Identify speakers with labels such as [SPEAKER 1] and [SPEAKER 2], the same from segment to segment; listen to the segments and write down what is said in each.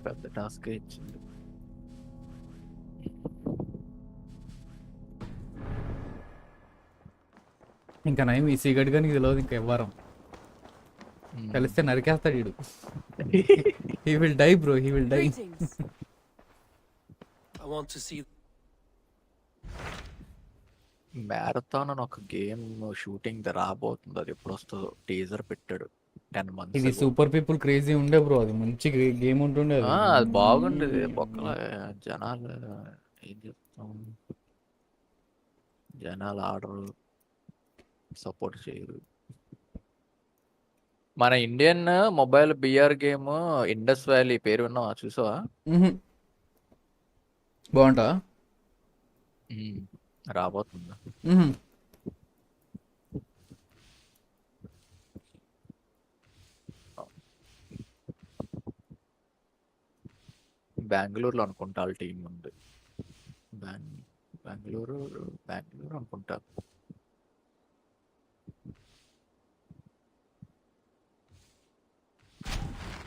[SPEAKER 1] పెద్ద టాస్క్ ఇచ్చింది.
[SPEAKER 2] ఇంకా నయం ఈ సిగరెట్ కానీ తెలియదు ఇంకా ఎవ్వరం కలిస్తే నరికేస్తాడు వీడు. He will die bro, he will die.
[SPEAKER 1] Marathon అని ఒక గేమ్ షూటింగ్ రాబోతుంది. అది ఎప్పుడు వస్తుందో టీజర్ పెట్టాడు 10 months.
[SPEAKER 2] ఇది సూపర్ పీపుల్ క్రేజీ ఉండే బ్రో, అది మంచి గేమ్ ఉంటుండే.
[SPEAKER 1] అది బాగుండేది. బొక్కల జనాలు ఏం చెప్తాం, జనాలు ఆడరు, సపోర్ట్ చేయరు. మన Indian mobile B R game Indus Valley పేరు విన్నావా, చూసావా?
[SPEAKER 2] బాగుంటా,
[SPEAKER 1] రాబోతుంది. బెంగళూరులో అనుకుంటా వాళ్ళ టీం ఉంది. బెంగళూరు అనుకుంటా.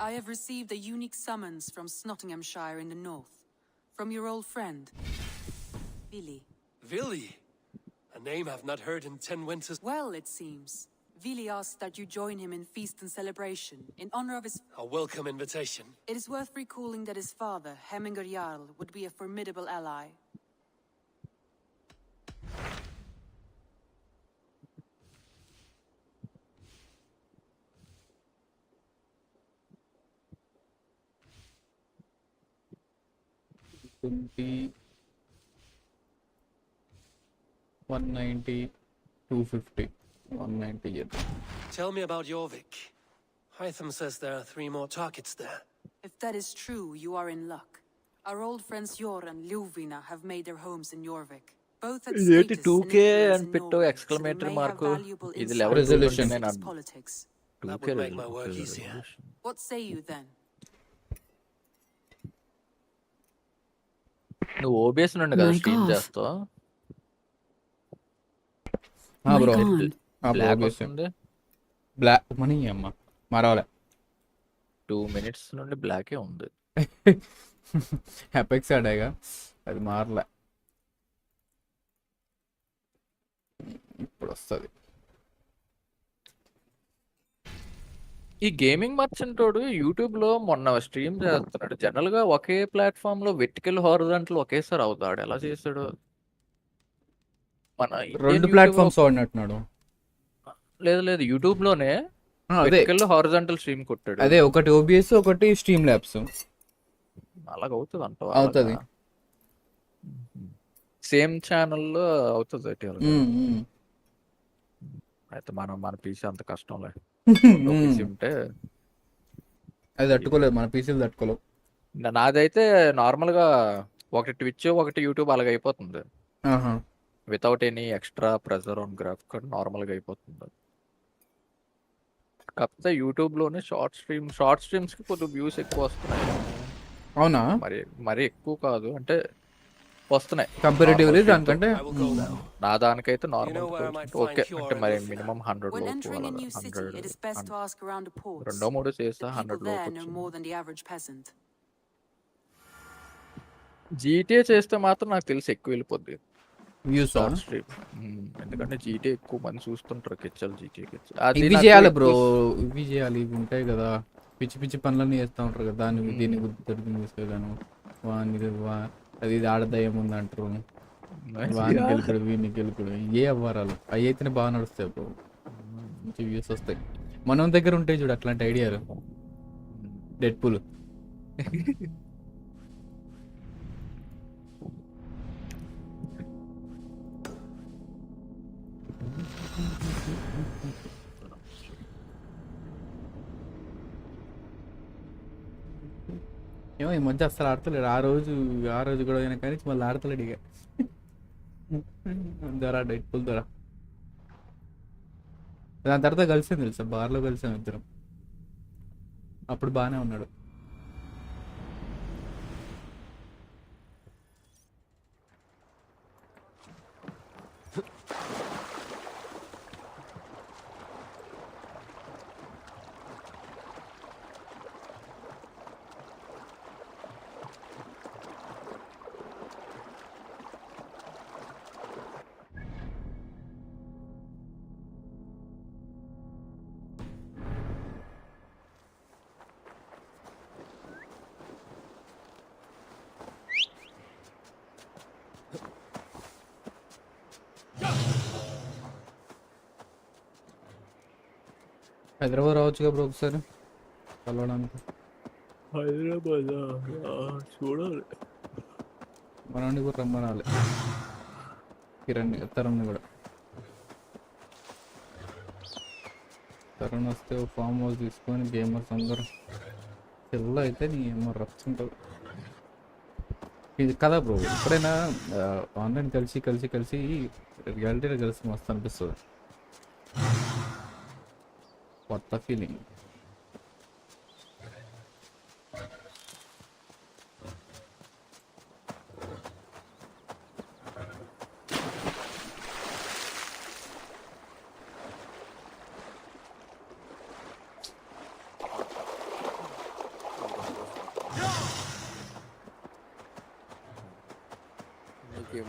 [SPEAKER 3] I have received a unique summons from Nottinghamshire in the north, from your old friend, Vili.
[SPEAKER 4] Vili? A name I've not heard in 10 winters.
[SPEAKER 3] Well, it seems. Vili asked that you join him in feast and celebration, in honor of his...
[SPEAKER 4] A welcome invitation.
[SPEAKER 3] It is worth recalling that his father, Hemminger Jarl, would be a formidable ally.
[SPEAKER 2] $190, $250, $190.
[SPEAKER 4] Tell me about Jorvik. Hytham says there are 3 more targets there.
[SPEAKER 3] If that is true, you are in luck. Our old friends Jor and Ljuvina have made their homes in Jorvik. Both at status and
[SPEAKER 1] 2K
[SPEAKER 3] influence
[SPEAKER 1] and
[SPEAKER 3] in
[SPEAKER 1] పెట్టు
[SPEAKER 3] Norway, so
[SPEAKER 1] exclamatory
[SPEAKER 3] they may have
[SPEAKER 1] mark.
[SPEAKER 3] valuable
[SPEAKER 1] ఇది
[SPEAKER 3] insight
[SPEAKER 1] level
[SPEAKER 3] into
[SPEAKER 2] resolution.
[SPEAKER 3] the city's politics.
[SPEAKER 4] That would make my work easier.
[SPEAKER 3] What say you then?
[SPEAKER 1] నువ్వు OBS నుండి కదా stream చేస్తావు?
[SPEAKER 2] Bro
[SPEAKER 1] black వస్తుంది.
[SPEAKER 2] Black money అమ్మ మరవలే
[SPEAKER 1] 2 minutes నుండి బ్లాకే ఉంది.
[SPEAKER 2] Apex ఆడాగా అది మారలే, ఇప్పుడు వస్తుంది.
[SPEAKER 1] ఈ గేమింగ్ మర్చెంట్ యూట్యూబ్ లో మొన్న స్ట్రీమ్ చేస్తున్నాడు. జనరల్ గా ఒకే ప్లాట్ఫామ్ లో వెర్టికల్ హారిజాంటల్ ఒకేసారి అవుతాడు. ఎలా చేస్తాడు? మన
[SPEAKER 2] 2 ప్లాట్ఫామ్స్ వాడినట్టున్నాడు.
[SPEAKER 1] లేదు యూట్యూబ్ లోనే వెర్టికల్ హారిజాంటల్ స్ట్రీమ్ కొట్టాడు.
[SPEAKER 2] అదే ఒకటి ఓబిఎస్, ఒకటి స్ట్రీమ్ ల్యాబ్స్.
[SPEAKER 1] అలాగ అవుతుంది అంటావా?
[SPEAKER 2] అవుతుంది,
[SPEAKER 1] సేమ్ ఛానల్లో అవుతుంది. అయితే మన పీసీ అంత కష్టం లేదు. పీసీ ఉంటే
[SPEAKER 2] అది తట్టుకోలేదు, మన పీసీలు తట్టుకోలేవు.
[SPEAKER 1] నాదైతే నార్మల్ గా ఒకటి ట్విచ్ ఒకటి యూట్యూబ్ అలాగ అయిపోతుంది. Without any extra pressure on graph card normal గా అయిపోతుంది. కాకపోతే యూట్యూబ్ లోనే షార్ట్ స్ట్రీమ్స్ కి కొద్దిగా వ్యూస్ ఎక్కువ వస్తున్నాయి.
[SPEAKER 2] అవునా?
[SPEAKER 1] మరి ఎక్కువ కాదు అంటే వస్తున్నాయి
[SPEAKER 2] కంపారిటివ్లీ దానికంటే.
[SPEAKER 1] నా దానికైతే నార్మల్ ఓకే అంటే మరి మినిమం 100
[SPEAKER 3] When
[SPEAKER 1] లోపు
[SPEAKER 3] entering a new city, it is best to ask around the ports.
[SPEAKER 1] 2-3 చేస్తా
[SPEAKER 3] The
[SPEAKER 1] 100
[SPEAKER 3] people there
[SPEAKER 1] లోపు
[SPEAKER 3] know more than the average peasant.
[SPEAKER 1] GTA చేస్తే మాత్రం నాకు తెలిసి ఎక్కువ వెళ్ళిపోద్ది
[SPEAKER 2] వ్యూస్.
[SPEAKER 1] స్ట్రీమ్. ఎందుకంటే జీటీఏ ఎక్కువ మంది చూస్తుంటారు. కిచ్చలు జీటీఏ
[SPEAKER 2] ఇవి చేయాలి బ్రో, ఇవి చేయాలి. ఇవి ఉంటాయి కదా పిచ్చి పిచ్చి పనులన్నీ చేస్తూ ఉంటారు కదా, దాన్ని దీన్ని గుర్తు తడిపి తీసుకెళ్ళాను. అది ఆడదయం ఉంది అంటారు, వాడిని గెలుకుడు వీడిని గెలుకుడు, ఏ అవ్వారాలు అవి అయితేనే బాగా నడుస్తాయి బ్రో, మంచి వ్యూస్ వస్తాయి. మనం దగ్గర ఉంటాయి చూడు అట్లాంటి ఐడియాలు. డెడ్ పూల్ ఏమో ఈ మధ్య అసలు ఆడతలేడు. ఆ రోజు కూడా అయినా కానీ మళ్ళీ ఆడతలేడు ఇక. ద్వారా డెడ్ పూల్ ద్వారా దాని తర్వాత కలిసాను తెలుసా, బార్లో కలిసాం ఇద్దరం. అప్పుడు బాగానే ఉన్నాడు. హైదరాబాద్ రావచ్చు కదా బ్రో ఒకసారి కలవడానికి.
[SPEAKER 1] హైదరాబాద్ చూడాలి.
[SPEAKER 2] మనల్ని కూడా రమ్మనాలి, కిరణ్ తరుణ్ని కూడా. తరుణ్ వస్తే ఫామ్ హౌస్ తీసుకొని గేమర్స్ అందరూ పిల్ల అయితే నీ ఏమో రఫ్ ఉంటుంది ఇది కదా బ్రో. ఎప్పుడైనా ఆన్లైన్ కలిసి కలిసి కలిసి రియాలిటీలో కలిసి మస్తు అనిపిస్తుంది, కొత్త ఫీలింగ్.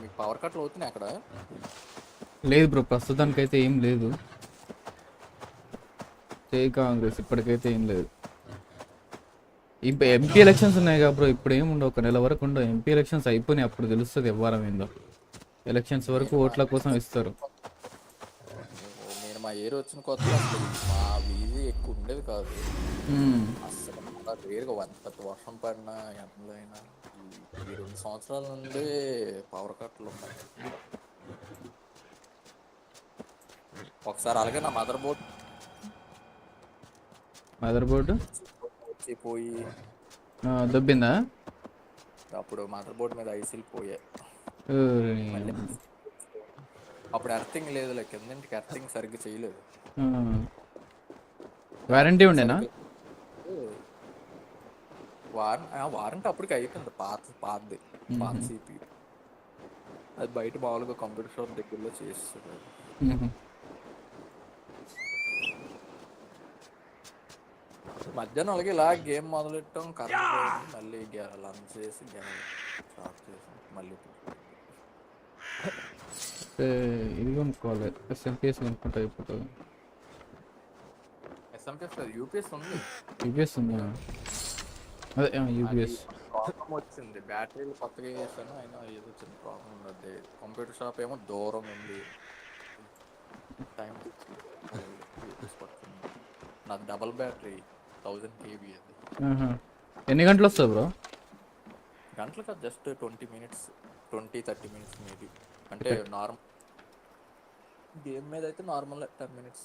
[SPEAKER 1] మీకు పవర్ కట్లు అవుతున్నాయి అక్కడ?
[SPEAKER 2] లేదు బ్రో, ప్రస్తుతానికైతే ఏం లేదు. కాంగ్రెస్ ఇప్పటికైతే ఏం లేదు. ఇప్పుడు ఎంపీ ఎలక్షన్స్ ఉన్నాయి కదా బ్రో, ఇప్పుడు ఏమి ఉండవు, ఒక నెల వరకు ఉండవు. ఎంపీ ఎలక్షన్స్ అయిపోయినాయి, అప్పుడు తెలుస్తుంది ఎవ్వరం ఏందో. ఎలక్షన్స్ వరకు ఓట్ల కోసం ఇస్తారు.
[SPEAKER 1] నేను మా ఏరియా వచ్చిన కొత్తలో మా వీధి ఎక్కువ ఉండేది కాదు అసలు. రేరుగా పెద్ద వర్షం పడినా ఎండలో అయినా ఈ 2 సంవత్సరాల నుండి పవర్ కట్లు ఉన్నాయి. ఒకసారి అలాగే నా మదర్
[SPEAKER 2] బోర్డు
[SPEAKER 1] వచ్చి పోయి
[SPEAKER 2] దొబ్బిందా?
[SPEAKER 1] అప్పుడు మదర్ బోర్డు మీద ఐసీలు పోయాయి. అప్పుడు ఎర్తింగ్ లేదు, కిందంటికి ఎర్తింగ్ సరిగ్గా చేయలేదు.
[SPEAKER 2] వారంటీ ఉండేనా?
[SPEAKER 1] వారంటీ అప్పటికి అయిపోయింది, పాతది సిపి. అది బయట మామూలుగా కంప్యూటర్ షాప్ దగ్గరలో చేస్తుంది. మధ్యాహ్నం అలాగే ఇలా గేమ్ మొదలెట్టాం, కరెంట్ పోయింది, మళ్ళీ లంచ్ చేసి గేమ్ స్టార్ట్ చేసి మళ్ళీ
[SPEAKER 2] ఇది కొనుక్కోవాలి, ఎస్ఎంపిఎస్ కొనుక్కుంటే అయిపోతుంది.
[SPEAKER 1] ఎస్ఎంపిఎస్ కాదు, యూపీఎస్ ఉంది.
[SPEAKER 2] యూపీఎస్ ఉందా? అదే యూపీఎస్
[SPEAKER 1] ప్రాబ్లం వచ్చింది, బ్యాటరీలు కొత్తగా వేసాను, అయినా ఏదో చిన్న ప్రాబ్లం ఉన్నది. కంప్యూటర్ షాప్ ఏమో దూరం ఉంది, టైం పడుతుంది. నాకు డబల్ బ్యాటరీ 1000 kb అది.
[SPEAKER 2] ఎన్ని గంటలు వస్తుంది బ్రో?
[SPEAKER 1] గంటలు కాదు, జస్ట్ 20 minutes 20-30 minutes మేబీ. అంటే నార్మల్ గేమ్ మీద అయితే నార్మల్ 10 minutes.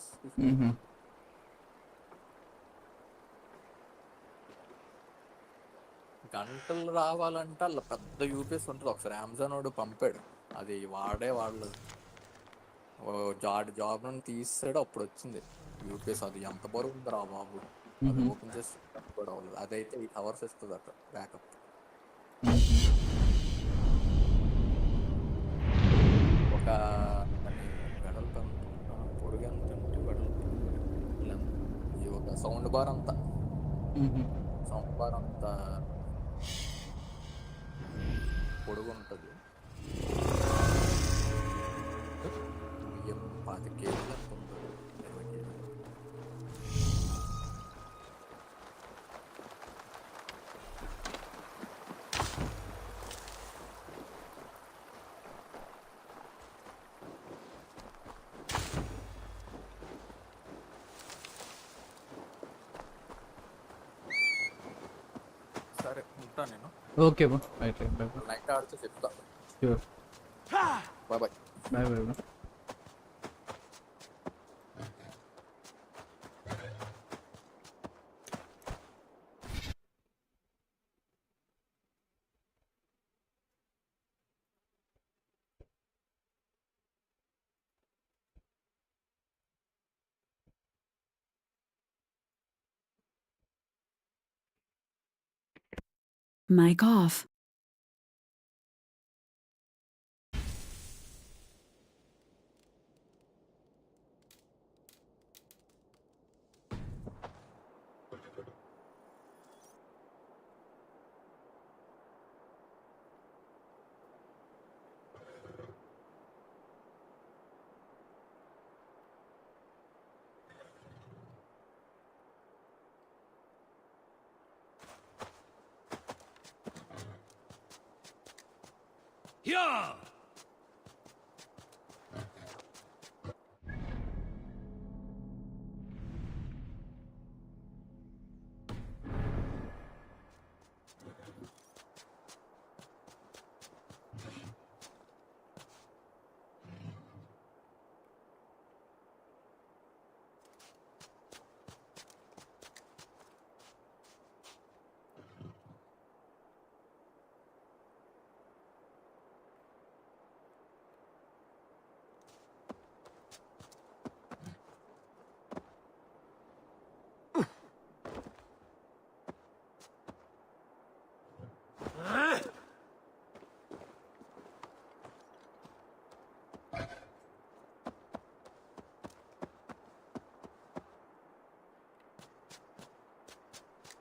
[SPEAKER 1] గంటలు రావాలంటే అలా పెద్ద యూపీఎస్ ఉంటుంది. ఒకసారి అమెజాన్ వాడు పంపాడు, అది వాడలేదు. జాబ్ నుండి తీసాడు, అప్పుడు వచ్చింది యూపీఎస్. అది ఎంత బరువు ఉంది రా బాబు, అది ఓపెన్ చేసి కూడా అవ్వలేదు. అదైతే 8 hours ఇస్తుంది అట బ్యాకప్. ఒక వెడల్పు పొడుగు ఎంత అంటే వెడల్పు ఒక సౌండ్ బార్ అంతా పొడుగు ఉంటుంది. 25 kg ఎంత ఉంటుంది, 20 kg. సరే ఉంటాను నేను.
[SPEAKER 2] ఓకే బ్రో, రైట్
[SPEAKER 1] నైట్ ఆడితే చెప్తా.
[SPEAKER 2] Sure,
[SPEAKER 1] bye bye.
[SPEAKER 2] Bye bye bro.
[SPEAKER 3] Mic off.
[SPEAKER 4] Yeah!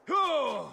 [SPEAKER 4] Yeah!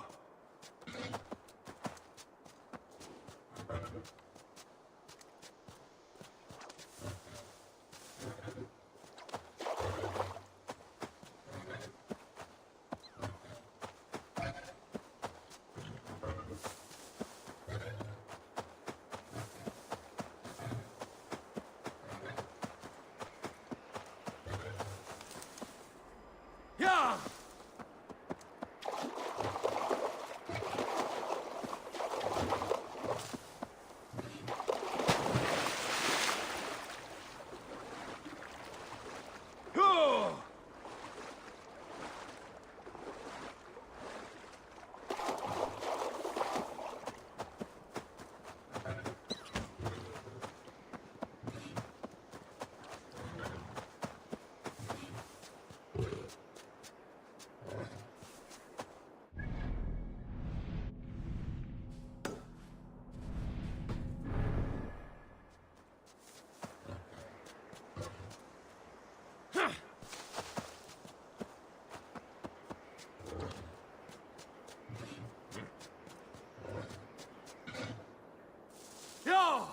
[SPEAKER 4] Yeah!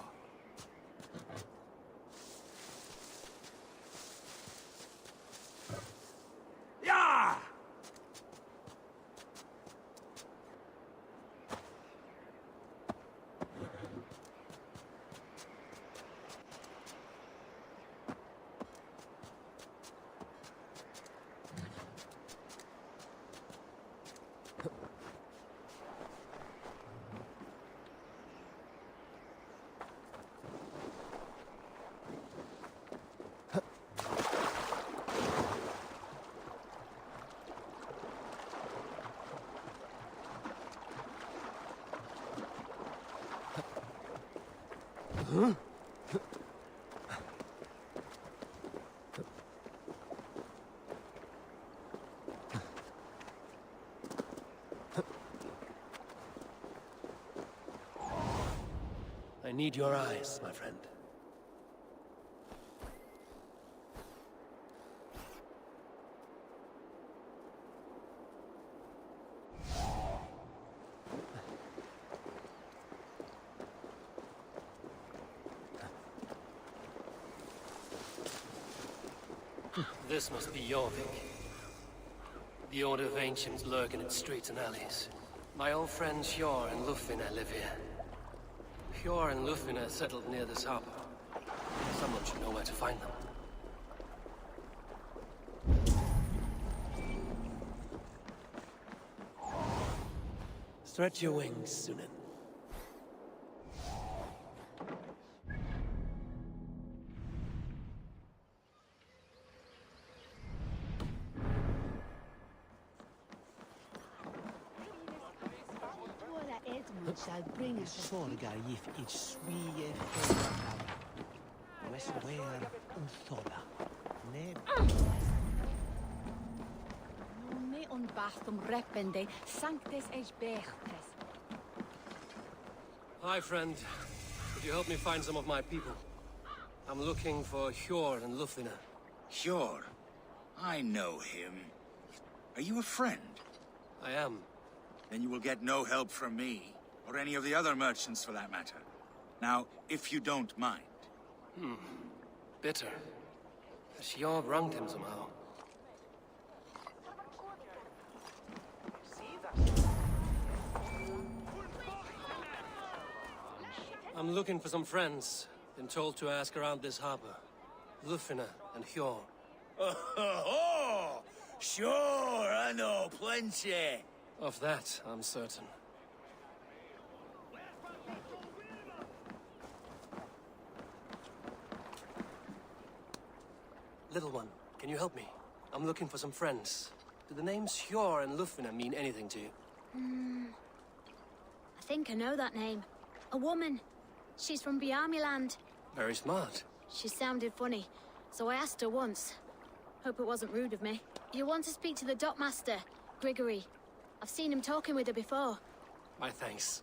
[SPEAKER 4] Yeah! I need your eyes, my friend. This must be Jorvik. The Order of Ancients lurk in its streets and alleys. My old friends Hjor and Lufina live here. Hjor and Lufina settled near this harbor. Someone should know where to find them. Stretch your wings, Sunan.
[SPEAKER 5] Shall bring us Sorgar if it's sweet Westware Unthola.
[SPEAKER 6] Me on Bastum repende sanctes es bertes.
[SPEAKER 4] Hi, friend. Could you help me find some of my people? I'm looking for Hjor and Lufina.
[SPEAKER 7] Sure. I know him. Are you a friend?
[SPEAKER 4] I am.
[SPEAKER 7] Then you will get no help from me, or any of the other merchants for that matter. Now, if you don't mind.
[SPEAKER 4] Bitter. Hjor wronged him somehow. I'm looking for some friends. Been told to ask around this harbor. Lufina and Hjor.
[SPEAKER 7] Oh, sure, I know plenty.
[SPEAKER 4] Of that, I'm certain. Little one, can you help me? I'm looking for some friends. Do the names Hjor and Lufina mean anything to you?
[SPEAKER 8] I think I know that name. A woman. She's from Biamiland.
[SPEAKER 4] Very smart.
[SPEAKER 8] She sounded funny, so I asked her once. Hope it wasn't rude of me. You want to speak to the dockmaster, Grigory. I've seen him talking with her before.
[SPEAKER 4] My thanks.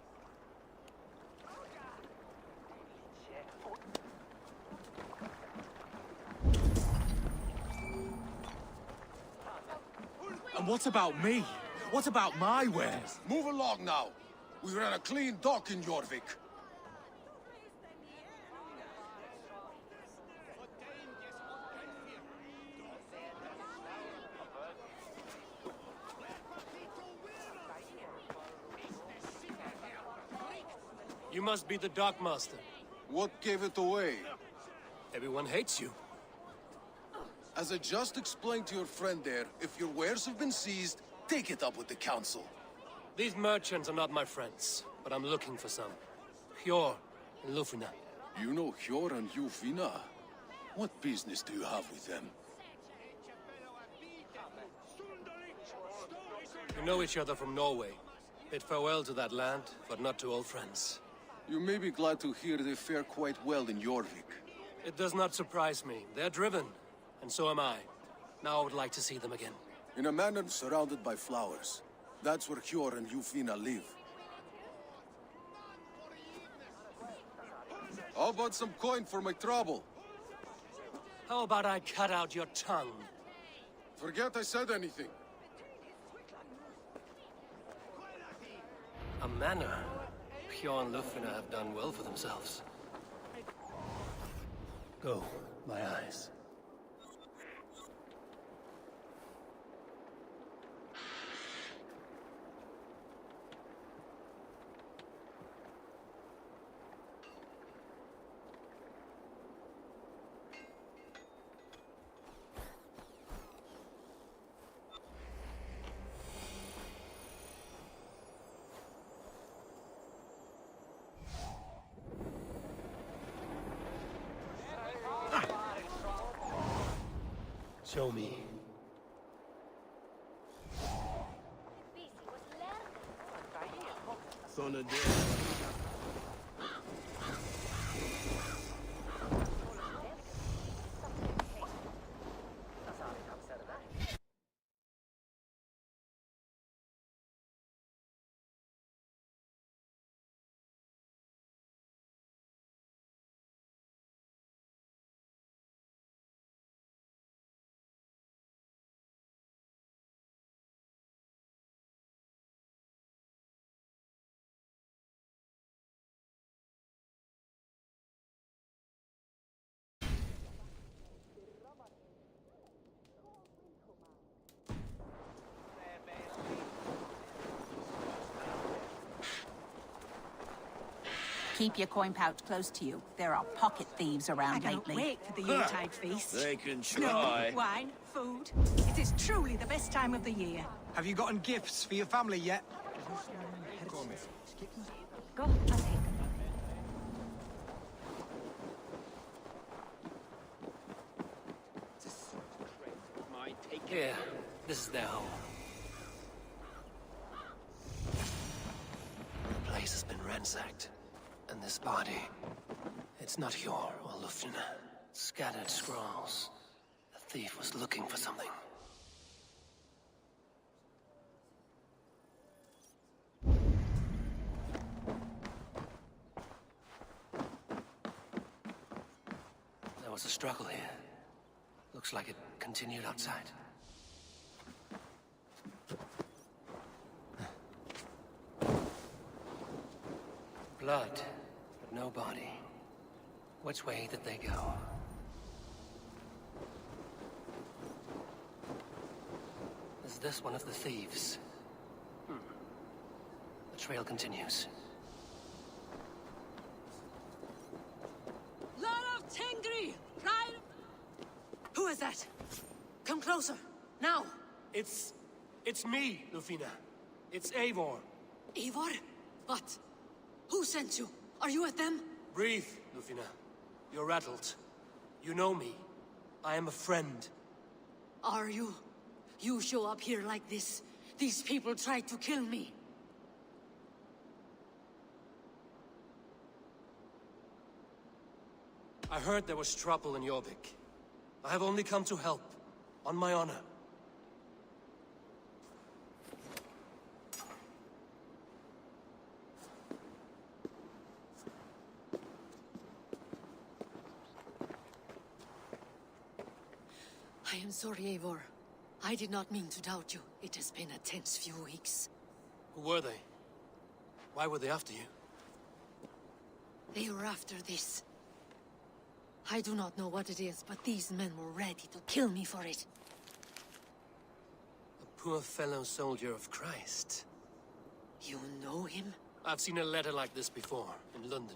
[SPEAKER 7] And what about me?
[SPEAKER 9] What about my wares?
[SPEAKER 10] Move along now. We ran a clean dock in Jorvik.
[SPEAKER 4] You must be the dockmaster.
[SPEAKER 10] What gave it away?
[SPEAKER 4] Everyone hates you.
[SPEAKER 10] As I just explained to your friend there, if your wares have been seized, take it up with the council.
[SPEAKER 4] These merchants are not my friends, but I'm looking for some. Hjor and Lufina.
[SPEAKER 10] You know Hjor and Lufina? What business do you have with them?
[SPEAKER 4] We know each other from Norway. Bid farewell to that land, but not to old friends.
[SPEAKER 10] You may be glad to hear they fare quite well in Jorvik.
[SPEAKER 4] It does not surprise me. They're driven, and so am I. Now I would like to see them again.
[SPEAKER 10] In a manor surrounded by flowers. That's where Hjor and Lufina live. How about some coin for my trouble?
[SPEAKER 4] How about I cut out your tongue?
[SPEAKER 10] Forget I said anything.
[SPEAKER 4] A manor? Hjor and Lufina have done well for themselves. Go, my eyes. Show me.
[SPEAKER 6] Keep your coin pouch close to you. There are pocket thieves around
[SPEAKER 11] I can't
[SPEAKER 6] lately.
[SPEAKER 11] wait for the Yuletide feast.
[SPEAKER 12] They can
[SPEAKER 11] Snow,
[SPEAKER 12] try.
[SPEAKER 11] wine, food. It is truly the best time of the year.
[SPEAKER 9] Have you gotten gifts for your family yet?
[SPEAKER 6] Go, I'll take them.
[SPEAKER 4] Here, this is their home. The place has been ransacked. And this body, it's not Hjor or Lufina. Scattered scrolls. The thief was looking for something. There was a struggle here. Looks like it continued outside. Blood, but no body. Which way did they go? Is this one of the thieves? The trail continues.
[SPEAKER 11] Lord of Tengri! Pride! Who is that? Come closer, now!
[SPEAKER 4] It's me, Lufina. It's Eivor.
[SPEAKER 11] Eivor? What? Who sent you? Are you with them?
[SPEAKER 4] Breathe, Lufina. You're rattled. You know me. I am a friend.
[SPEAKER 11] Are you? You show up here like this. These people tried to kill me.
[SPEAKER 4] I heard there was trouble in Jorvik. I have only come to help. On my honor.
[SPEAKER 11] I am sorry, Eivor. I did not mean to doubt you. It has been a tense few weeks.
[SPEAKER 4] Who were they? Why were they after you?
[SPEAKER 11] They were after this. I do not know what it is, but these men were ready to kill me for it.
[SPEAKER 4] A poor fellow soldier of Christ.
[SPEAKER 11] You know him?
[SPEAKER 4] I've seen a letter like this before, in London.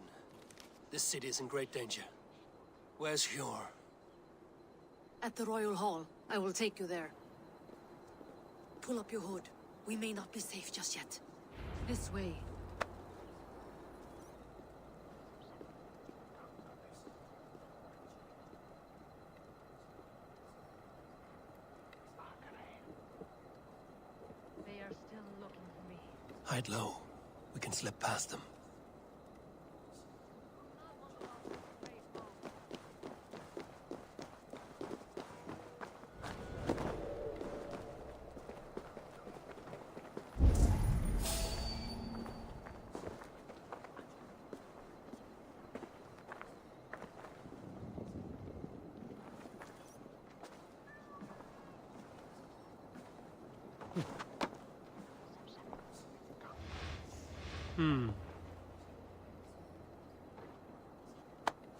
[SPEAKER 4] This city is in great danger. Where's Hjor?
[SPEAKER 11] At the Royal Hall. I will take you there. Pull up your hood. We may not be safe just yet. This way. They are still looking for me.
[SPEAKER 4] Hide low. We can slip past them.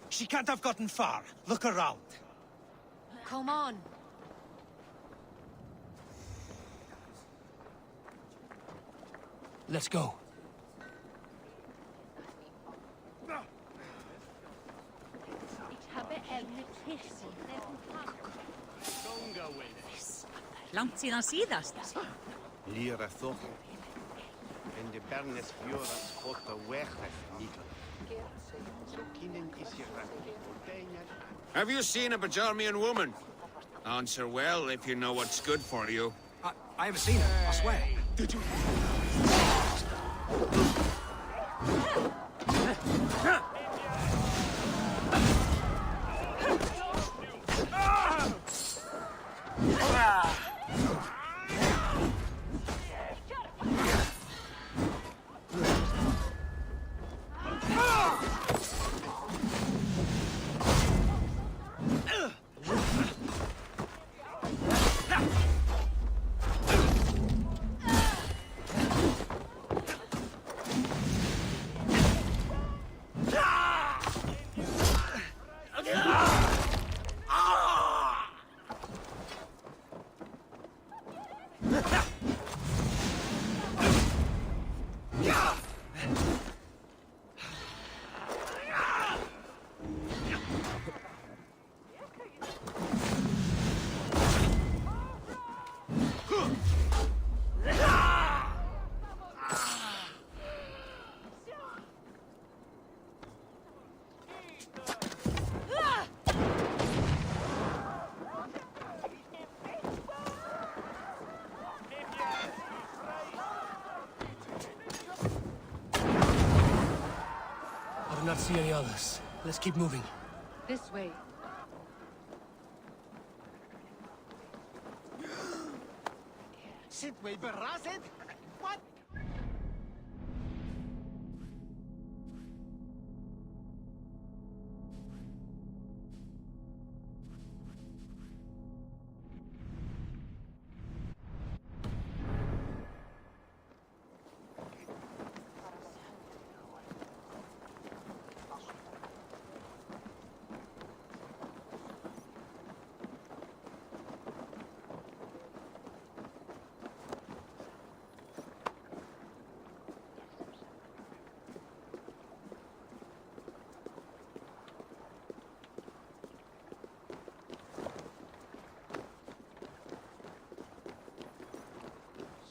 [SPEAKER 9] She can't have gotten far. Look around.
[SPEAKER 11] Come on.
[SPEAKER 4] Let's go.
[SPEAKER 6] Langt síðan síðast.
[SPEAKER 12] Lýra þótt. En de bernes fjóras fóta wechef nýta. So kinen is je
[SPEAKER 7] Have you seen a Bajarmian woman? Answer well if you know what's good for you.
[SPEAKER 9] I haven't seen her, I swear.
[SPEAKER 7] Did you?
[SPEAKER 4] I do not see any others. Let's keep moving.
[SPEAKER 11] This way.
[SPEAKER 9] Sidway Barrazed? What?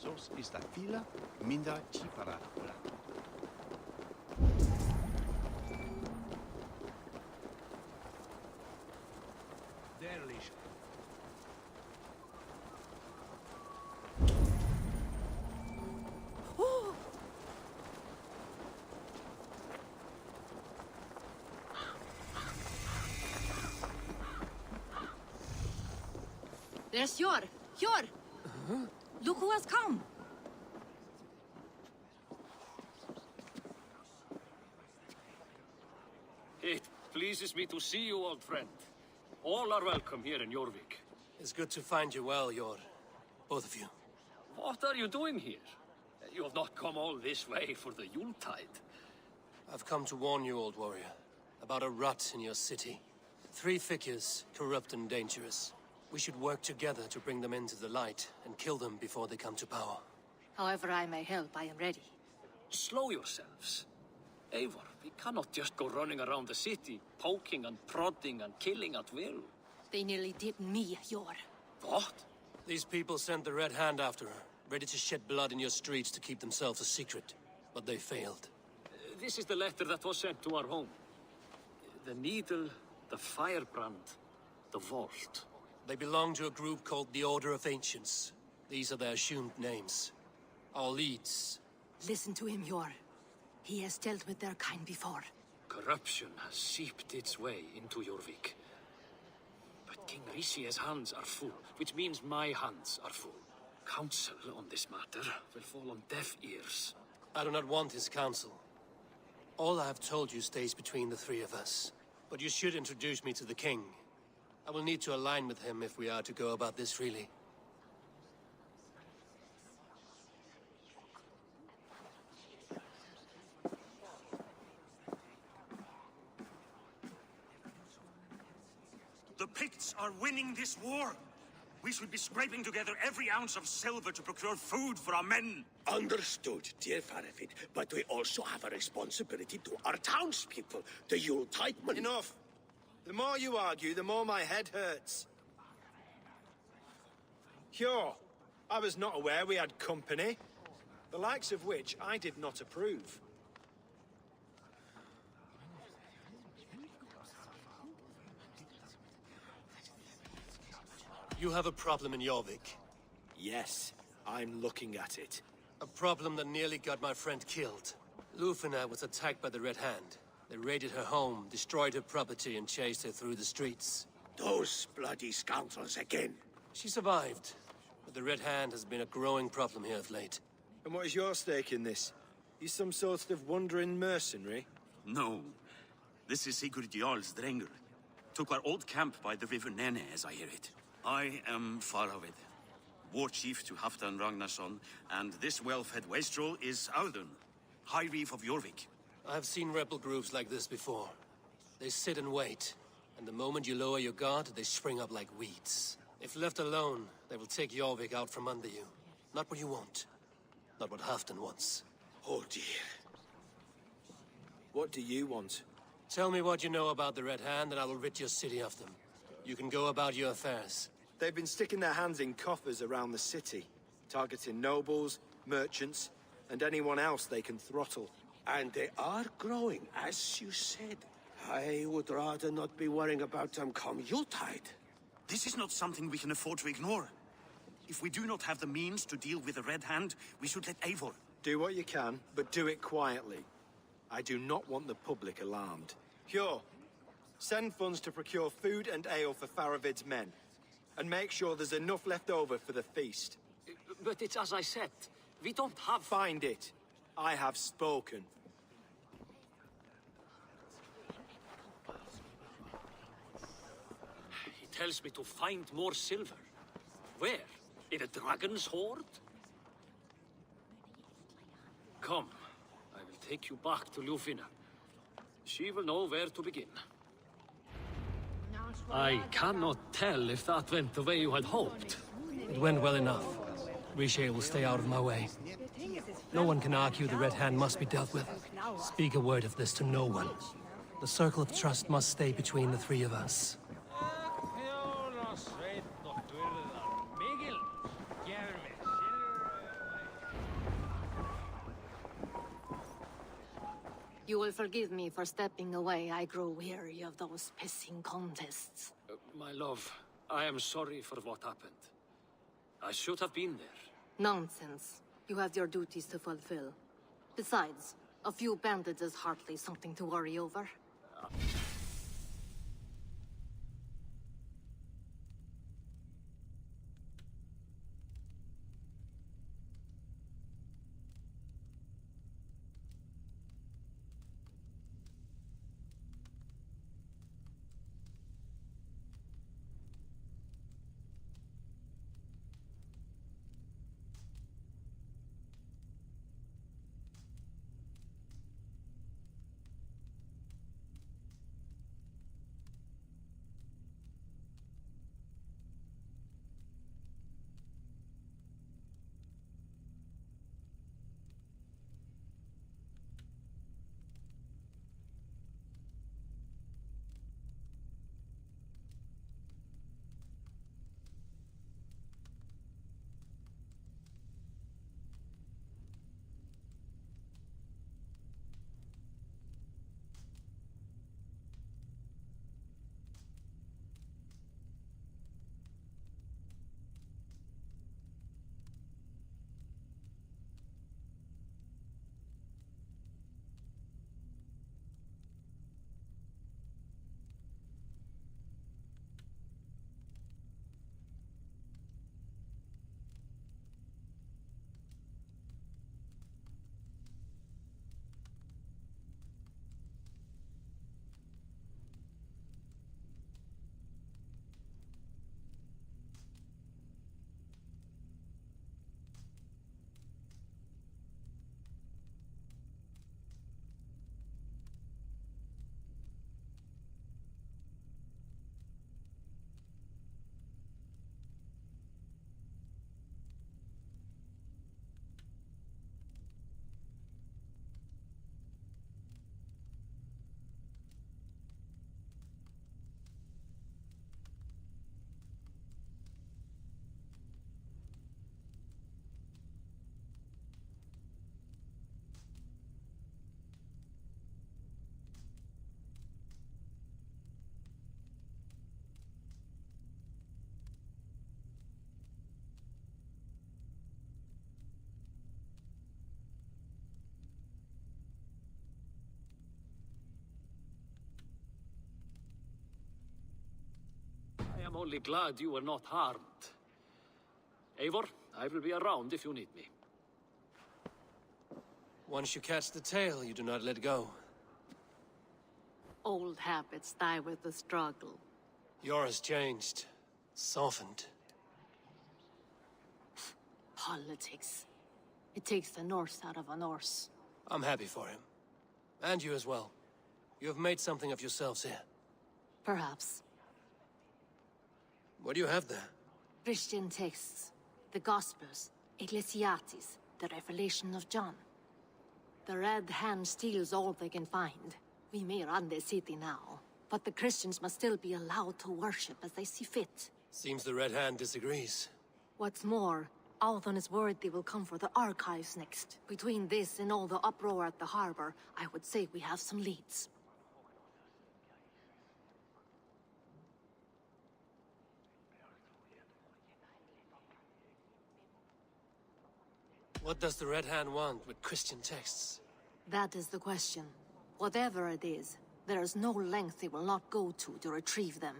[SPEAKER 12] Sos is da fila minda chipara.
[SPEAKER 9] There, Leash.
[SPEAKER 11] There's Hjor! Hjor! Look who has come!
[SPEAKER 13] It pleases me to see you, old friend. All are welcome here in Jorvik.
[SPEAKER 4] It's good to find you well, Hjor. Both of you.
[SPEAKER 13] What are you doing here? You have not come all this way for the Yuletide.
[SPEAKER 4] I've come to warn you, old warrior, about a rot in your city. 3 figures, corrupt and dangerous. We should work together to bring them into the light and kill them before they come to power.
[SPEAKER 11] However I may help, I am ready.
[SPEAKER 13] Slow yourselves. Eivor, we cannot just go running around the city, poking and prodding and killing at will.
[SPEAKER 11] They nearly did me, Yor.
[SPEAKER 13] What?
[SPEAKER 4] These people sent the Red Hand after her, ready to shed blood in your streets to keep themselves a secret. But they failed.
[SPEAKER 13] This is the letter that was sent to our home. The needle, the firebrand, the vault.
[SPEAKER 4] They belong to a group called the Order of Ancients. These are their assumed names. Our leads.
[SPEAKER 11] Listen to him, Yor. He has dealt with their kind before.
[SPEAKER 13] Corruption has seeped its way into Jorvik. But King Rishi's hands are full, which means my hands are full. Counsel on this matter will fall on deaf ears.
[SPEAKER 4] I do not want his counsel. All I have told you stays between the 3 of us. But you should introduce me to the king. I will need to align with him if we are to go about this freely.
[SPEAKER 9] The Picts are winning this war. We should be scraping together every ounce of silver to procure food for our men.
[SPEAKER 14] Understood, dear Faravid, but we also have a responsibility to our townspeople, the Yuletide money.
[SPEAKER 15] Enough! The more you argue, the more my head hurts. Sure, I was not aware we had company, the likes of which I did not approve.
[SPEAKER 4] You have a problem in Jorvik.
[SPEAKER 15] Yes, I'm looking at it.
[SPEAKER 4] A problem that nearly got my friend killed. Lufina was attacked by the Red Hand. They raided her home, destroyed her property, and chased her through the streets.
[SPEAKER 14] Those bloody scoundrels again.
[SPEAKER 4] She survived, but the Red Hand has been a growing problem here of late.
[SPEAKER 15] And what is your stake in this? You some sort of wandering mercenary?
[SPEAKER 16] No. This is Sigurd Jarl's Drenger. Took our old camp by the river Nene, as I hear it. I am Faravid, war chief to Halfdan Ragnarsson, and this well-fed wastrel is Audun, High Reef of Jorvik.
[SPEAKER 4] I have seen rebel groups like this before. They sit and wait, and the moment you lower your guard, they spring up like weeds. If left alone, they will take Jorvik out from under you. Not what you want. Not what Halfdan wants.
[SPEAKER 14] Oh dear.
[SPEAKER 15] What do you want?
[SPEAKER 4] Tell me what you know about the Red Hand, and I will rid your city of them. You can go about your affairs.
[SPEAKER 15] They've been sticking their hands in coffers around the city, targeting nobles, merchants, and anyone else they can throttle.
[SPEAKER 14] And they are growing, as you said. I would rather not be worrying about them come Yuletide.
[SPEAKER 16] This is not something we can afford to ignore. If we do not have the means to deal with the Red Hand, we should let Eivor.
[SPEAKER 15] Do what you can, but do it quietly. I do not want the public alarmed. Pure. Send funds to procure food and ale for Faravid's men. And make sure there's enough left over for the feast.
[SPEAKER 13] But it's as I said. We don't have...
[SPEAKER 15] Find it. I have spoken.
[SPEAKER 13] He tells me to find more silver. Where? In a dragon's hoard? Come. I will take you back to Lufina. She will know where to begin. I cannot tell if that went the way you had hoped.
[SPEAKER 4] It went well enough. Riche will stay out of my way. No one can argue the Red Hand must be dealt with. Speak a word of this to no one. The circle of trust must stay between the 3 of us.
[SPEAKER 11] You will forgive me for stepping away. I grow weary of those pissing contests.
[SPEAKER 13] My love, I am sorry for what happened. I should have been there.
[SPEAKER 11] Nonsense. You have your duties to fulfill. Besides, a few bandits is hardly something to worry over.
[SPEAKER 13] only glad you were not harmed. Eivor, I will be around if you need me.
[SPEAKER 15] Once you catch the tail, you do not let go.
[SPEAKER 11] Old habits die with the struggle.
[SPEAKER 15] Yours changed. Softened.
[SPEAKER 11] Politics. It takes the Norse out of a Norse.
[SPEAKER 15] I'm happy for him. And you as well. You have made something of yourselves here.
[SPEAKER 11] Perhaps.
[SPEAKER 15] What do you have there?
[SPEAKER 11] Christian texts. The Gospels. Ecclesiastes. The Revelation of John. The Red Hand steals all they can find. We may run the city now, but the Christians must still be allowed to worship as they see fit.
[SPEAKER 15] Seems the Red Hand disagrees.
[SPEAKER 11] What's more, Althon is worried they will come for the archives next. Between this and all the uproar at the harbor, I would say we have some leads.
[SPEAKER 15] What does the Red Hand want with Christian texts?
[SPEAKER 11] That is the question. Whatever it is, there is no length they will not go to retrieve them.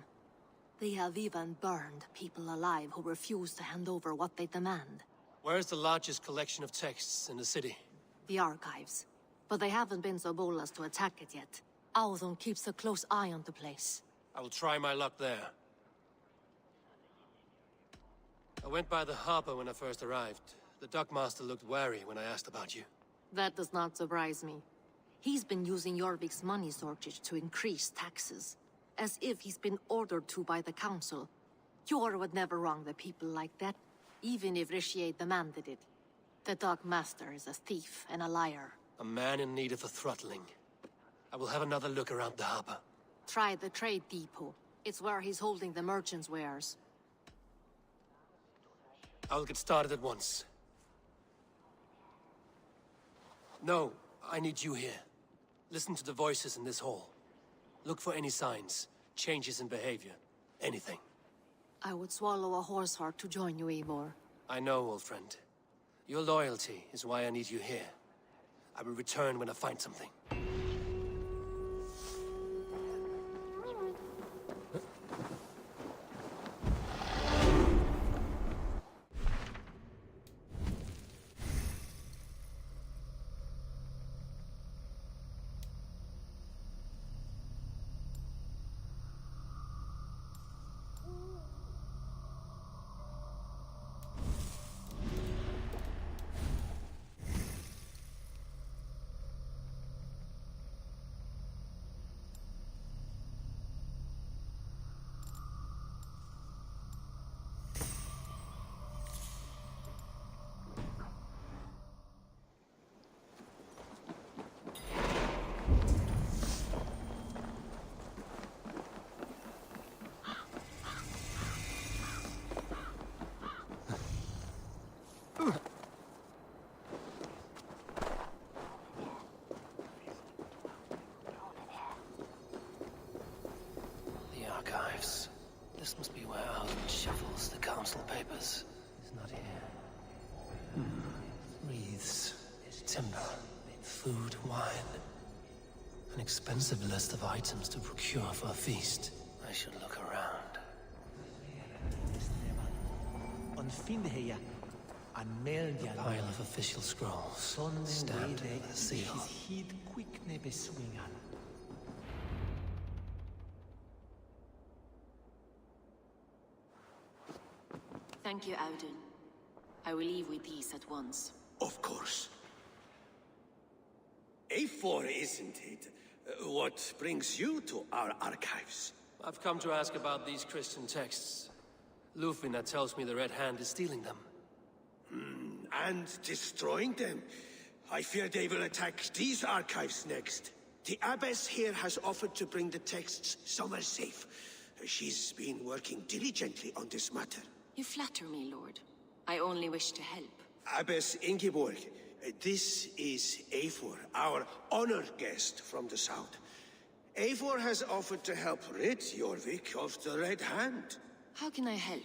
[SPEAKER 11] They have even burned people alive who refuse to hand over what they demand.
[SPEAKER 15] Where is the largest collection of texts in the city?
[SPEAKER 11] The archives. But they haven't been so bold as to attack it yet. Althon keeps a close eye on the place.
[SPEAKER 15] I will try my luck there. I went by the harbor when I first arrived. The dockmaster looked wary when I asked about you.
[SPEAKER 11] That does not surprise me. He's been using Jorvik's money shortage to increase taxes. As if he's been ordered to by the council. Jor would never wrong the people like that, even if Richier demanded it. The dockmaster is a thief and a liar.
[SPEAKER 15] A man in need of a throttling. I will have another look around the harbor.
[SPEAKER 11] Try the trade depot. It's where he's holding the merchants' wares.
[SPEAKER 15] I will get started at once. No, I need you here. Listen to the voices in this hall. Look for any signs, changes in behavior, anything.
[SPEAKER 11] I would swallow a horse heart to join you, Eivor.
[SPEAKER 15] I know, old friend. Your loyalty is why I need you here. I will return when I find something. Archives. This must be where Alden shuffles the council papers. He's not here. Wreaths, timber, food, wine. An expensive list of items to procure for a feast. I should look around. A pile of official scrolls, stamped with a seal.
[SPEAKER 17] Thank you, Auden. I will leave with these at once.
[SPEAKER 14] Of course. A4, isn't it? What brings you to our archives?
[SPEAKER 15] I've come to ask about these Christian texts. Lufina tells me the Red Hand is stealing them.
[SPEAKER 14] And destroying them. I fear they will attack these archives next. The abbess here has offered to bring the texts somewhere safe. She's been working diligently on this matter.
[SPEAKER 17] You flatter me, Lord. I only wish to help.
[SPEAKER 14] Abbess Ingeborg, this is Eivor, our honored guest from the south. Eivor has offered to help rid Jorvik of the Red Hand.
[SPEAKER 17] How can I help?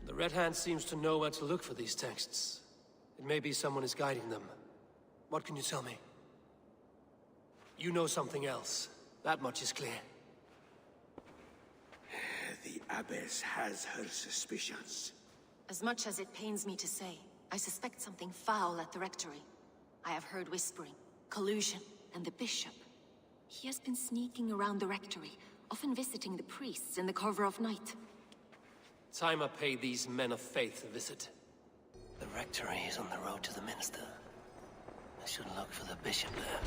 [SPEAKER 15] The Red Hand seems to know where to look for these texts.
[SPEAKER 4] It may be someone is guiding them. What can you tell me? You know something else. That much is clear.
[SPEAKER 14] The Abbess has her suspicions.
[SPEAKER 17] As much as it pains me to say, I suspect something foul at the rectory. I have heard whispering, collusion, and the bishop. He has been sneaking around the rectory, often visiting the priests in the cover of night.
[SPEAKER 4] Time I pay these men of faith a visit. The rectory is on the road to the minster. I should look for the bishop there.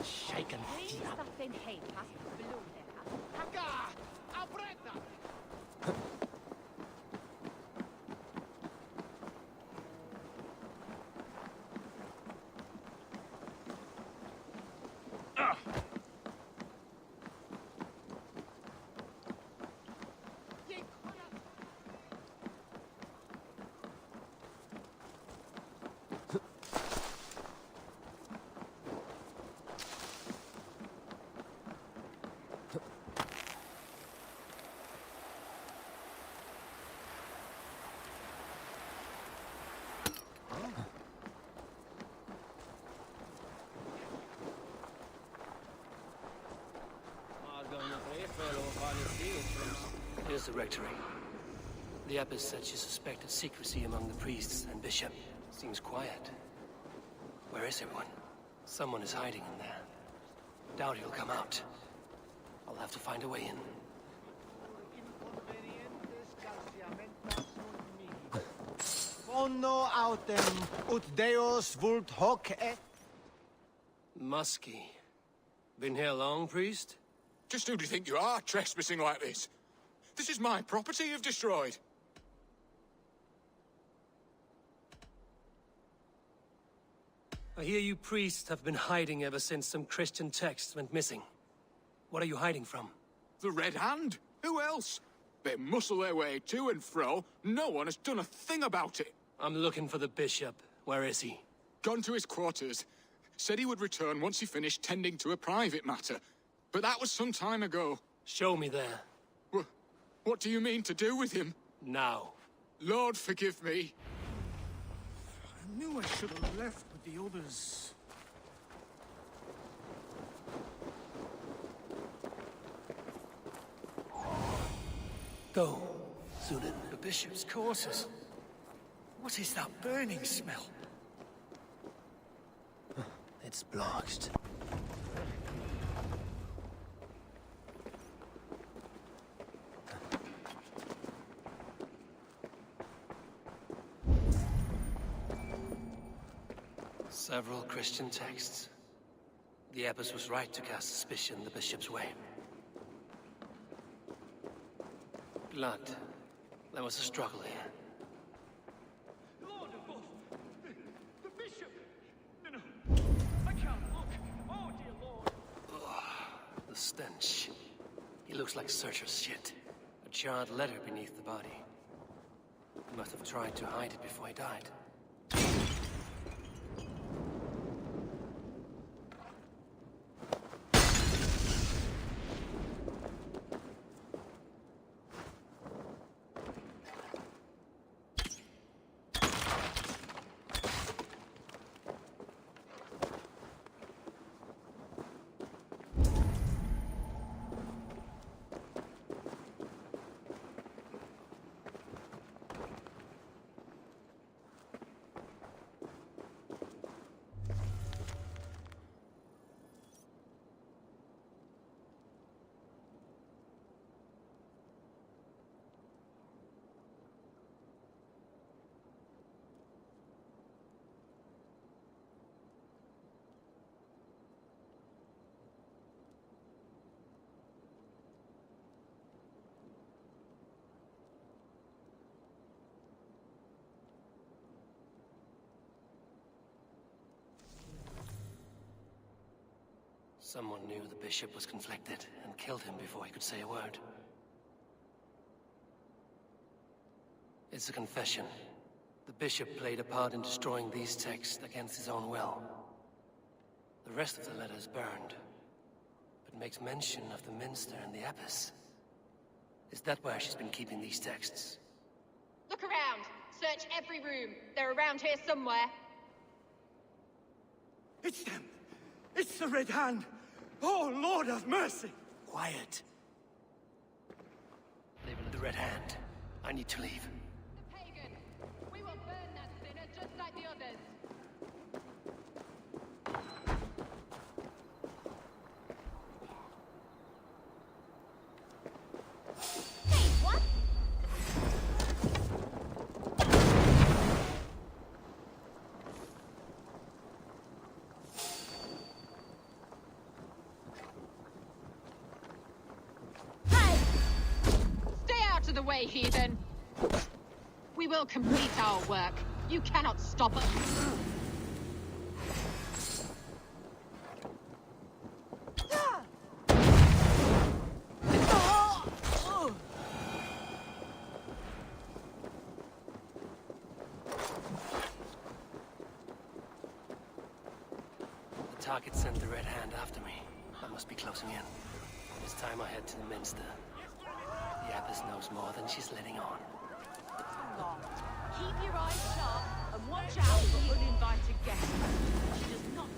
[SPEAKER 5] Shaken.
[SPEAKER 4] Here's the rectory. The abbess said she suspected secrecy among the priests and bishop. Seems quiet. Where is everyone? Someone is hiding in there. Doubt he'll come out. I'll have to find a way in.
[SPEAKER 12] Bono autem ut Deus vult hoc et...
[SPEAKER 4] Muskie. Been here long, priest?
[SPEAKER 18] Just who do you think you are, trespassing like this? This is my property you've destroyed.
[SPEAKER 4] I hear you priests have been hiding ever since some Christian texts went missing. What are you hiding from?
[SPEAKER 18] The Red Hand? Who else? They muscle their way to and fro. No one has done a thing about it.
[SPEAKER 4] I'm looking for the bishop. Where is he?
[SPEAKER 18] Gone to his quarters. Said he would return once he finished tending to a private matter. But that was some time ago.
[SPEAKER 4] Show me there.
[SPEAKER 18] What do you mean to do with him?
[SPEAKER 4] Now.
[SPEAKER 18] Lord, forgive me.
[SPEAKER 9] I knew I should have left with the others.
[SPEAKER 4] Go,
[SPEAKER 9] Sunan. The bishop's quarters. What is that burning smell?
[SPEAKER 4] It's blocked. Several Christian texts. The abbess was right to cast suspicion the bishop's way. Blood. There was a struggle here.
[SPEAKER 9] Lord above! The bishop! No, I can't look! Oh, dear Lord!
[SPEAKER 4] The stench. He looks like Searcher's shit. A charred letter beneath the body. He must have tried to hide it before he died. Someone knew the bishop was conflicted and killed him before he could say a word. It's a confession. The bishop played a part in destroying these texts against his own will. The rest of the letter is burned, but makes mention of the minster and the abbess. Is that where she's been keeping these texts?
[SPEAKER 19] Look around. Search every room. They're around here somewhere.
[SPEAKER 14] It's them! It's the Red Hand! Oh, Lord have mercy!
[SPEAKER 4] Quiet. The Red Hand. I need to leave.
[SPEAKER 19] The pagan! We will burn that sinner just like the others.
[SPEAKER 8] Hey, what?
[SPEAKER 19] Out of the way, heathen! We will complete our work. You cannot stop us.
[SPEAKER 4] The target sent the Red Hand after me. I must be closing in. It's time I head to the Minster. The Abbess knows more than she's letting on.
[SPEAKER 19] Keep your eyes sharp and watch out for uninvited guests. She does not...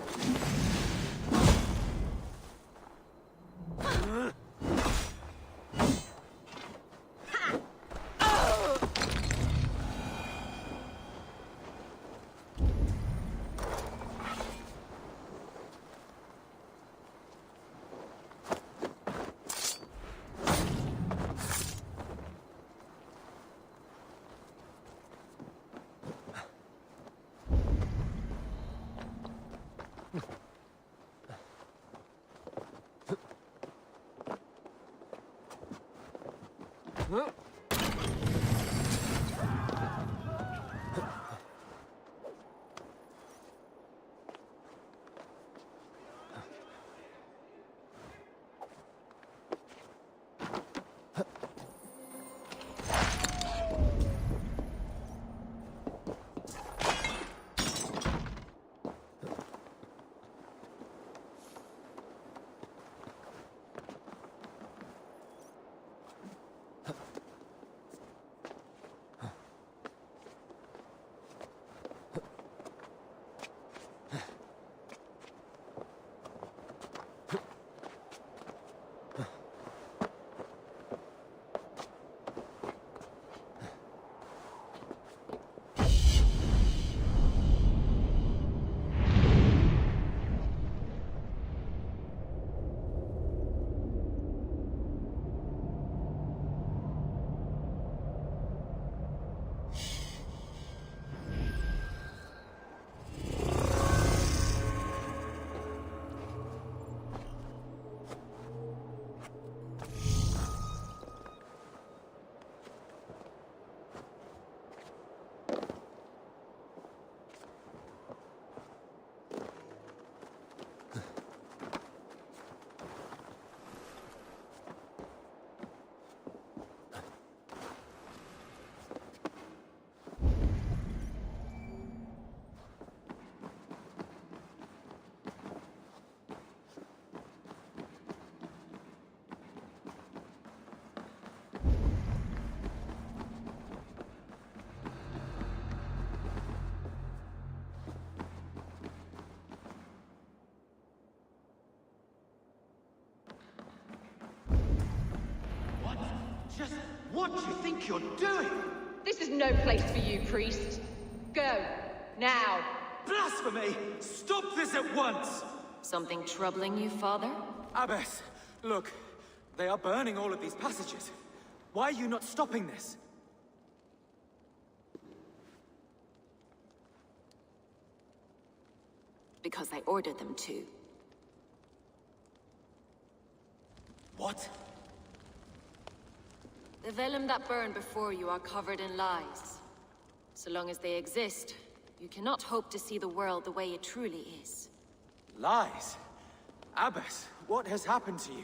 [SPEAKER 14] Just what do you think you're doing?
[SPEAKER 19] This is no place for you, priest. Go. Now.
[SPEAKER 14] Blasphemy! Stop this at once!
[SPEAKER 17] Something troubling you, Father?
[SPEAKER 14] Abbess, look. They are burning all of these passages. Why are you not stopping this?
[SPEAKER 17] Because I ordered them to.
[SPEAKER 14] What?
[SPEAKER 17] The vellum that burned before you are covered in lies. So long as they exist, you cannot hope to see the world the way it truly is.
[SPEAKER 14] Lies? Abbess, what has happened to you?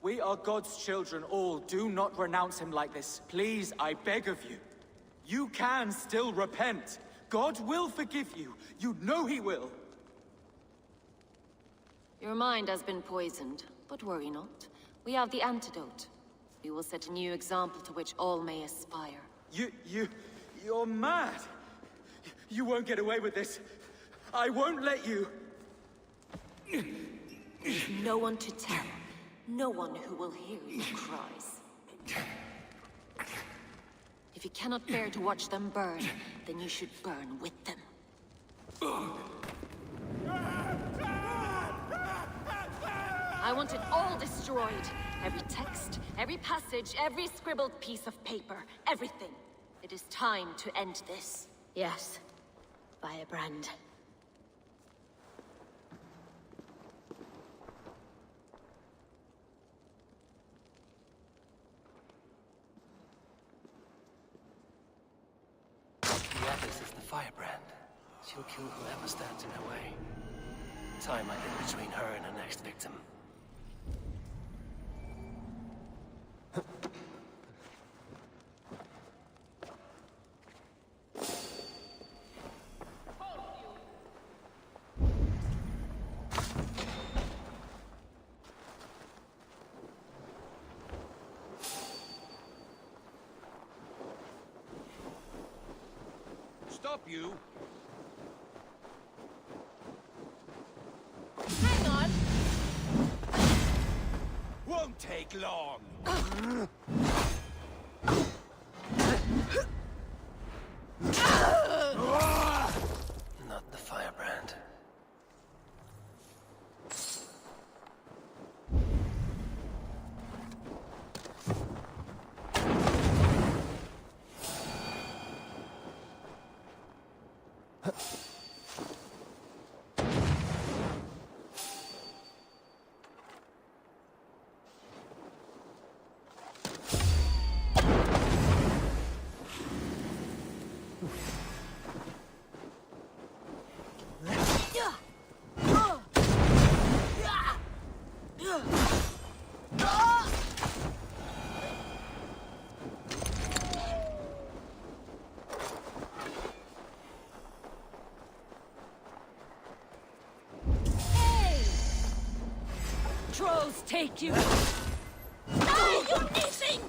[SPEAKER 14] We are God's children all. Do not renounce him like this. Please, I beg of you. You can still repent. God will forgive you. You know he will.
[SPEAKER 17] Your mind has been poisoned, but worry not. We have the antidote. You will set a new example to which all may aspire.
[SPEAKER 15] You're mad! You won't get away with this. I won't let you.
[SPEAKER 17] No one to tell. No one who will hear your cries. If you cannot bear to watch them burn, then you should burn with them. I want it all destroyed. Every text, every passage, every scribbled piece of paper, everything. It is time to end this.
[SPEAKER 8] Yes. Firebrand.
[SPEAKER 4] The Abyss is the firebrand. She'll kill whoever stands in her way. Time might get between her and her next victim.
[SPEAKER 12] Stop you!
[SPEAKER 19] Hang on!
[SPEAKER 12] Won't take long!
[SPEAKER 4] Not the firebrand.
[SPEAKER 17] Trolls take you! Die, you nothing!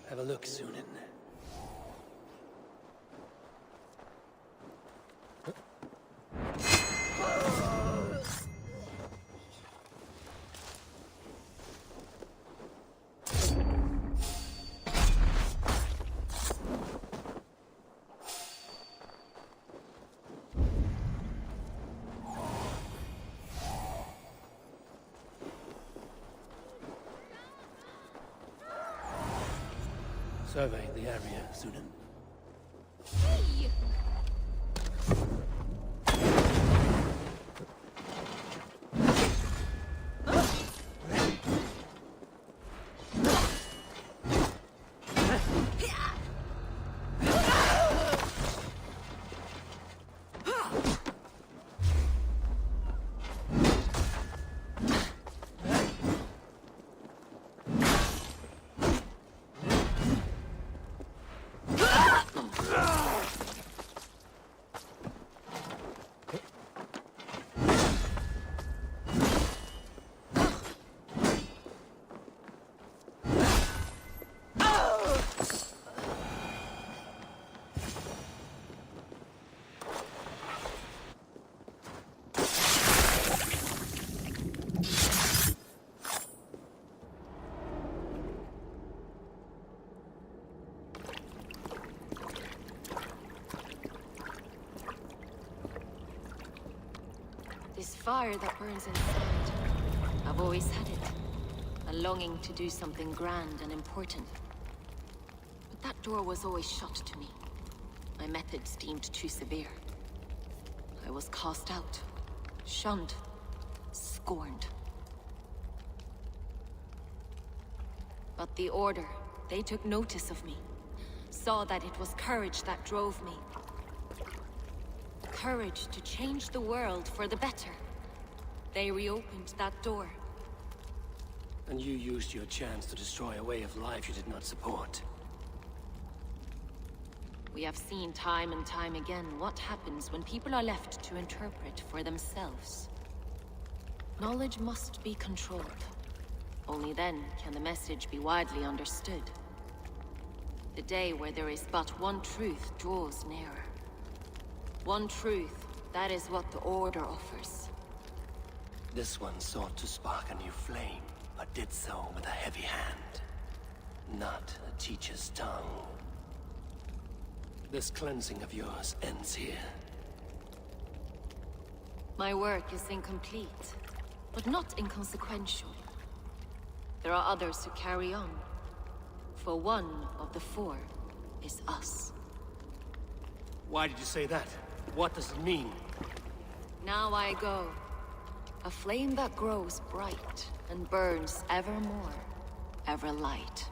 [SPEAKER 4] Have a look, Sunan. Survey the area, Sunan.
[SPEAKER 19] Hey!
[SPEAKER 17] This fire that burns inside. I've always had it. A longing to do something grand and important. But that door was always shut to me. My methods deemed too severe. I was cast out, shunned, scorned. But the Order, they took notice of me. Saw that it was courage that drove me. Courage to change the world for the better.
[SPEAKER 11] They reopened that door.
[SPEAKER 14] And you used your chance to destroy a way of life you did not support.
[SPEAKER 11] We have seen time and time again what happens when people are left to interpret for themselves. Knowledge must be controlled. Only then can the message be widely understood. The day where there is but one truth draws nearer. One truth, that is what the Order offers.
[SPEAKER 14] This one sought to spark a new flame, but did so with a heavy hand. Not a teacher's tongue. This cleansing of yours ends here.
[SPEAKER 11] My work is incomplete, but not inconsequential. There are others who carry on. For one of the four is us.
[SPEAKER 14] Why did you say that? What does it mean?
[SPEAKER 11] Now I go. A flame that grows bright and burns ever more, ever light.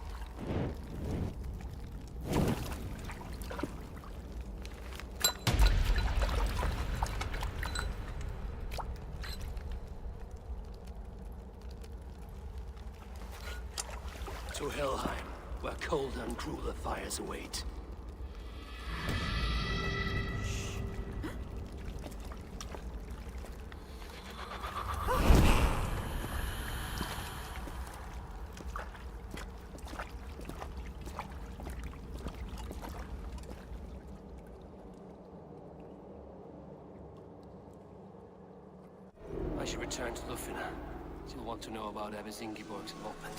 [SPEAKER 14] To Helheim, where colder and crueler fires await. I should return to Lufina. She'll want to know about Abbess Ingeborg's involvement.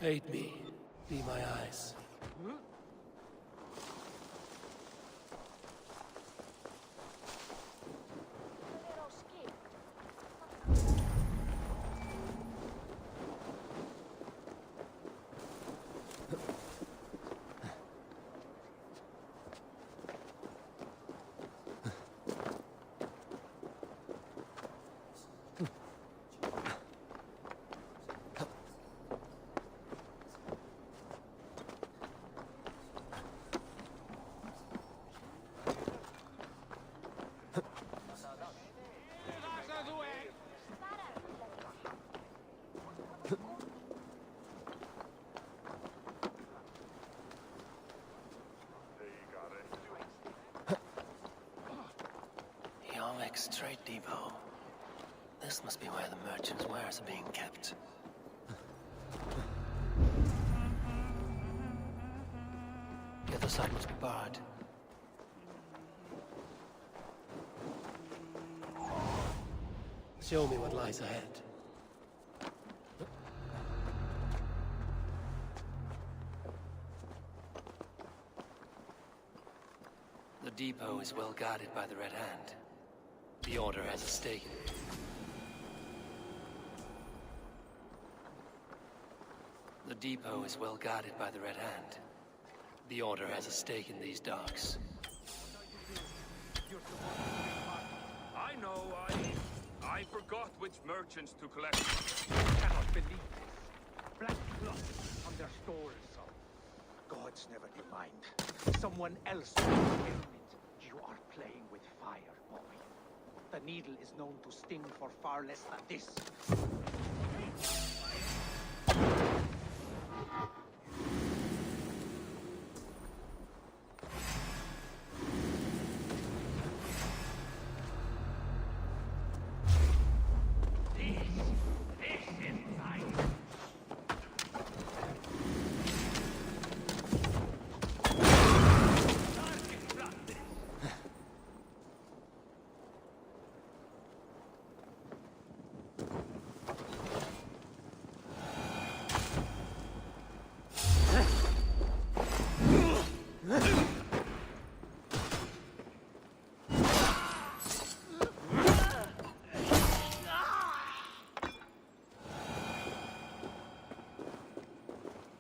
[SPEAKER 14] Aid me. Be my eyes.
[SPEAKER 4] next trade depot. This must be where the merchants' wares are being kept. The other side must be barred. Show me what lies ahead. The depot is well guarded by the Red Hand. The Order has a stake in it. The depot is well guarded by the Red Hand. The Order has a stake in these docks.
[SPEAKER 20] I know, I forgot which merchants to collect. I cannot believe this. Black cloth on their stores. Gods never do mind. Someone else will claim it. You are playing with fire, boy. The needle is known to sting for far less than this.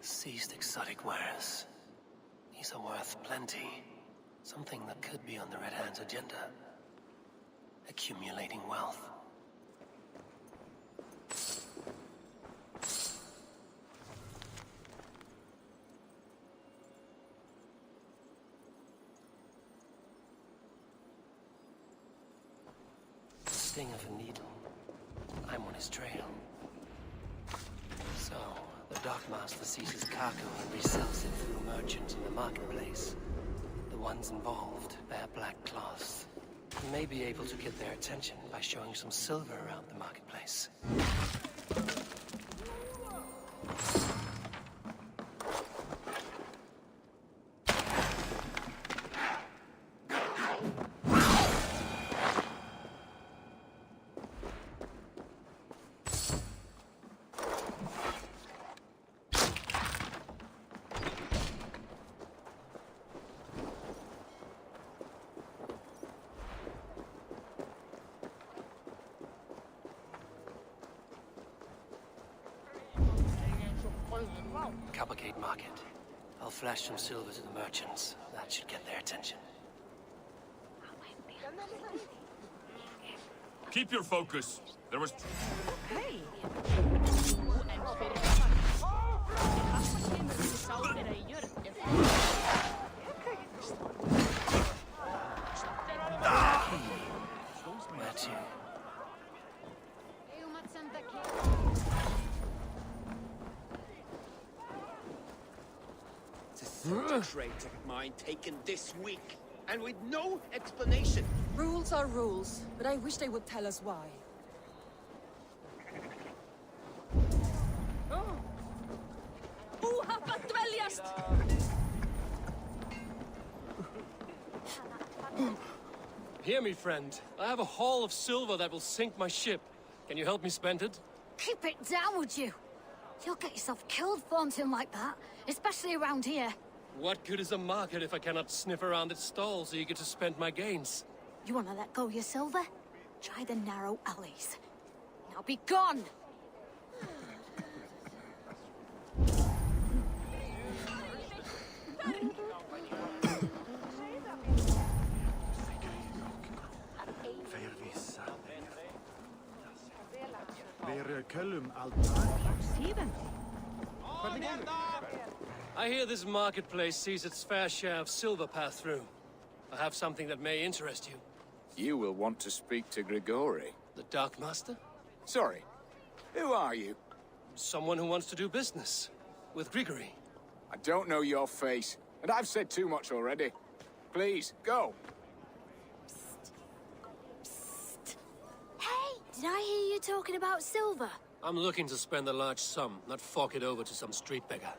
[SPEAKER 4] Seized exotic wares. These are worth plenty. Something that could be on the Red Hand's agenda. Accumulating wealth. The sting of a needle. I'm on his trail. So, the dockmaster seizes cargo and resells it through merchants in the marketplace. The ones involved bear black cloths. You may be able to get their attention by showing some silver around the marketplace. Coppergate Market. I'll flash some silver to the merchants. That should get their attention.
[SPEAKER 20] Keep your focus. There was...
[SPEAKER 19] Hey!
[SPEAKER 4] Where to?
[SPEAKER 14] A crate of mine taken this week, and with no explanation.
[SPEAKER 21] Rules are rules, but I wish they would tell us why.
[SPEAKER 4] Hear me, friend. I have a haul of silver that will sink my ship. Can you help me spend it?
[SPEAKER 8] Keep it down, would you? You'll get yourself killed flaunting like that, especially around here.
[SPEAKER 4] What good is a market if I cannot sniff around its stalls eager to spend my gains?
[SPEAKER 8] You want to let go of your silver? Try the narrow alleys. Now be gone!
[SPEAKER 4] I hear this marketplace sees its fair share of silver pass through. I have something that may interest you.
[SPEAKER 22] You will want to speak to Grigori.
[SPEAKER 4] The Dark Master?
[SPEAKER 22] Sorry. Who are you?
[SPEAKER 4] Someone who wants to do business. With Grigori.
[SPEAKER 22] I don't know your face, and I've said too much already. Please, go.
[SPEAKER 8] Did I hear you talking about silver?
[SPEAKER 4] I'm looking to spend a large sum, not fork it over to some street beggar.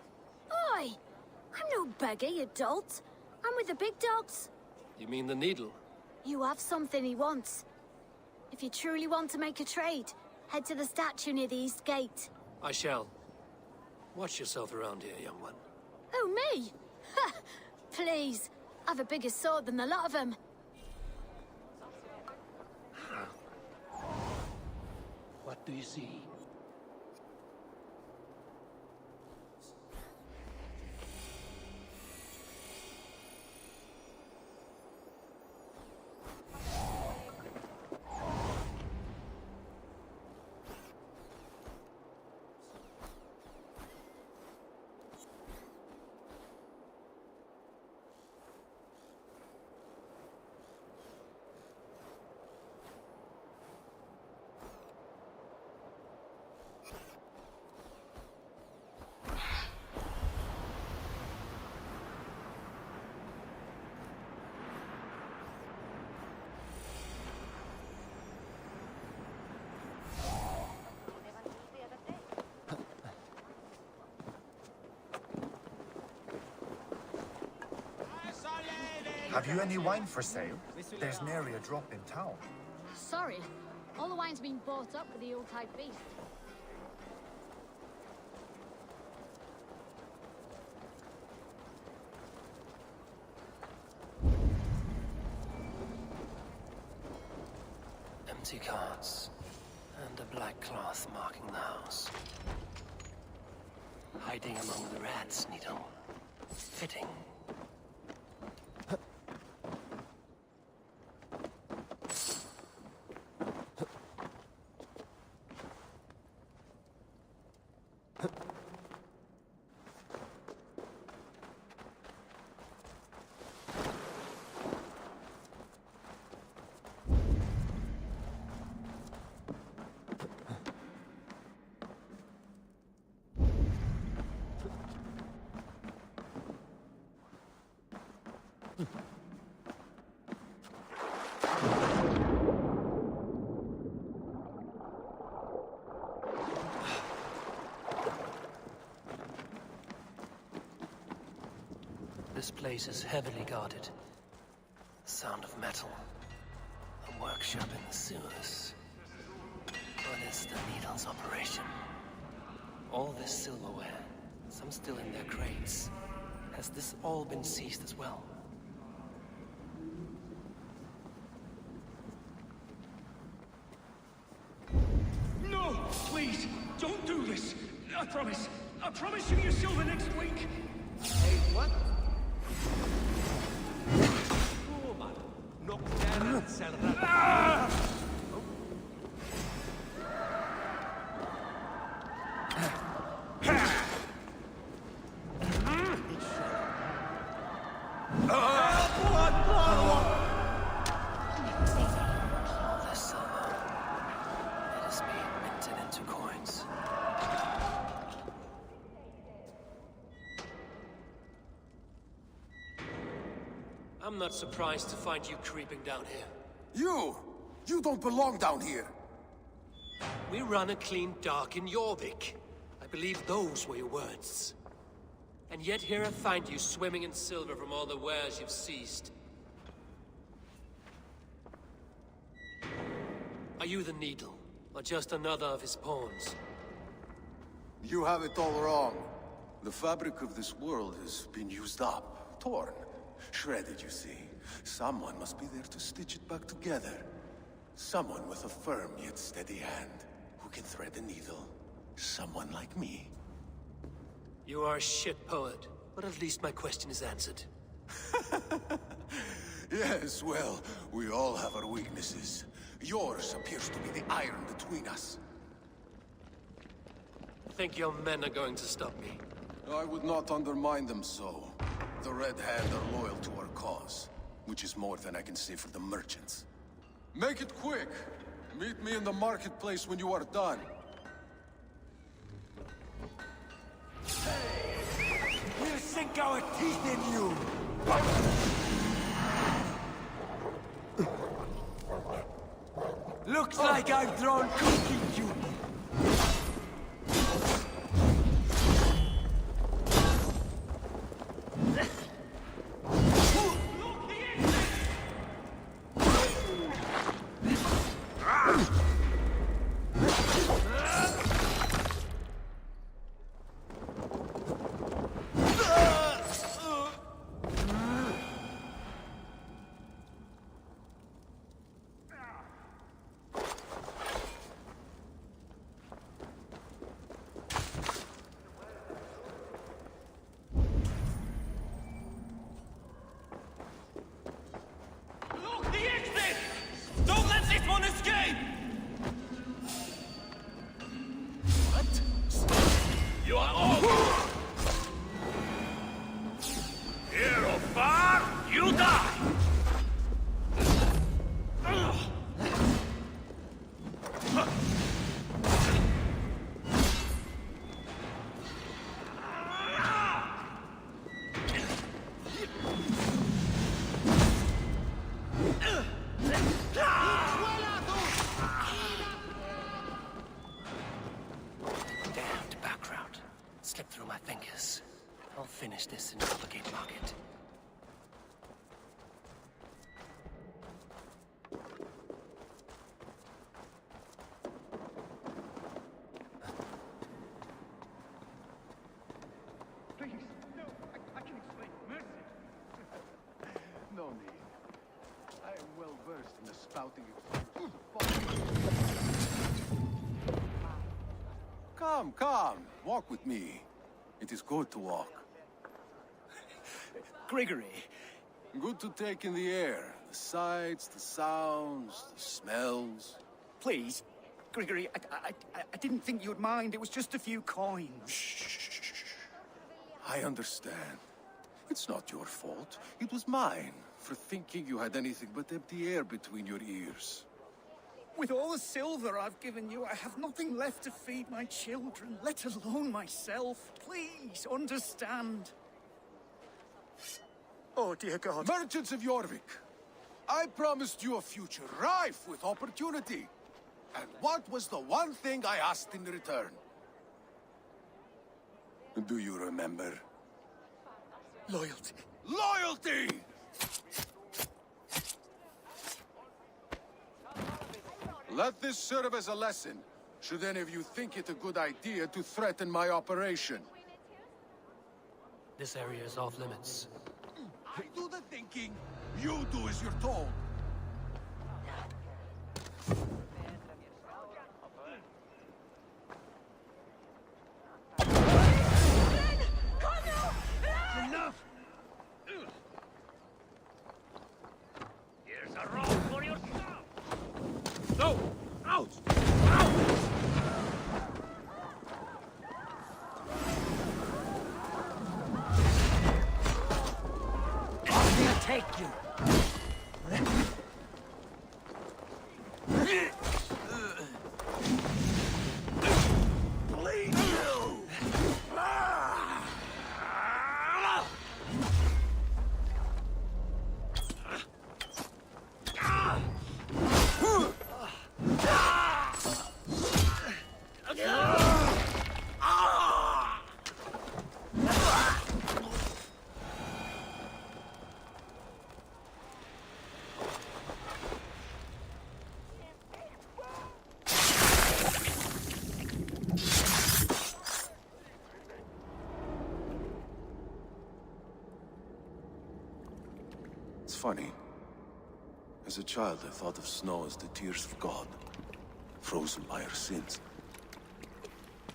[SPEAKER 8] Oi! I'm no beggar, you dolt. I'm with the big dogs.
[SPEAKER 4] You mean the needle?
[SPEAKER 8] You have something he wants. If you truly want to make a trade, head to the statue near the east gate.
[SPEAKER 4] I shall. Watch yourself around here, young one.
[SPEAKER 8] Oh, me? Ha! Please. I've a bigger sword than the lot of them.
[SPEAKER 13] What do you see?
[SPEAKER 1] Have you any wine for sale? There's nary a drop in town.
[SPEAKER 8] Sorry. All the wine's been bought up with the old-type beast.
[SPEAKER 4] Empty carts, and a black cloth marking the house. Hiding among the rats, Nitro. Fitting. This place is heavily guarded. The sound of metal. A workshop in the sewers. What is the Needle's operation? All this silverware, some still in their crates. Has this all been seized as well?
[SPEAKER 9] No! Please! Don't do this! I promise you your silver next week!
[SPEAKER 15] Hey, what? Oh, man. Knock down and sell that.
[SPEAKER 4] I'm not surprised to find you creeping down here.
[SPEAKER 10] You don't belong down here.
[SPEAKER 4] We run a clean dock in Jorvik. I believe those were your words. And yet here I find you swimming in silver from all the wares you've seized. Are you the Needle, or just another of his pawns?
[SPEAKER 10] You have it all wrong. The fabric of this world has been used up, torn, shredded, you see. Someone must be there to stitch it back together. Someone with a firm yet steady hand, who can thread a needle. Someone like me.
[SPEAKER 4] You are a shit poet, but at least my question is answered.
[SPEAKER 10] Yes, well, we all have our weaknesses. Yours appears to be the iron between us.
[SPEAKER 4] Think your men are going to stop me?
[SPEAKER 10] I would not undermine them so. The Red Hand are loyal to our cause, which is more than I can say for the merchants. Make it quick! Meet me in the marketplace when you are done.
[SPEAKER 9] We'll sink our teeth in you!
[SPEAKER 14] Looks like I've drawn cookie you.
[SPEAKER 4] Finish this in Duplicate Market.
[SPEAKER 2] Please, no, I can explain. Mercy. No need. I am well versed in the spouting
[SPEAKER 10] Come, come. Walk with me. It is good to walk.
[SPEAKER 2] Gregory.
[SPEAKER 10] Good to take in the air. The sights, the sounds, the smells.
[SPEAKER 2] Please, Gregory, I didn't think you'd mind. It was just a few coins.
[SPEAKER 10] Shh. I understand. It's not your fault. It was mine for thinking you had anything but empty air between your ears.
[SPEAKER 2] With all the silver I've given you, I have nothing left to feed my children, let alone myself. Please, understand. Oh, dear God.
[SPEAKER 10] Merchants of Jorvik, I promised you a future rife with opportunity. And what was the one thing I asked in return? Do you remember?
[SPEAKER 2] Loyalty.
[SPEAKER 10] Loyalty! Let this serve as a lesson, should any of you think it a good idea to threaten my operation.
[SPEAKER 4] This area is off limits.
[SPEAKER 10] I do the thinking, you do as you're told.
[SPEAKER 2] Enough!
[SPEAKER 9] Here's a roll for yourself! No! Out!
[SPEAKER 2] Take you.
[SPEAKER 9] Bleed you!
[SPEAKER 10] It's funny. As a child, I thought of snow as the tears of God, frozen by our sins.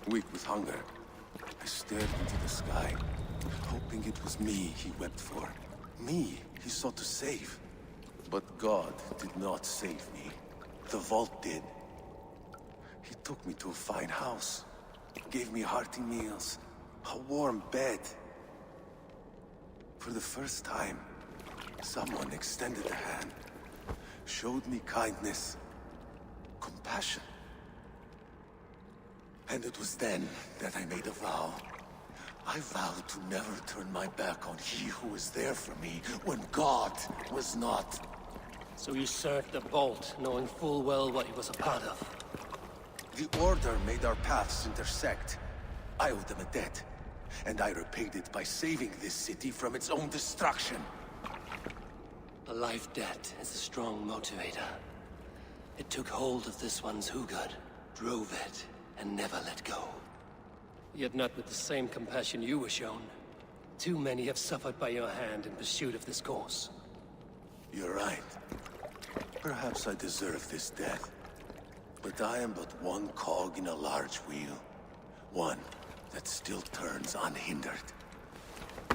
[SPEAKER 10] Weak with hunger, I stared into the sky, hoping it was me he wept for. Me he sought to save. But God did not save me. The vault did. He took me to a fine house, gave me hearty meals, a warm bed. For the first time, someone extended a hand, showed me kindness, compassion. And it was then that I made a vow. I vowed to never turn my back on he who was there for me when God was not.
[SPEAKER 4] So you served the Bolt, knowing full well what he was a part of.
[SPEAKER 10] The Order made our paths intersect. I owed them a debt, and I repaid it by saving this city from its own destruction.
[SPEAKER 4] A life debt is a strong motivator. It took hold of this one's Hugad, drove it, and never let go. Yet not with the same compassion you were shown. Too many have suffered by your hand in pursuit of this cause.
[SPEAKER 10] You're right. Perhaps I deserve this death. But I am but one cog in a large wheel. One that still turns unhindered.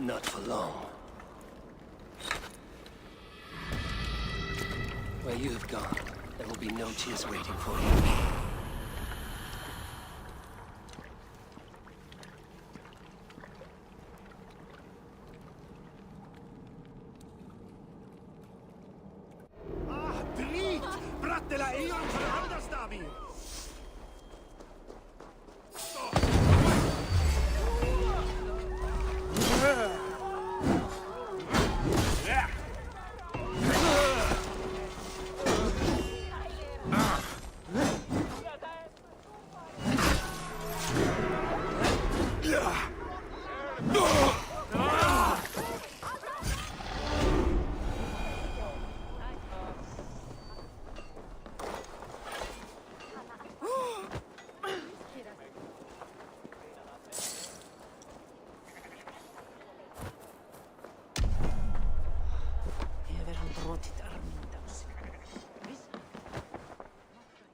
[SPEAKER 4] Not for long. Where you have gone, there will be no tears waiting for you.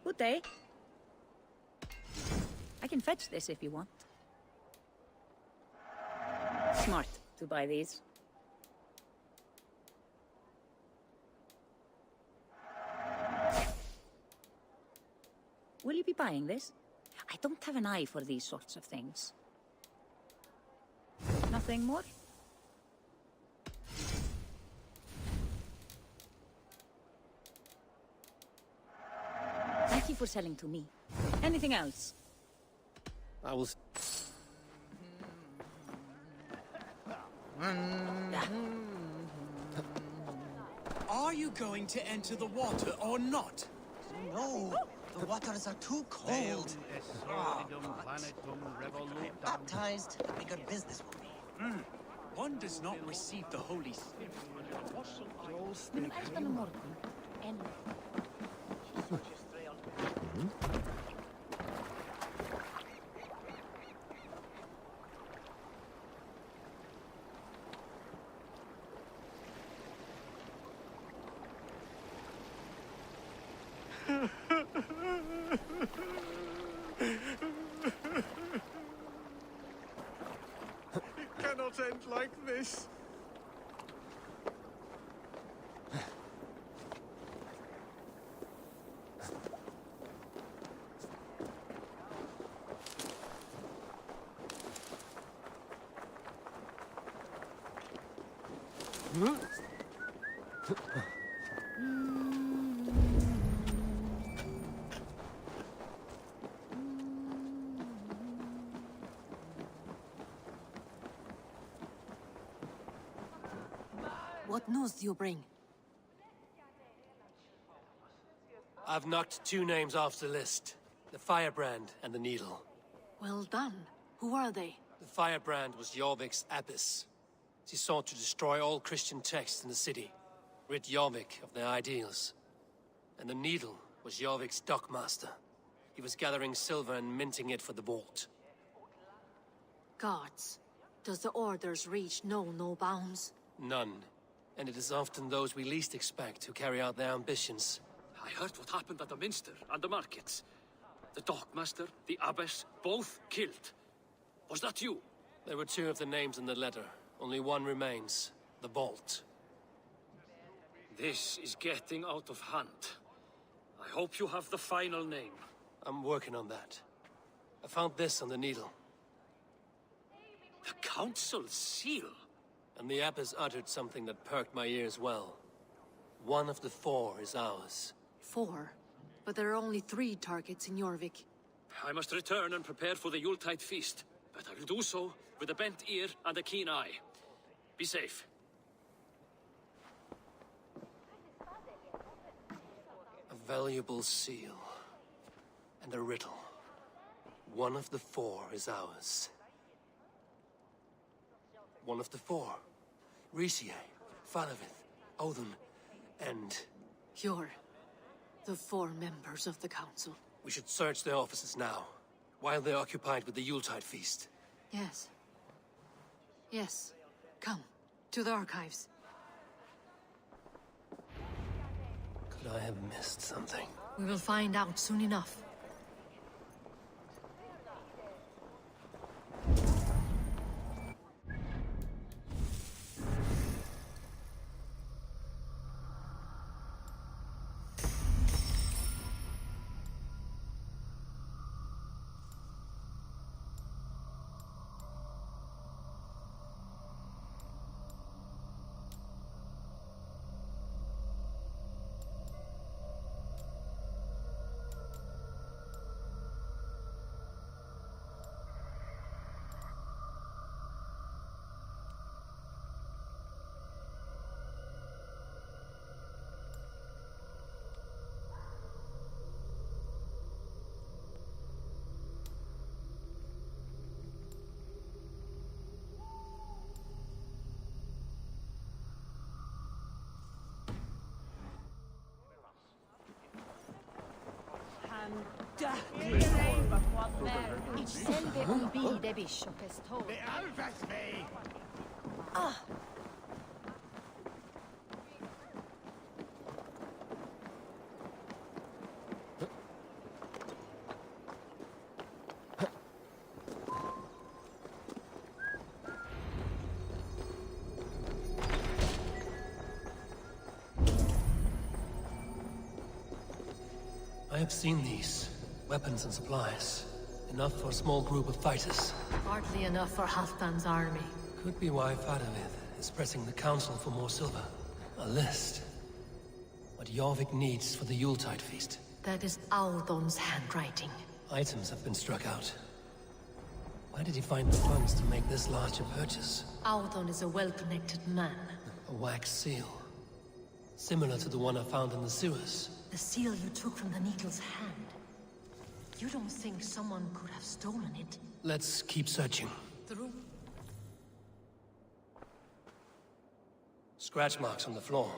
[SPEAKER 3] Good day. I can fetch this if you want. Smart to buy these. Will you be buying this? I don't have an eye for these sorts of things. Nothing more? Thank you for selling to me. Anything else?
[SPEAKER 4] I will...
[SPEAKER 2] Are you going to enter the water or not?
[SPEAKER 5] No, the waters are too cold. Baptized, the bigger business will be.
[SPEAKER 2] One does not receive the Holy Spirit.
[SPEAKER 15] It cannot end like this.
[SPEAKER 11] What news do you bring?
[SPEAKER 4] I've knocked two names off the list. The Firebrand and the Needle.
[SPEAKER 11] Well done. Who are they?
[SPEAKER 4] The Firebrand was Jorvik's abbess. She sought to destroy all Christian texts in the city, rid Jorvik of their ideals. And the Needle was Jorvik's dockmaster. He was gathering silver and minting it for the vault.
[SPEAKER 11] Gods. Does the Order's reach know no bounds?
[SPEAKER 4] None. And it is often those we least expect who carry out their ambitions.
[SPEAKER 13] I heard what happened at the Minster and the markets. The dockmaster, the abbess, both killed. Was that you?
[SPEAKER 4] There were two of the names in the letter. Only one remains. The Bolt.
[SPEAKER 13] This is getting out of hand. I hope you have the final name.
[SPEAKER 4] I'm working on that. I found this on the Needle.
[SPEAKER 13] The Council's seal?
[SPEAKER 4] And the abbess uttered something that perked my ears well. One of the four is ours.
[SPEAKER 11] 4? But there are only 3 targets in Jorvik.
[SPEAKER 13] I must return and prepare for the Yuletide feast. But I will do so with a bent ear and a keen eye. Be safe.
[SPEAKER 4] valuable seal. And a riddle. One of the 4 is ours. One of the 4. Risie, Faravith, Odin, and...
[SPEAKER 11] You're the 4 members of the council.
[SPEAKER 4] We should search their offices now, while they're occupied with the Yuletide feast.
[SPEAKER 11] Yes. Yes. Come, to the archives.
[SPEAKER 4] Could I have missed something?
[SPEAKER 11] We will find out soon enough.
[SPEAKER 4] I have seen these. Weapons and supplies. Enough for a small group of fighters.
[SPEAKER 11] Hardly enough for Halfdan's army.
[SPEAKER 4] Could be why Faravith is pressing the council for more silver. A list. What Jorvik needs for the Yuletide feast.
[SPEAKER 11] That is Aldon's handwriting.
[SPEAKER 4] Items have been struck out. Where did he find the funds to make this large a purchase?
[SPEAKER 11] Aldon is a well-connected man.
[SPEAKER 4] A wax seal. Similar to the one I found in the sewers.
[SPEAKER 11] The seal you took from the Needle's hand. You don't think someone could have stolen it?
[SPEAKER 4] Let's keep searching.
[SPEAKER 11] The room?
[SPEAKER 4] Scratch marks on the floor.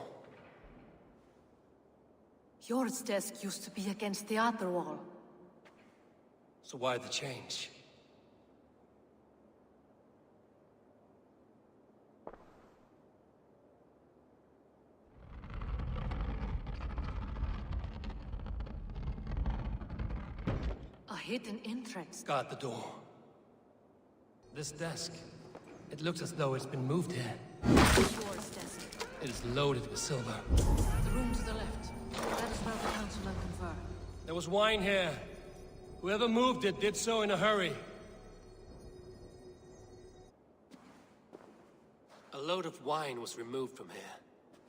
[SPEAKER 11] Jor's desk used to be against the other wall.
[SPEAKER 4] So why the change?
[SPEAKER 11] A hidden entrance.
[SPEAKER 4] Guard the door. This desk. It looks as though it's been moved here.
[SPEAKER 11] Jor's desk.
[SPEAKER 4] It is loaded with silver.
[SPEAKER 11] The room to the left. That is where the councilmen confer.
[SPEAKER 4] There was wine here. Whoever moved it did so in a hurry. A load of wine was removed from here,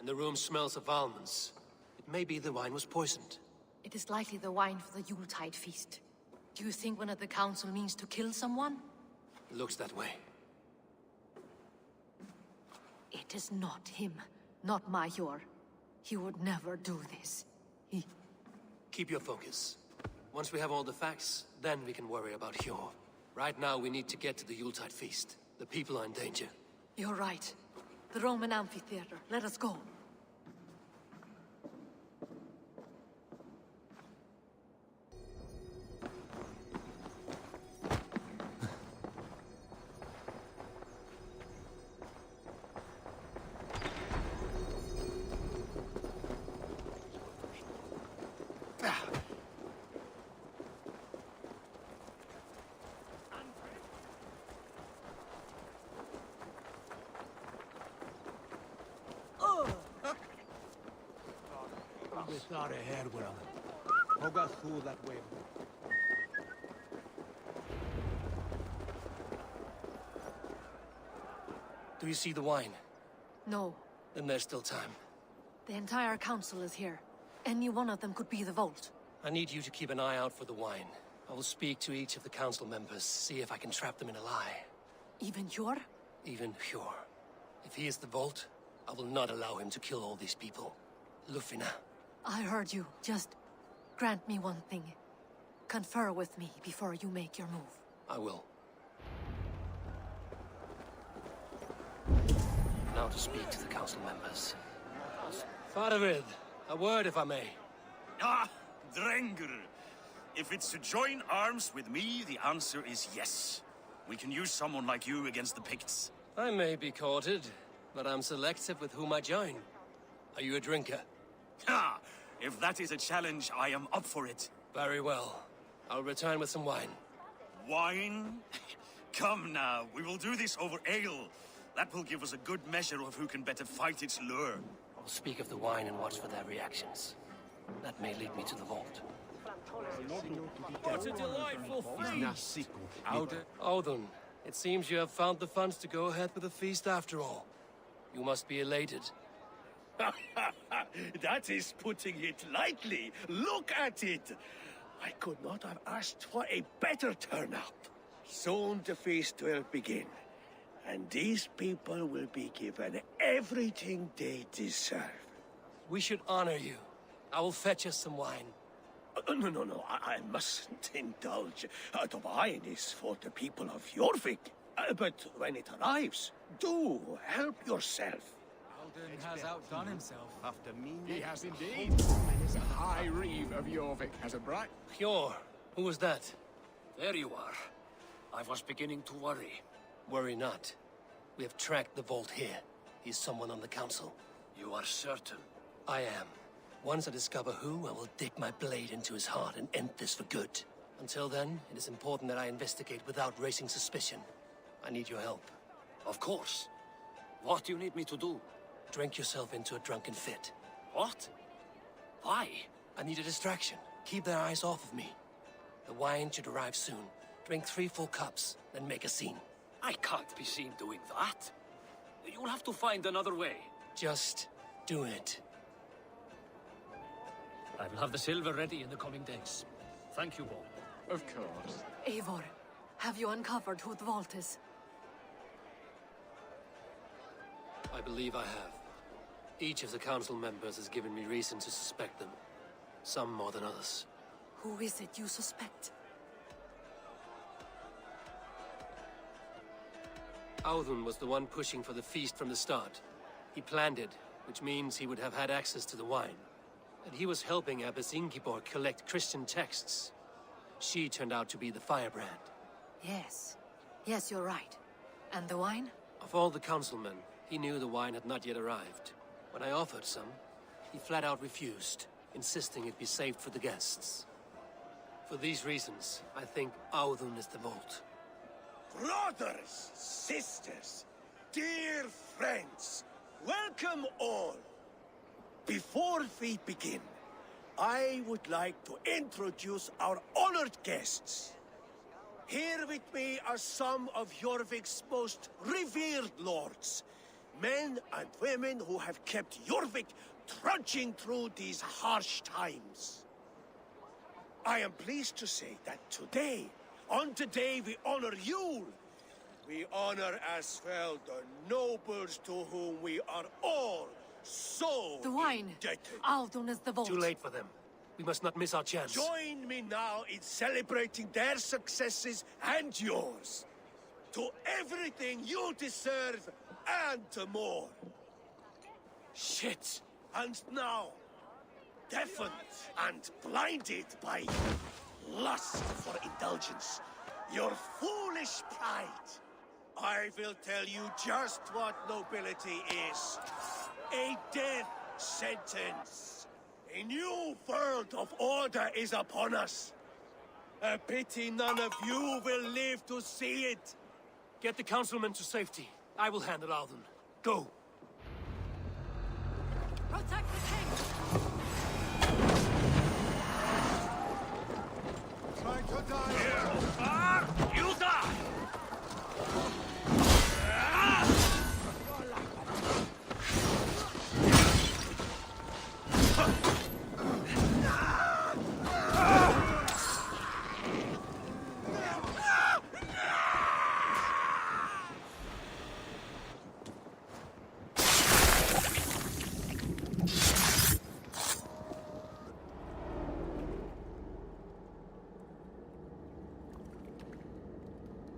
[SPEAKER 4] and the room smells of almonds. It may be the wine was poisoned.
[SPEAKER 11] It is likely the wine for the Yuletide feast. Do you think one of the council means to kill someone?
[SPEAKER 4] It looks that way.
[SPEAKER 11] It is not him, not Major. He would never do this.
[SPEAKER 4] Keep your focus. Once we have all the facts, then we can worry about Hjor. Right now, we need to get to the Yuletide feast. The people are in danger.
[SPEAKER 11] You're right. The Roman amphitheater. Let us go.
[SPEAKER 5] Thought ahead with him. Hold us through that way.
[SPEAKER 4] Do you see the wine?
[SPEAKER 11] No.
[SPEAKER 4] Then there's still time.
[SPEAKER 11] The entire council is here. Any one of them could be the vault.
[SPEAKER 4] I need you to keep an eye out for the wine. I will speak to each of the council members, see if I can trap them in a lie.
[SPEAKER 11] Even Hjor?
[SPEAKER 4] Even Hjor. If he is the vault, I will not allow him to kill all these people. Lufina.
[SPEAKER 11] I heard you. Just Grant me one thing. Confer with me before you make your move.
[SPEAKER 4] I will. Now to speak to the council members. Faravid, a word if I may.
[SPEAKER 16] Ah, Drenger. If it's to join arms with me, the answer is yes. We can use someone like you against the Picts.
[SPEAKER 4] I may be courted, but I'm selective with whom I join. Are you a drinker?
[SPEAKER 16] Ha! If that is a challenge, I am up for it.
[SPEAKER 4] Very well. I'll return with some wine.
[SPEAKER 16] Wine? Come now, we will do this over ale. That will give us a good measure of who can better fight its lure.
[SPEAKER 4] I'll speak of the wine and watch for their reactions. That may lead me to the vault.
[SPEAKER 2] What a delightful feast!
[SPEAKER 4] Audun, it seems you have found the funds to go ahead with the feast after all. You must be elated.
[SPEAKER 14] That is putting it lightly. Look at it. I could not have asked for a better turnout. Soon the feast will begin, and these people will be given everything they deserve.
[SPEAKER 4] We should honor you. I will fetch us some wine.
[SPEAKER 14] No, I mustn't indulge. The wine is for the people of Jorvik. But when it arrives, do help yourself.
[SPEAKER 22] Alden has outdone himself. After me, he has indeed. The High Reeve of Jorvik has a bright...
[SPEAKER 4] Hjor, who was that?
[SPEAKER 13] There you are. I was beginning to worry.
[SPEAKER 4] Worry not. We have tracked the vault here. He's someone on the council.
[SPEAKER 13] You are certain?
[SPEAKER 4] I am. Once I discover who, I will dig my blade into his heart and end this for good. Until then, it is important that I investigate without raising suspicion. I need your help.
[SPEAKER 13] Of course. What do you need me to do?
[SPEAKER 4] Drink yourself into a drunken fit.
[SPEAKER 13] What? Why?
[SPEAKER 4] I need a distraction. Keep their eyes off of me. The wine should arrive soon. Drink 3 full cups, then make a scene.
[SPEAKER 13] I can't be seen doing that. You'll have to find another way.
[SPEAKER 4] Just do it.
[SPEAKER 13] I will have the silver ready in the coming days. Thank you all.
[SPEAKER 22] Of course.
[SPEAKER 11] Eivor, have you uncovered who the vault is?
[SPEAKER 4] I believe I have. Each of the council members has given me reason to suspect them. Some more than others.
[SPEAKER 11] Who is it you suspect?
[SPEAKER 4] Audun was the one pushing for the feast from the start. He planned it, which means he would have had access to the wine. And he was helping Abbess Ingeborg collect Christian texts. She turned out to be the firebrand.
[SPEAKER 11] Yes. Yes, you're right. And the wine?
[SPEAKER 4] Of all the councilmen, he knew the wine had not yet arrived. When I offered some, he flat out refused, insisting it be saved for the guests. For these reasons, I think Audun is the vault.
[SPEAKER 14] Brothers, sisters, dear friends, welcome all. Before we begin, I would like to introduce our honored guests. Here with me are some of Jorvik's most revered lords, men and women who have kept Jorvik trudging through these harsh times. I am pleased to say that today, on the day we honor Yule, we honor as well the nobles to whom we are all so
[SPEAKER 11] the wine.
[SPEAKER 14] indebted.
[SPEAKER 11] Audun is the vault.
[SPEAKER 4] Too late for them. We must not miss our chance.
[SPEAKER 14] Join me now in celebrating their successes and yours. To everything you deserve and more.
[SPEAKER 4] Shit!
[SPEAKER 14] And now, deafened and blinded by lust for indulgence, your foolish pride, I will tell you just what nobility is. A death sentence. A new world of order is upon us. A pity none of you will live to see it.
[SPEAKER 4] Get the councilmen to safety. I will handle Audun. Go!
[SPEAKER 11] Protect the king!
[SPEAKER 10] Trying to die.
[SPEAKER 9] Here, you die!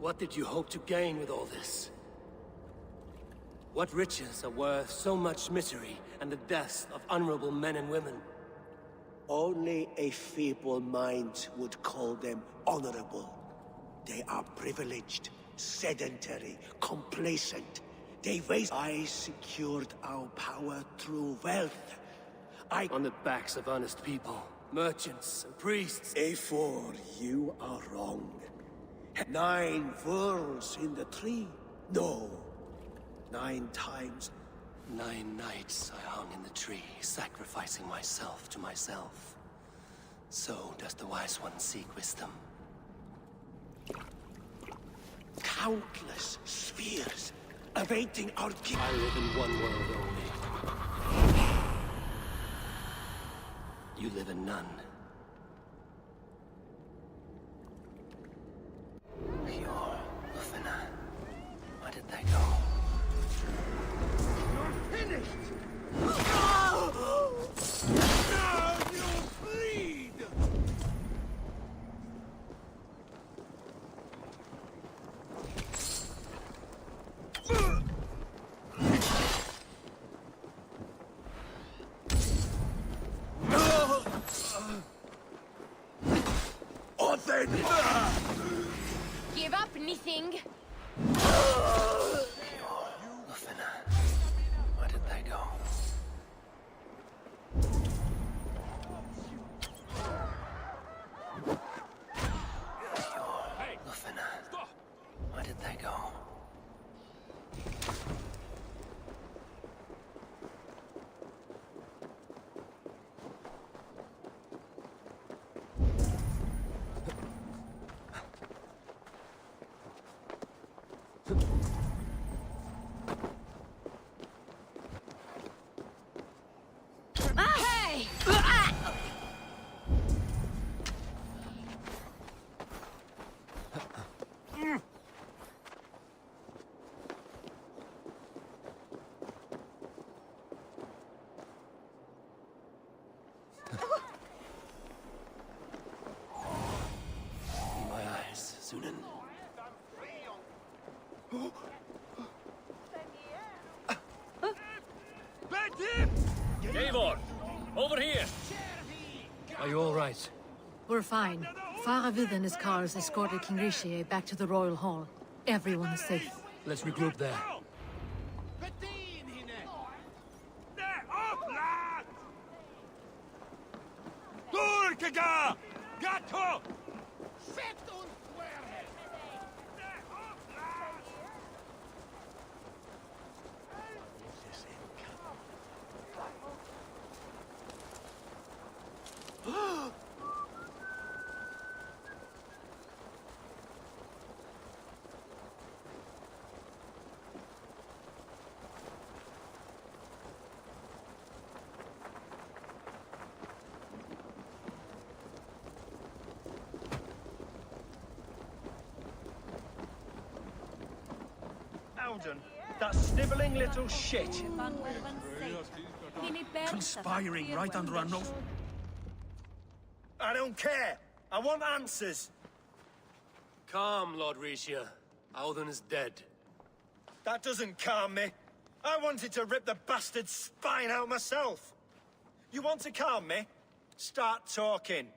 [SPEAKER 4] What did you hope to gain with all this? What riches are worth so much misery and the deaths of honorable men and women?
[SPEAKER 14] Only a feeble mind would call them honorable. They are privileged, sedentary, complacent. They waste. I secured our power through wealth.
[SPEAKER 4] On the backs of honest people, merchants and priests.
[SPEAKER 14] A4, you are wrong. 9 worlds in the tree? No. 9 times.
[SPEAKER 4] 9 nights I hung in the tree, sacrificing myself to myself. So does the wise one seek wisdom.
[SPEAKER 14] Countless spheres awaiting our king.
[SPEAKER 4] I live in one world only. You live in none. Pure Lufina. Where did they go?
[SPEAKER 14] You're finished! Now you bleed!
[SPEAKER 8] Give up anything.
[SPEAKER 4] Lufina. Where did they go? Pure Lufina. Where did they go?
[SPEAKER 8] Hey!
[SPEAKER 4] My eyes, Sunan.
[SPEAKER 13] Eivor! Over here!
[SPEAKER 4] Are you all right?
[SPEAKER 11] We're fine. Faravid and his cars escorted King Rishi back to the Royal Hall. Everyone is safe.
[SPEAKER 4] Let's regroup there.
[SPEAKER 9] Durkaga! Gatto!
[SPEAKER 15] Alden, that snivelling little shit.
[SPEAKER 9] Conspiring right under our nose.
[SPEAKER 15] I don't care. I want answers.
[SPEAKER 4] Calm, Lord Rishia. Alden is dead.
[SPEAKER 15] That doesn't calm me. I wanted to rip the bastard's spine out myself. You want to calm me? Start talking.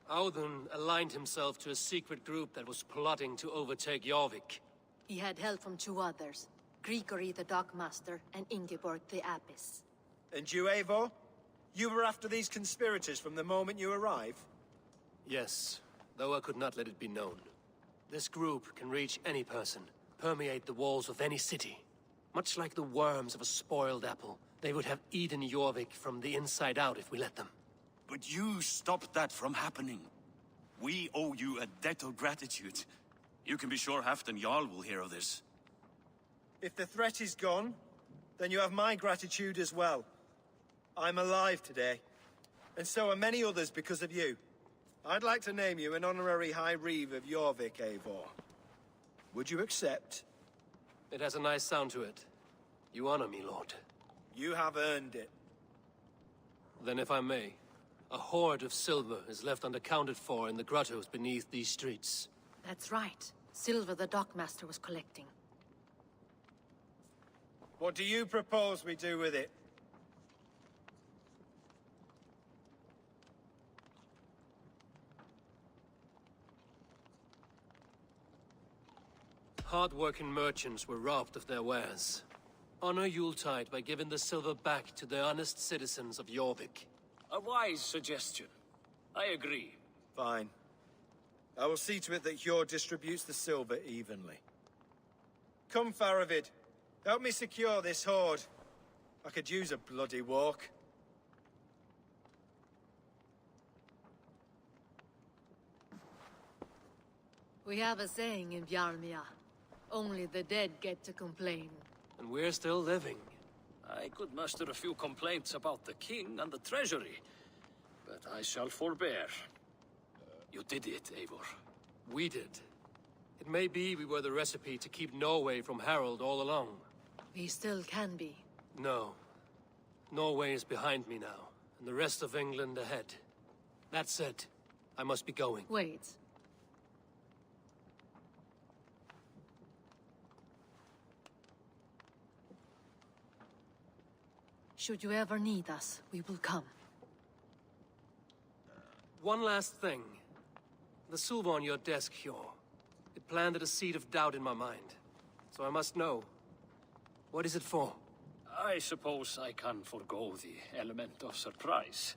[SPEAKER 4] Alden aligned himself to a secret group that was plotting to overtake Jorvik.
[SPEAKER 11] He had help from 2 others. Grigory the Dockmaster and Ingeborg the Abbess.
[SPEAKER 15] And you, Eivor? You were after these conspirators from the moment you arrived?
[SPEAKER 4] Yes, though I could not let it be known. This group can reach any person, permeate the walls of any city. Much like the worms of a spoiled apple, they would have eaten Jorvik from the inside out if we let them.
[SPEAKER 16] But you stopped that from happening. We owe you a debt of gratitude. You can be sure Halfdan Jarl will hear of this.
[SPEAKER 15] If the threat is gone, then you have my gratitude as well. I'm alive today, and so are many others because of you. I'd like to name you an honorary High Reeve of Jorvik, Eivor. Would you accept?
[SPEAKER 4] It has a nice sound to it. You honor me, Lord.
[SPEAKER 15] You have earned it.
[SPEAKER 4] Then if I may, a hoard of silver is left unaccounted for in the grottos beneath these streets.
[SPEAKER 11] That's right. Silver the dockmaster was collecting.
[SPEAKER 15] What do you propose we do with it?
[SPEAKER 4] Hard-working merchants were robbed of their wares. Honor Yuletide by giving the silver back to the honest citizens of Jorvik.
[SPEAKER 13] A wise suggestion. I agree.
[SPEAKER 15] Fine. I will see to it that Hjor distributes the silver evenly. Come, Faravid. Help me secure this hoard. I could use a bloody walk.
[SPEAKER 11] We have a saying in Bjarmia. Only the dead get to complain.
[SPEAKER 4] And we're still living.
[SPEAKER 13] I could muster a few complaints about the king and the treasury, but I shall forbear. You did it, Eivor.
[SPEAKER 4] We did. It may be we were the recipe to keep Norway from Harald all along.
[SPEAKER 11] We still can be.
[SPEAKER 4] No. Norway is behind me now, and the rest of England ahead. That said, I must be going.
[SPEAKER 11] Wait. Should you ever need us, we will come.
[SPEAKER 4] One last thing. The silver on your desk, Hjor. It planted a seed of doubt in my mind. So I must know. What is it for?
[SPEAKER 13] I suppose I can forego the element of surprise.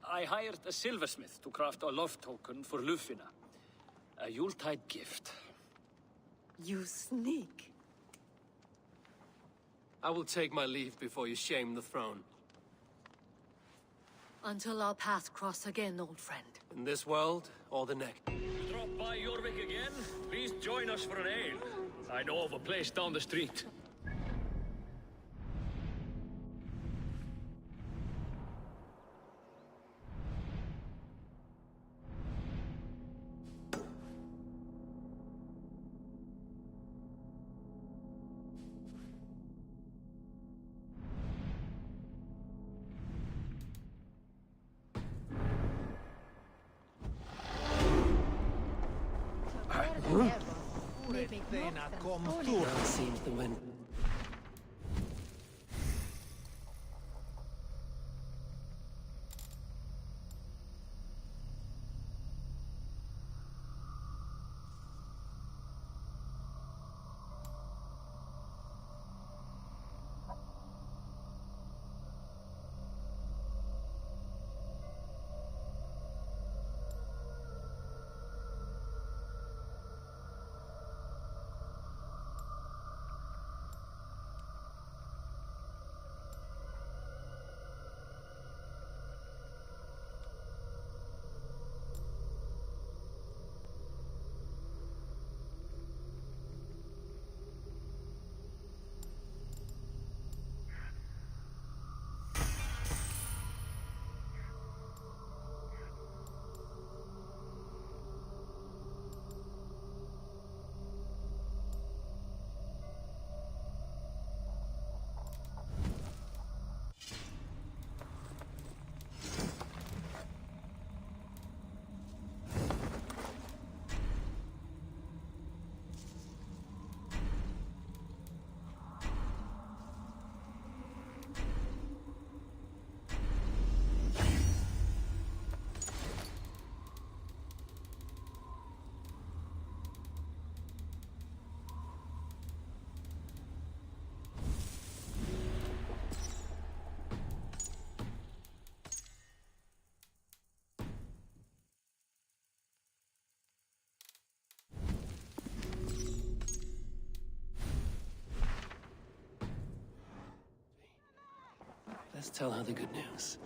[SPEAKER 13] I hired a silversmith to craft a love token for Lufina. A Yuletide gift.
[SPEAKER 11] You sneak.
[SPEAKER 4] I will take my leave before you shame the throne.
[SPEAKER 11] Until our paths cross again, old friend.
[SPEAKER 4] In this world, or the next.
[SPEAKER 13] Drop by Jorvik again? Please join us for an ale. I know of a place down the street.
[SPEAKER 4] Seems the wind. Let's tell her the good news.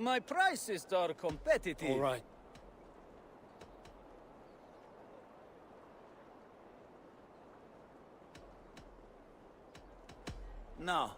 [SPEAKER 2] My prices are competitive.
[SPEAKER 4] All right.
[SPEAKER 2] Now.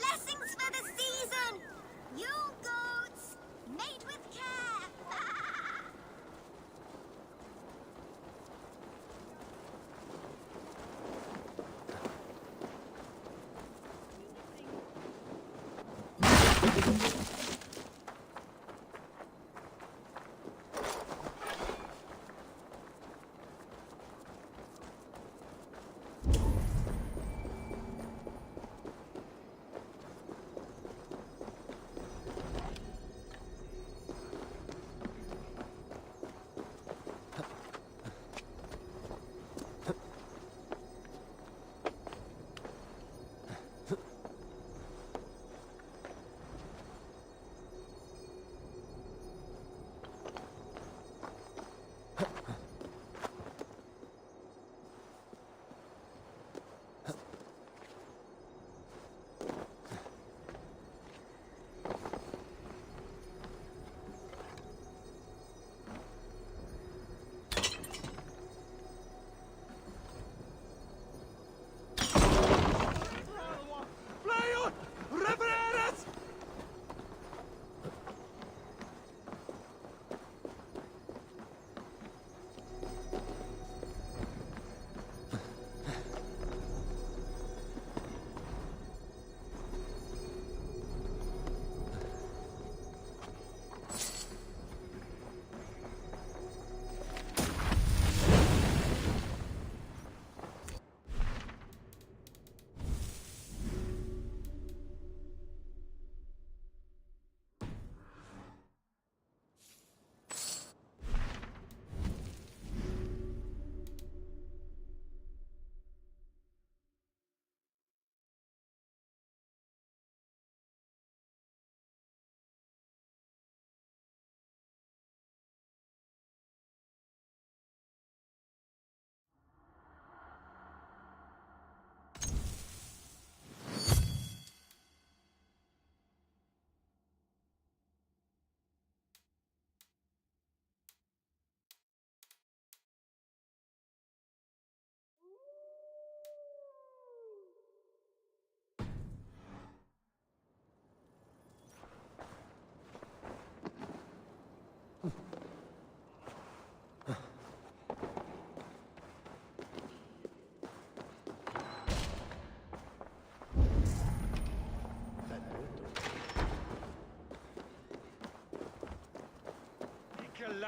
[SPEAKER 6] Lessons for the season! You goats, made with care!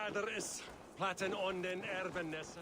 [SPEAKER 7] vader is platten on den erbenesse.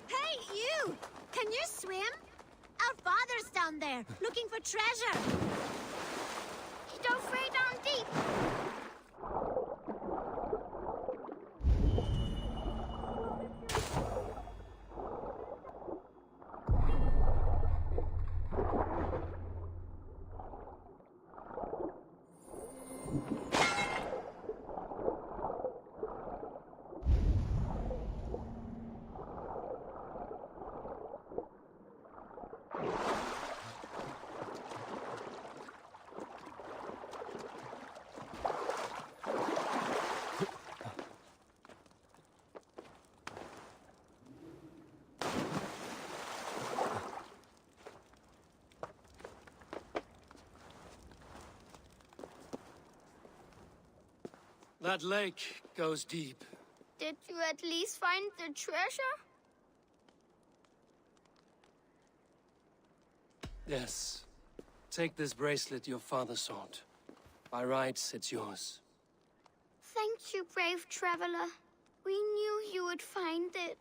[SPEAKER 6] Hey, you! Can you swim? Our father's down there, looking for treasure. Don't fray down deep.
[SPEAKER 4] That lake goes deep.
[SPEAKER 6] Did you at least find the treasure?
[SPEAKER 4] Yes. Take this bracelet your father sought. By rights, it's yours.
[SPEAKER 6] Thank you, brave traveler. We knew you would find it.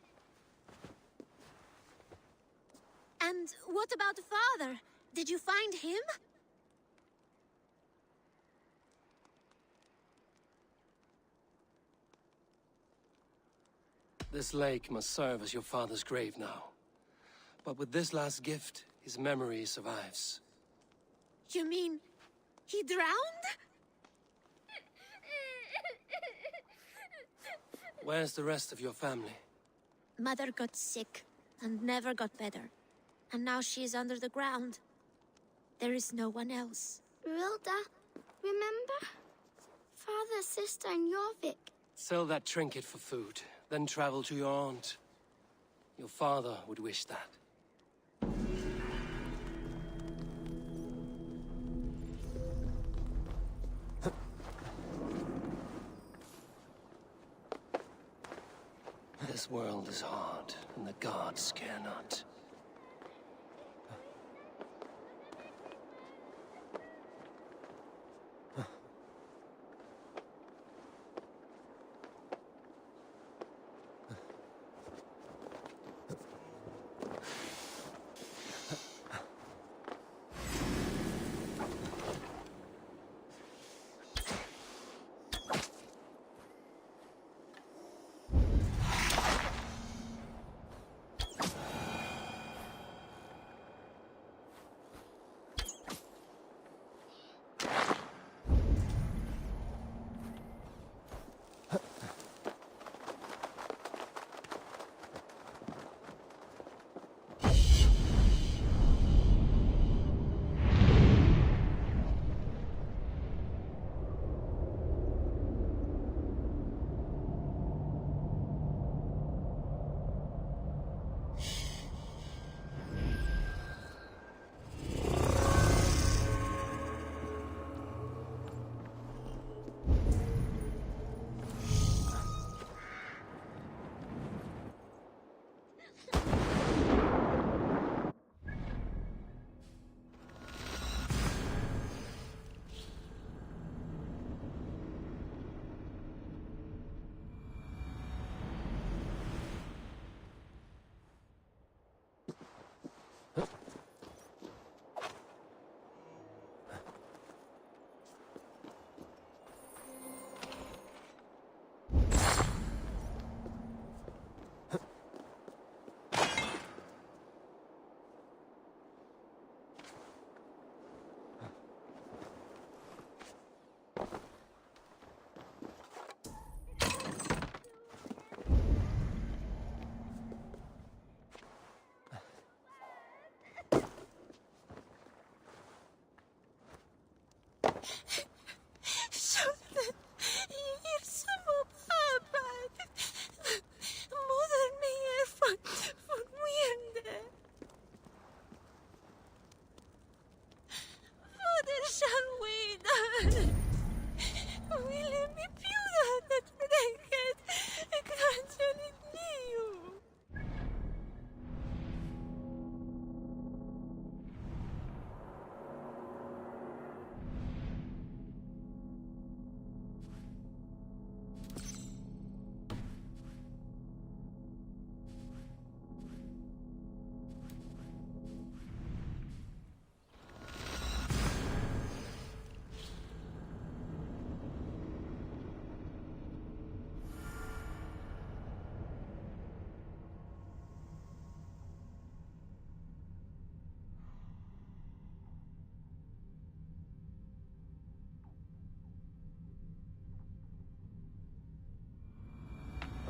[SPEAKER 6] And what about the father? Did you find him?
[SPEAKER 4] This lake must serve as your father's grave now. But with this last gift, his memory survives.
[SPEAKER 6] You mean he drowned?
[SPEAKER 4] Where's the rest of your family?
[SPEAKER 6] Mother got sick and never got better. And now she is under the ground. There is no one else. Rilda, remember? Father, sister, and Jorvik.
[SPEAKER 4] Sell that trinket for food, then travel to your aunt. Your father would wish that. This world is hard, and the gods care not.
[SPEAKER 6] Shonen, you're så pappa. Moder mer från Wende. Moder Shanwida. Ville mi bjuda det bräcket. Kanske lite nio.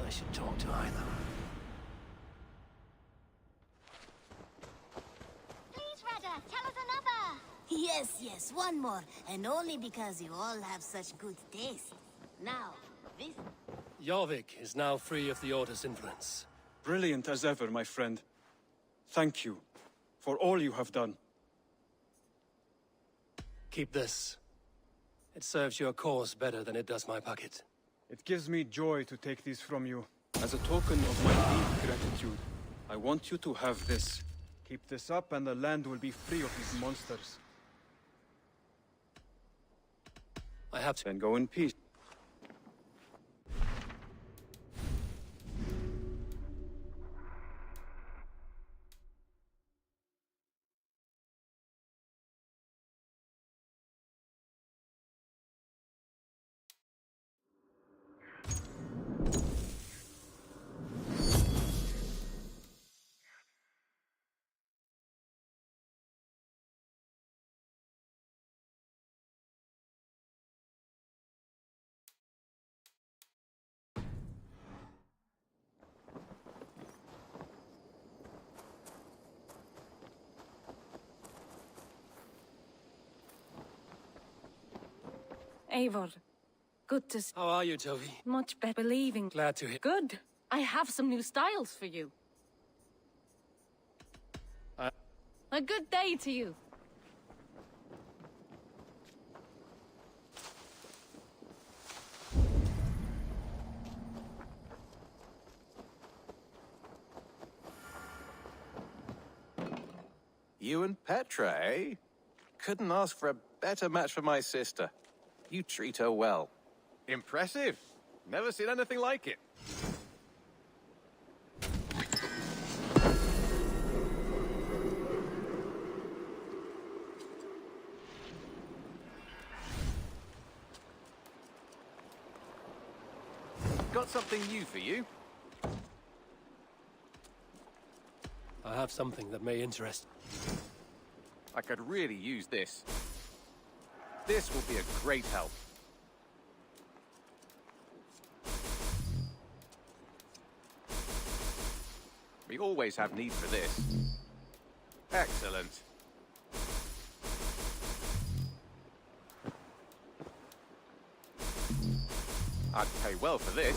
[SPEAKER 4] I should talk to either.
[SPEAKER 12] Please, Rada, tell us another. Yes, one more. And only because you all have such good taste. Now, this...
[SPEAKER 4] Jorvik is now free of the Order's influence.
[SPEAKER 18] Brilliant as ever, my friend. Thank you for all you have done.
[SPEAKER 4] Keep this. It serves your cause better than it does my pocket.
[SPEAKER 18] It gives me joy to take these from you. As a token of my deep gratitude, I want you to have this. Keep this up and the land will be free of these monsters.
[SPEAKER 4] I have to...
[SPEAKER 18] Then go in peace.
[SPEAKER 23] Eivor, good to see.
[SPEAKER 4] How are you, Toby?
[SPEAKER 23] Much better believing.
[SPEAKER 4] Glad to hear.
[SPEAKER 23] Good. I have some new styles for you. A good day to you.
[SPEAKER 24] You and Petra, eh? Couldn't ask for a better match for my sister. You treat her well.
[SPEAKER 25] Impressive. Never seen anything like it. Got something new for you.
[SPEAKER 4] I have something that may interest.
[SPEAKER 25] I could really use this. This will be a great help. We always have need for this. Excellent. I'd pay well for this.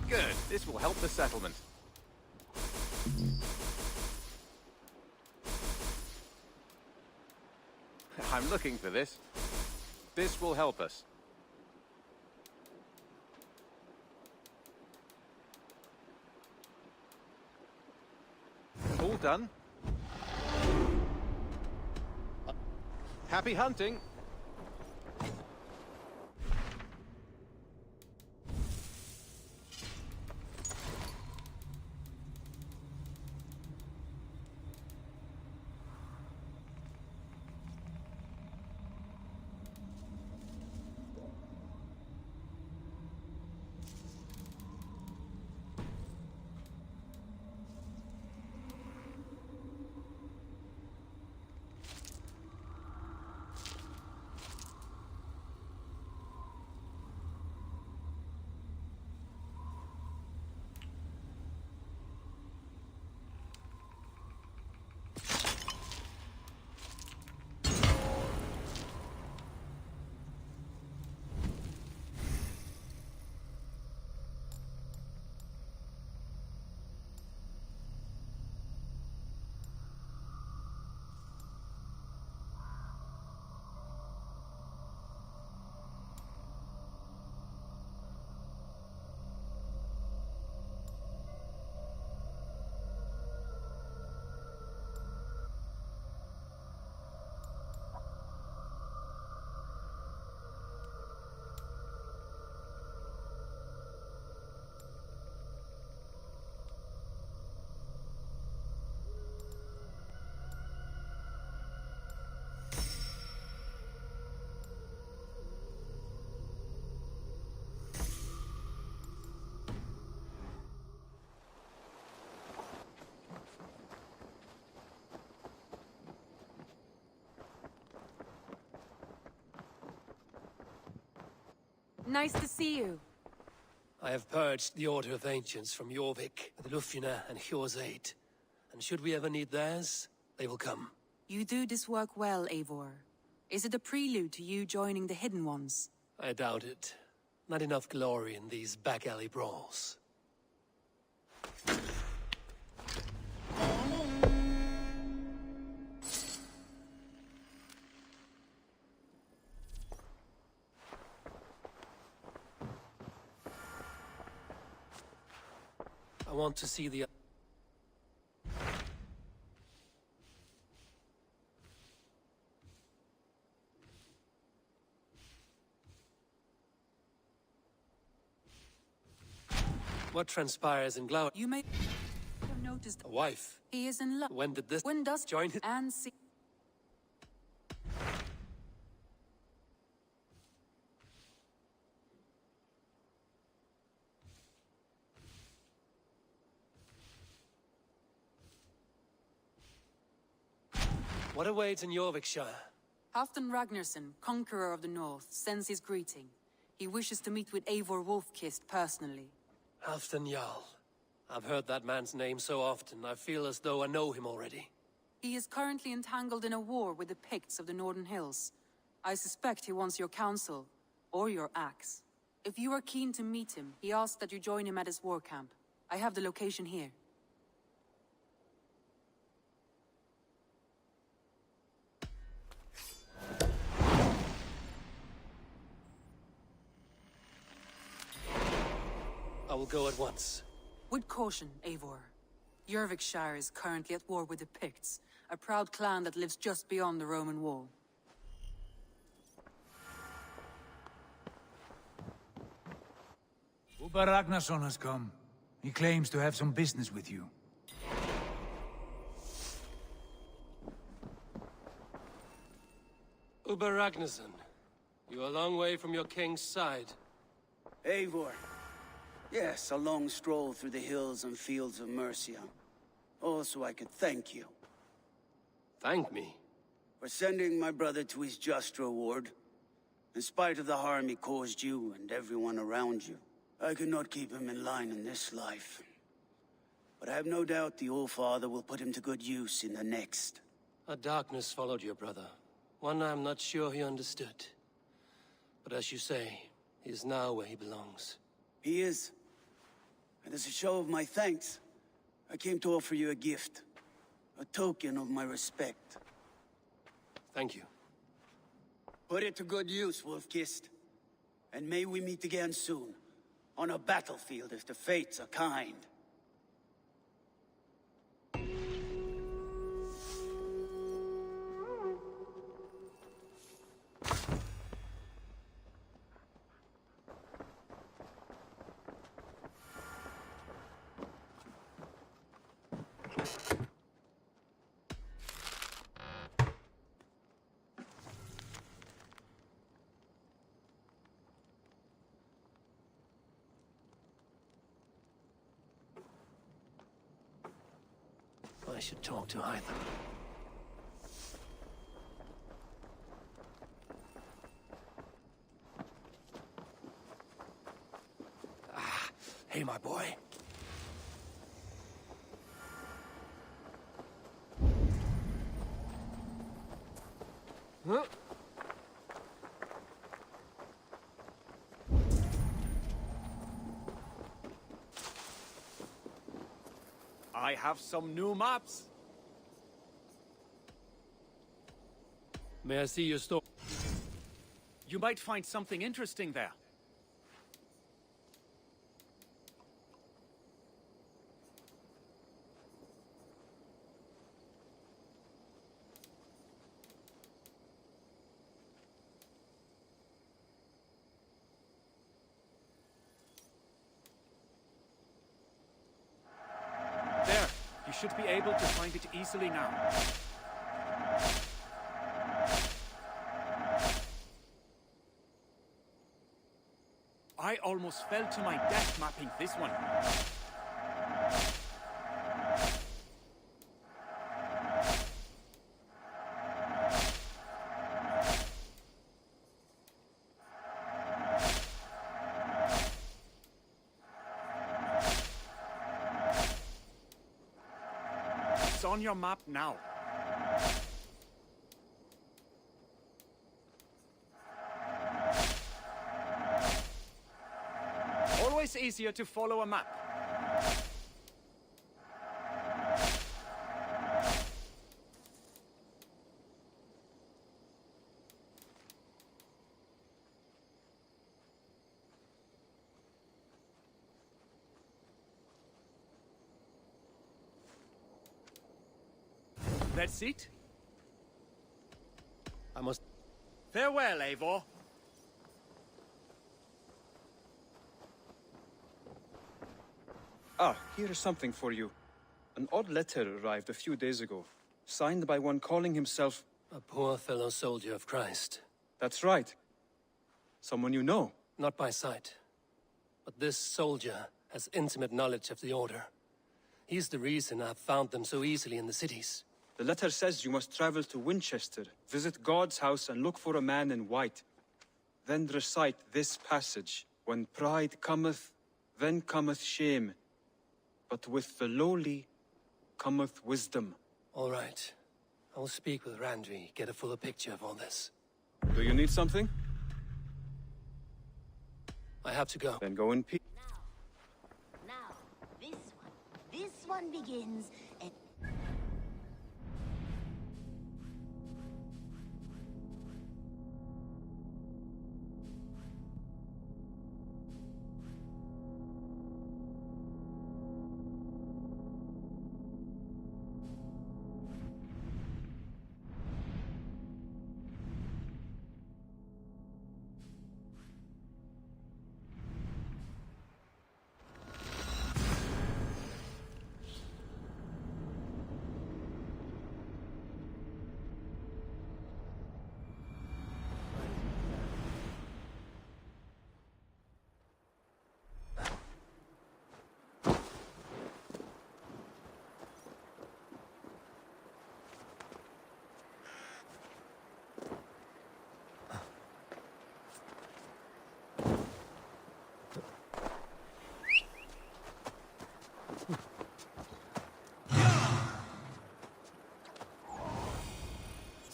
[SPEAKER 25] Good. This will help the settlement. I'm looking for this. This will help us. All done. Happy hunting.
[SPEAKER 1] Nice to see you.
[SPEAKER 4] I have purged the Order of Ancients from Jorvik with Lufina and Hjor's aid. And should we ever need theirs, they will come.
[SPEAKER 1] You do this work well, Eivor. Is it a prelude to you joining the Hidden Ones?
[SPEAKER 4] I doubt it. Not enough glory in these back-alley brawls. I want to see the... What transpires in Glower?
[SPEAKER 1] You may have noticed
[SPEAKER 4] A wife.
[SPEAKER 1] he is in love.
[SPEAKER 4] When did this
[SPEAKER 1] Windust
[SPEAKER 4] join it?
[SPEAKER 1] and see.
[SPEAKER 4] What awaits in Jorvikshire?
[SPEAKER 1] Halfdan Ragnarsson, conqueror of the North, sends his greeting. He wishes to meet with Eivor Wolfkist personally.
[SPEAKER 4] Halfdan Jarl. I've heard that man's name so often, I feel as though I know him already.
[SPEAKER 1] He is currently entangled in a war with the Picts of the Northern Hills. I suspect he wants your counsel, or your axe. If you are keen to meet him, he asks that you join him at his war camp. I have the location here.
[SPEAKER 4] I will go at once.
[SPEAKER 1] With caution, Eivor. Jorvikshire is currently at war with the Picts, a proud clan that lives just beyond the Roman wall.
[SPEAKER 17] Uber Ragnarsson has come. He claims to have some business with you.
[SPEAKER 4] Uber Ragnarsson, you're a long way from your king's side.
[SPEAKER 19] Eivor. Yes, a long stroll through the hills and fields of Mercia. Also, I could thank you.
[SPEAKER 4] Thank me?
[SPEAKER 19] For sending my brother to his just reward. In spite of the harm he caused you and everyone around you. I could not keep him in line in this life. But I have no doubt the Old Father will put him to good use in the next.
[SPEAKER 4] A darkness followed your brother. One I'm not sure he understood. But as you say, he is now where he belongs.
[SPEAKER 19] He is. And as a show of my thanks, I came to offer you a gift. A token of my respect.
[SPEAKER 4] Thank you.
[SPEAKER 19] Put it to good use, Wolfkist. And may we meet again soon. On a battlefield if the fates are kind.
[SPEAKER 4] I should talk to either. Hey, my boy. Huh?
[SPEAKER 20] I have some new maps.
[SPEAKER 4] May I see your store?
[SPEAKER 20] You might find something interesting there. There, you should be able to find it easily now. I almost fell to my death mapping this one. It's on your map now. Always easier to follow a map. That's it?
[SPEAKER 4] I must...
[SPEAKER 20] Farewell, Eivor.
[SPEAKER 18] Ah, here is something for you. An odd letter arrived a few days ago, signed by one calling himself...
[SPEAKER 4] A poor fellow soldier of Christ.
[SPEAKER 18] That's right. Someone you know.
[SPEAKER 4] Not by sight. But this soldier has intimate knowledge of the Order. He's the reason I've found them so easily in the cities.
[SPEAKER 18] The letter says you must travel to Winchester, visit God's house and look for a man in white. Then recite this passage. When pride cometh, then cometh shame. But with the lowly cometh wisdom.
[SPEAKER 4] All right. I will speak with Randvi, get a fuller picture of all this.
[SPEAKER 18] Do you need something?
[SPEAKER 4] I have to go.
[SPEAKER 18] Then go in peace.
[SPEAKER 12] Now, this one begins at...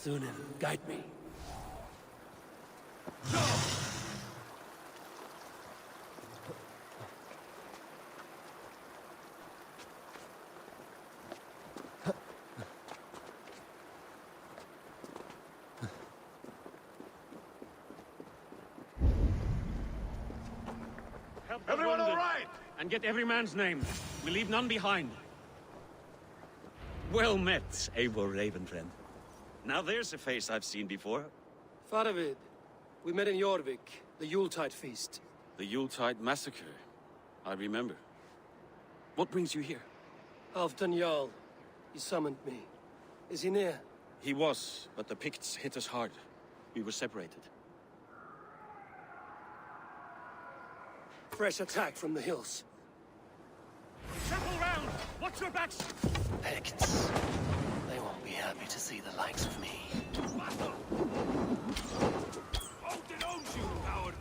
[SPEAKER 4] Sunan, guide me.
[SPEAKER 13] Everyone all right? And get every man's name. We leave none behind.
[SPEAKER 9] Well met, Eivor Ravenfriend. Now there's a face I've seen before.
[SPEAKER 4] Faravid, we met in Jorvik, the Yuletide feast.
[SPEAKER 9] The Yuletide massacre. I remember. What brings you here?
[SPEAKER 4] Halfdan Jarl. He summoned me. Is he near?
[SPEAKER 9] He was, but the Picts hit us hard. We were separated.
[SPEAKER 4] Fresh attack from the hills.
[SPEAKER 13] Circle round! Watch your backs!
[SPEAKER 4] Picts. They won't be happy to see the likes of me.
[SPEAKER 13] Odin owns you, coward!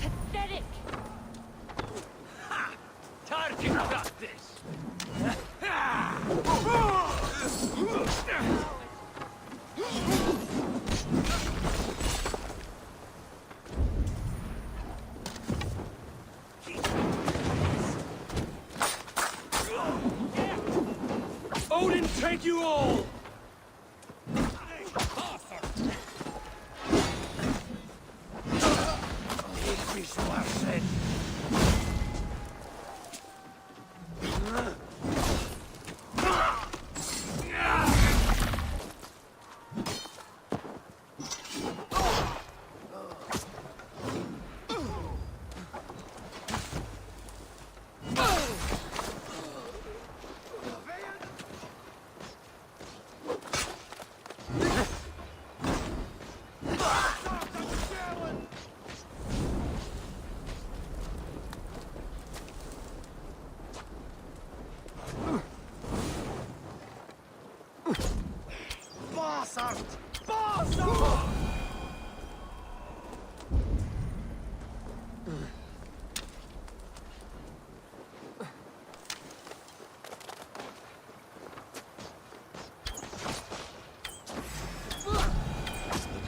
[SPEAKER 8] Pathetic!
[SPEAKER 13] Ha! Tarkin got this!
[SPEAKER 4] Odin, take you all!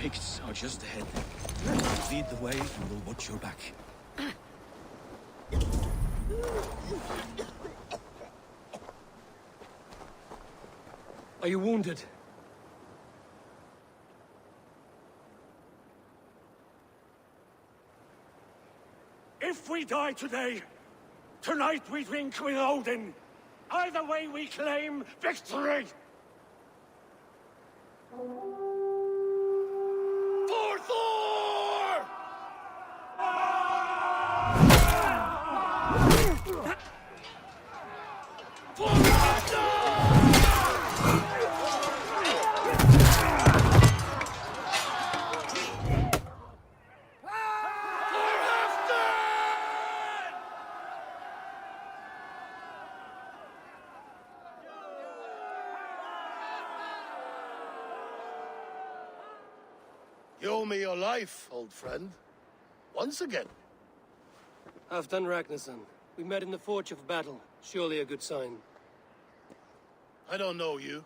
[SPEAKER 9] Picts are just ahead. Lead the way and we'll watch your back.
[SPEAKER 4] Are you wounded?
[SPEAKER 9] If we die today, tonight we drink with Odin. Either way we claim victory! For Thor! For
[SPEAKER 3] You owe me your life, old friend. Once again.
[SPEAKER 4] Halfdan Ragnarsson. We met in the Forge of Battle. Surely a good sign.
[SPEAKER 3] I don't know you.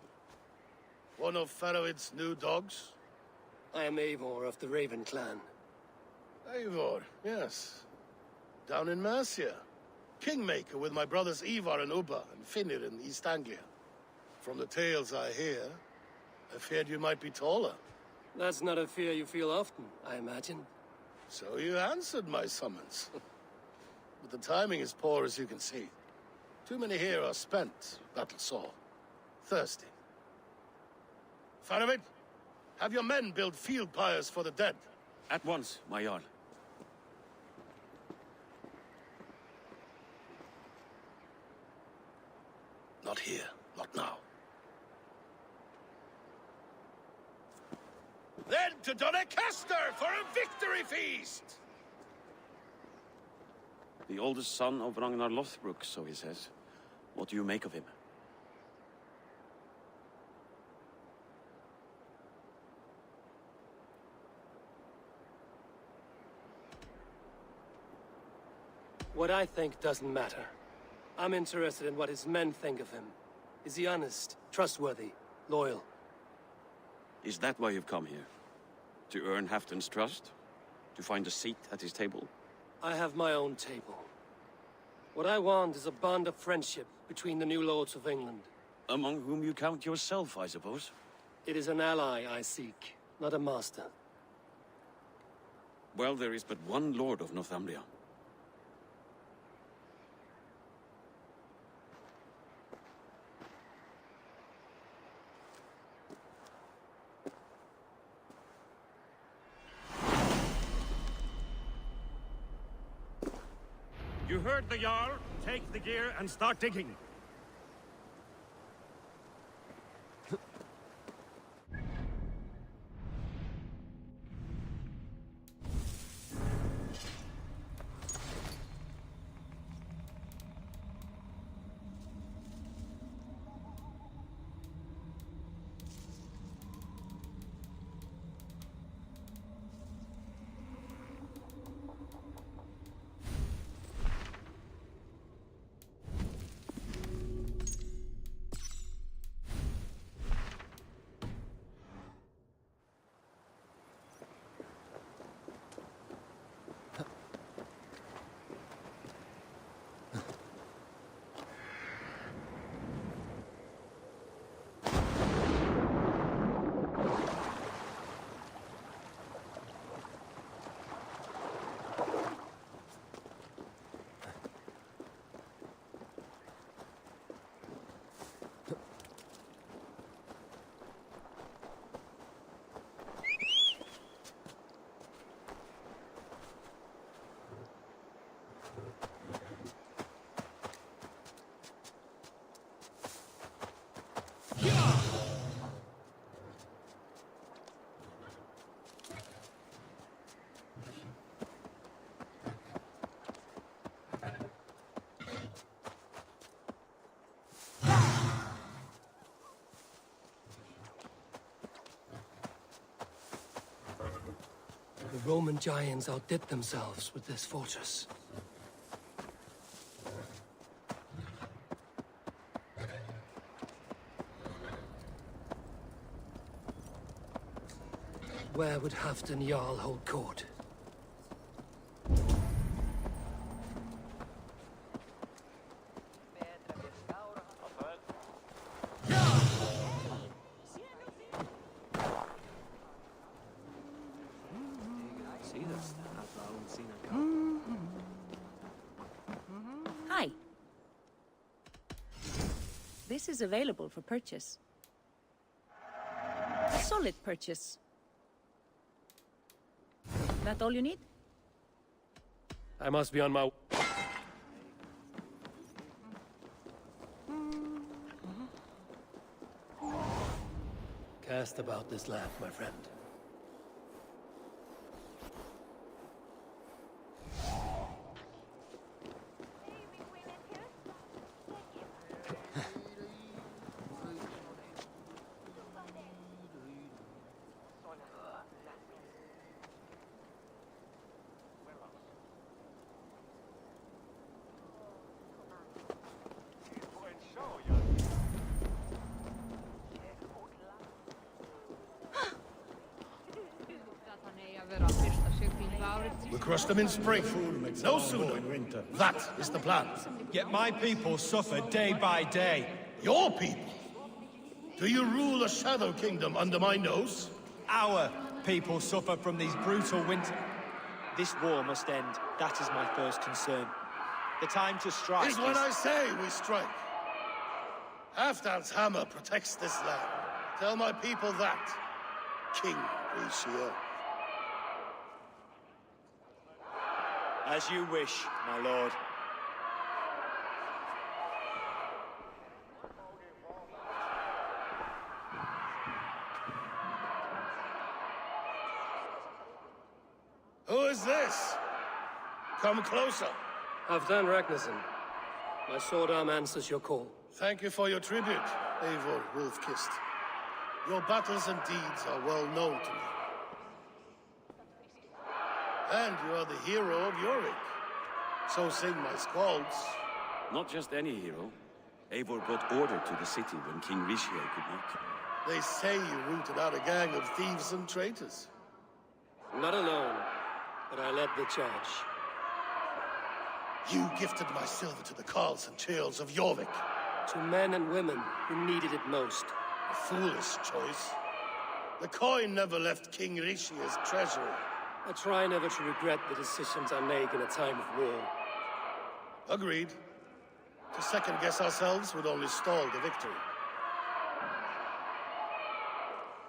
[SPEAKER 3] One of Faroid's new dogs?
[SPEAKER 4] I am Eivor of the Raven clan.
[SPEAKER 3] Eivor, yes. Down in Mercia. Kingmaker with my brothers Ivar and Ubba and Finnir in East Anglia. From the tales I hear, I feared you might be taller.
[SPEAKER 4] That's not a fear you feel often, I imagine.
[SPEAKER 3] So you answered my summons. But the timing is poor, as you can see. Too many here are spent, battle-sore, thirsty. Faramid, have your men build field pyres for the dead.
[SPEAKER 9] At once, my Jarl.
[SPEAKER 3] Not here, not now. Then to Doncaster for a victory feast!
[SPEAKER 9] The oldest son of Ragnar Lothbrok, so he says. What do you make of him?
[SPEAKER 4] What I think doesn't matter. I'm interested in what his men think of him. Is he honest, trustworthy, loyal?
[SPEAKER 9] Is that why you've come here? To earn Halfdan's trust? To find a seat at his table?
[SPEAKER 4] I have my own table. What I want is a bond of friendship between the new lords of England.
[SPEAKER 9] Among whom you count yourself, I suppose?
[SPEAKER 4] It is an ally I seek, not a master.
[SPEAKER 9] Well, there is but one lord of Northumbria. You heard the Jarl. Take the gear and start digging.
[SPEAKER 4] The Roman giants outdid themselves with this fortress. Where would Halfdan Jarl hold court?
[SPEAKER 5] Hi. This is available for purchase. A solid purchase. That all you need?
[SPEAKER 4] I must be on my... Cast about this land, my friend.
[SPEAKER 3] We'll crush them in spring. No sooner. That is the plan.
[SPEAKER 15] Yet my people suffer day by day.
[SPEAKER 3] Your people? Do you rule a shadow kingdom under my nose?
[SPEAKER 15] Our people suffer from these brutal winter. This war must end. That is my first concern. The time to strike
[SPEAKER 3] is when I say we strike. Halfdan's hammer protects this land. Tell my people that, King Rishi.
[SPEAKER 15] As you wish, my lord.
[SPEAKER 3] Who is this? Come closer.
[SPEAKER 4] Halfdan Ragnarsson. My sword arm answers your call.
[SPEAKER 3] Thank you for your tribute, Eivor Wolf-Kissed. Your battles and deeds are well known to me. And you are the hero of Yorick. So sing my skalds.
[SPEAKER 16] Not just any hero. Eivor brought order to the city when King Rishi could not.
[SPEAKER 3] They say you rooted out a gang of thieves and traitors.
[SPEAKER 4] Not alone, but I led the charge.
[SPEAKER 3] You gifted my silver to the carls and churls of Jorvik.
[SPEAKER 4] To men and women who needed it most.
[SPEAKER 3] A foolish choice. The coin never left King Rishi's treasury.
[SPEAKER 4] I try never to regret the decisions I make in a time of war.
[SPEAKER 3] Agreed. To second-guess ourselves would only stall the victory.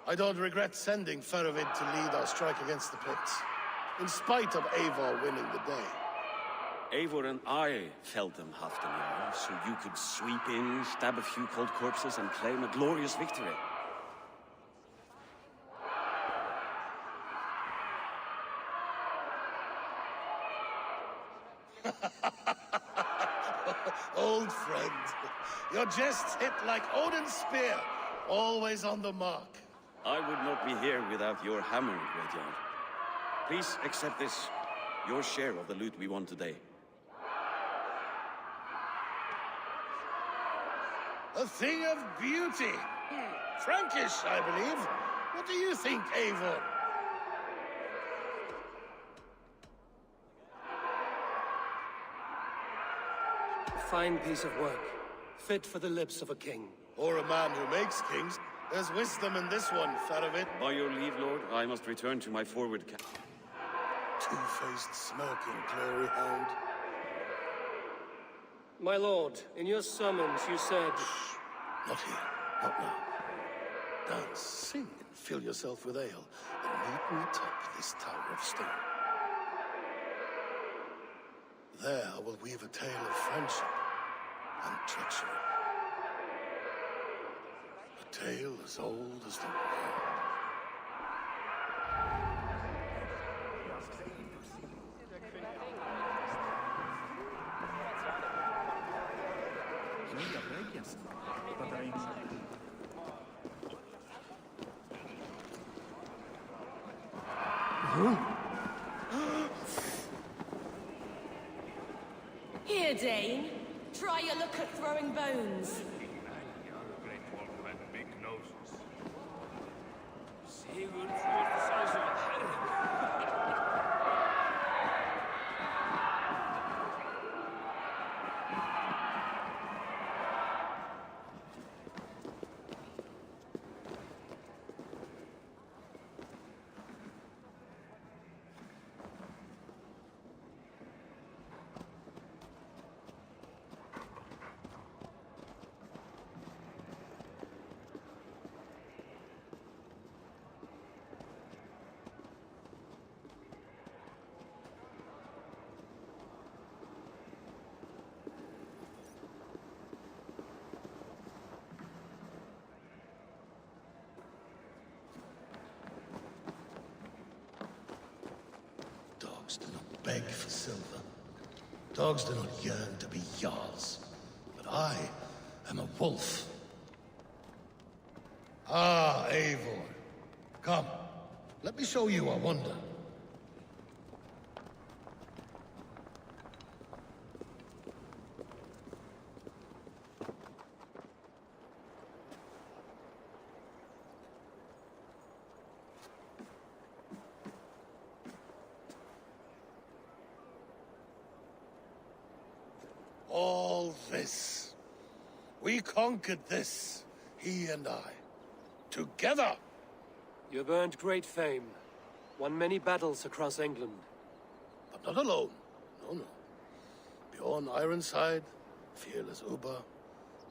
[SPEAKER 3] I don't regret sending Faravid to lead our strike against the Picts, in spite of Eivor winning the day.
[SPEAKER 16] Eivor and I felled them, Halfdan Jarl, so you could sweep in, stab a few cold corpses, and claim a glorious victory.
[SPEAKER 3] Old friend, your jests hit like Odin's spear, always on the mark.
[SPEAKER 16] I would not be here without your hammer, Great-Jarl. Please accept this, your share of the loot we won today.
[SPEAKER 3] A thing of beauty. Frankish, I believe. What do you think, Eivor?
[SPEAKER 4] A fine piece of work, fit for the lips of a king.
[SPEAKER 3] Or a man who makes kings. There's wisdom in this one, Faravid.
[SPEAKER 16] By your leave, Lord, I must return to my forward camp.
[SPEAKER 3] Two-faced, smirking glory hound.
[SPEAKER 4] My lord, in your summons you said...
[SPEAKER 3] Shh. Not here. Not now. Dance, sing, and fill yourself with ale, and meet me atop this tower of stone. There I will weave a tale of friendship and treachery. A tale as old as the world.
[SPEAKER 10] Here, Dane. Try your luck at throwing bones.
[SPEAKER 9] Sigurd was the size of
[SPEAKER 3] beg for silver. Dogs do not yearn to be jarls. But I am a wolf. Ah, Eivor. Come, let me show you a wonder. All this. We conquered this, he and I. Together!
[SPEAKER 4] You have earned great fame. Won many battles across England.
[SPEAKER 3] But not alone. No, no. Bjorn Ironside, fearless Uber,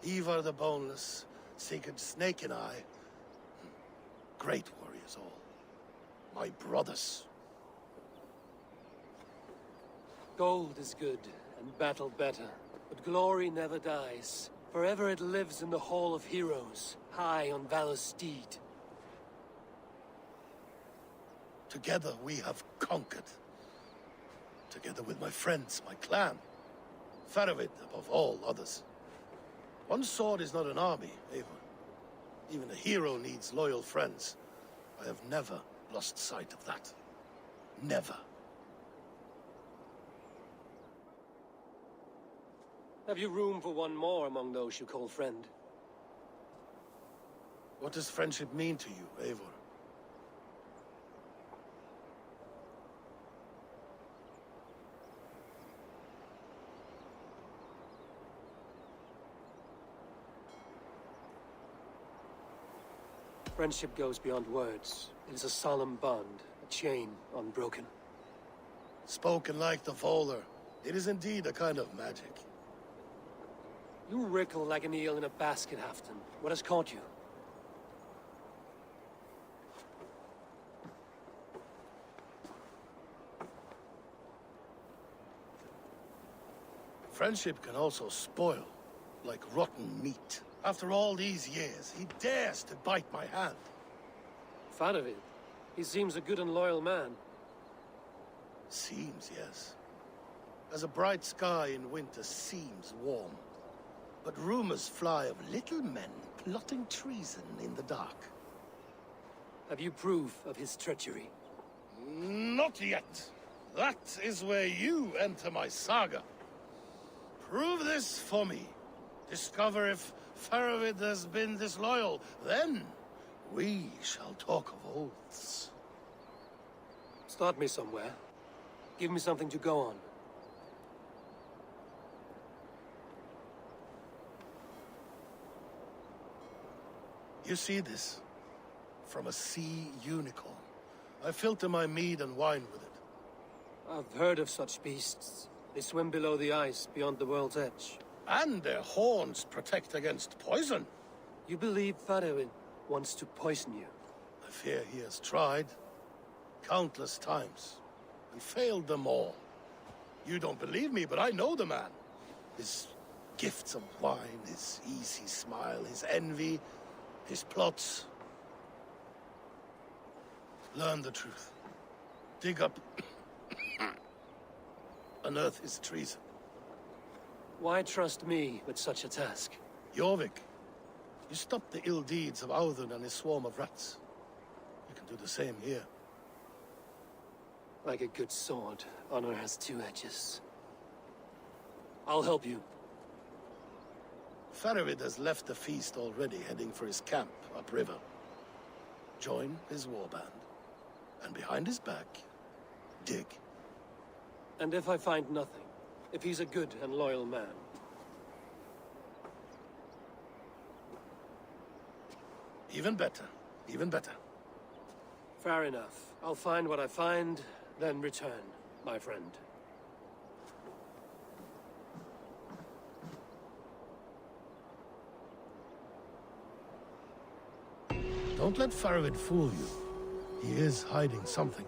[SPEAKER 3] Ivar the Boneless, Sigurd Snake and I. Great warriors all. My brothers.
[SPEAKER 4] Gold is good, and battle better. But glory never dies. Forever it lives in the Hall of Heroes, high on Valor's steed.
[SPEAKER 3] Together we have conquered. Together with my friends, my clan. Faravid above all others. One sword is not an army, Eivor. Even a hero needs loyal friends. I have never lost sight of that. Never.
[SPEAKER 4] Have you room for one more among those you call friend?
[SPEAKER 3] What does friendship mean to you, Eivor?
[SPEAKER 4] Friendship goes beyond words. It is a solemn bond, a chain unbroken.
[SPEAKER 3] Spoken like the Volar, it is indeed a kind of magic.
[SPEAKER 4] You wrinkle like an eel in a basket, Halfton. What has caught you?
[SPEAKER 3] Friendship can also spoil, like rotten meat. After all these years, he dares to bite my hand.
[SPEAKER 4] Faravid, he seems a good and loyal man.
[SPEAKER 3] Seems, yes. As a bright sky in winter seems warm. But rumors fly of little men plotting treason in the dark.
[SPEAKER 4] Have you proof of his treachery?
[SPEAKER 3] Not yet. That is where you enter my saga. Prove this for me. Discover if Faravid has been disloyal. Then we shall talk of oaths.
[SPEAKER 4] Start me somewhere. Give me something to go on.
[SPEAKER 3] You see this? From a sea unicorn. I filter my mead and wine with it.
[SPEAKER 4] I've heard of such beasts. They swim below the ice, beyond the world's edge.
[SPEAKER 3] And their horns protect against poison.
[SPEAKER 4] You believe Faravid wants to poison you?
[SPEAKER 3] I fear he has tried. Countless times. And failed them all. You don't believe me, but I know the man. His gifts of wine, his easy smile, his envy, his plots. Learn the truth. Dig up. Unearth his treason.
[SPEAKER 4] Why trust me with such a task?
[SPEAKER 3] Jorvik, you stopped the ill deeds of Audun and his swarm of rats. You can do the same here.
[SPEAKER 4] Like a good sword, honor has two edges. I'll help you.
[SPEAKER 3] Faravid has left the feast already, heading for his camp upriver. Join his warband. And behind his back, dig.
[SPEAKER 4] And if I find nothing? If he's a good and loyal man?
[SPEAKER 3] Even better. Even better.
[SPEAKER 4] Fair enough. I'll find what I find, then return, my friend.
[SPEAKER 3] Don't let Faravid fool you. He is hiding something.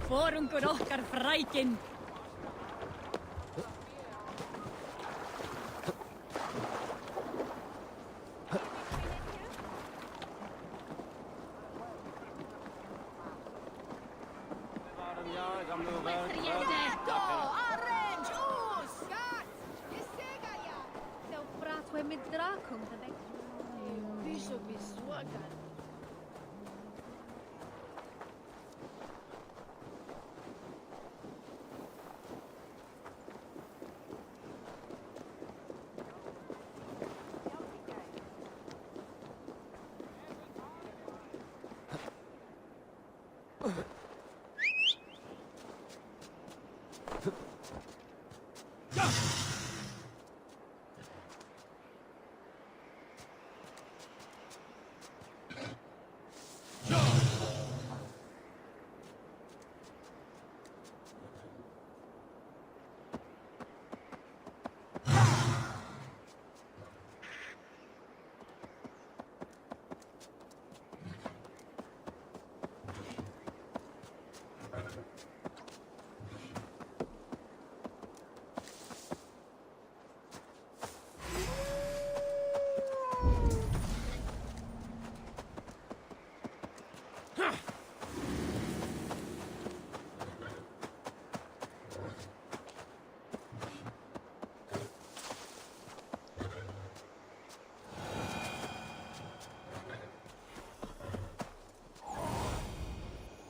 [SPEAKER 5] Forum Gorochar Freikin.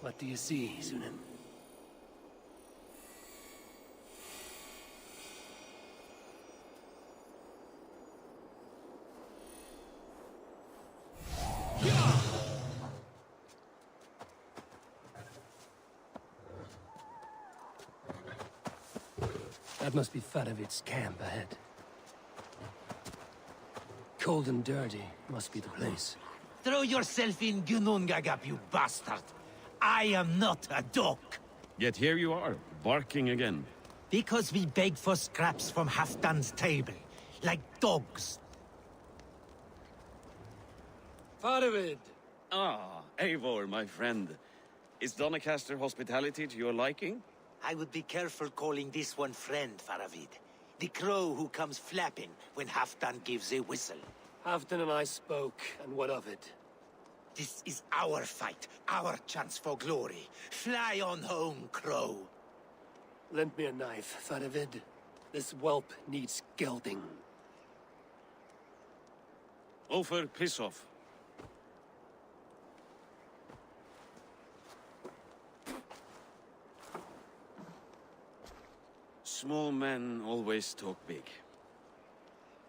[SPEAKER 4] What do you see, Sunan? That must be Faravid's camp ahead. Cold and dirty must be the place.
[SPEAKER 2] Throw yourself in Gunungagap, you bastard! I am not a dog!
[SPEAKER 16] Yet here you are, barking again.
[SPEAKER 2] Because we beg for scraps from Halfdan's table, like dogs.
[SPEAKER 4] Faravid!
[SPEAKER 16] Ah, Eivor, my friend. Is Doncaster hospitality to your liking?
[SPEAKER 2] I would be careful calling this one friend, Faravid. The crow who comes flapping when Halfdan gives a whistle.
[SPEAKER 4] Halfdan and I spoke, and what of it?
[SPEAKER 2] This is our fight, our chance for glory. Fly on home, crow.
[SPEAKER 4] Lend me a knife, Faravid. This whelp needs gelding.
[SPEAKER 16] Ofer, piss off. Small men always talk big.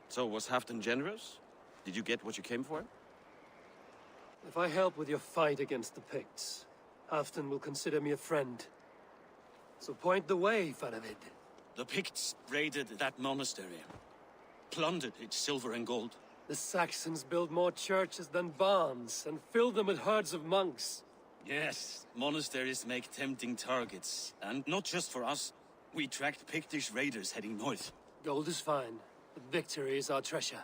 [SPEAKER 16] So, was Halfdan generous? Did you get what you came for?
[SPEAKER 4] If I help with your fight against the Picts, Halfdan will consider me a friend. So point the way, Faravid.
[SPEAKER 16] The Picts raided that monastery. Plundered its silver and gold.
[SPEAKER 4] The Saxons built more churches than barns, and filled them with herds of monks.
[SPEAKER 16] Yes, monasteries make tempting targets. And not just for us. We tracked Pictish raiders heading north.
[SPEAKER 4] Gold is fine, but victory is our treasure.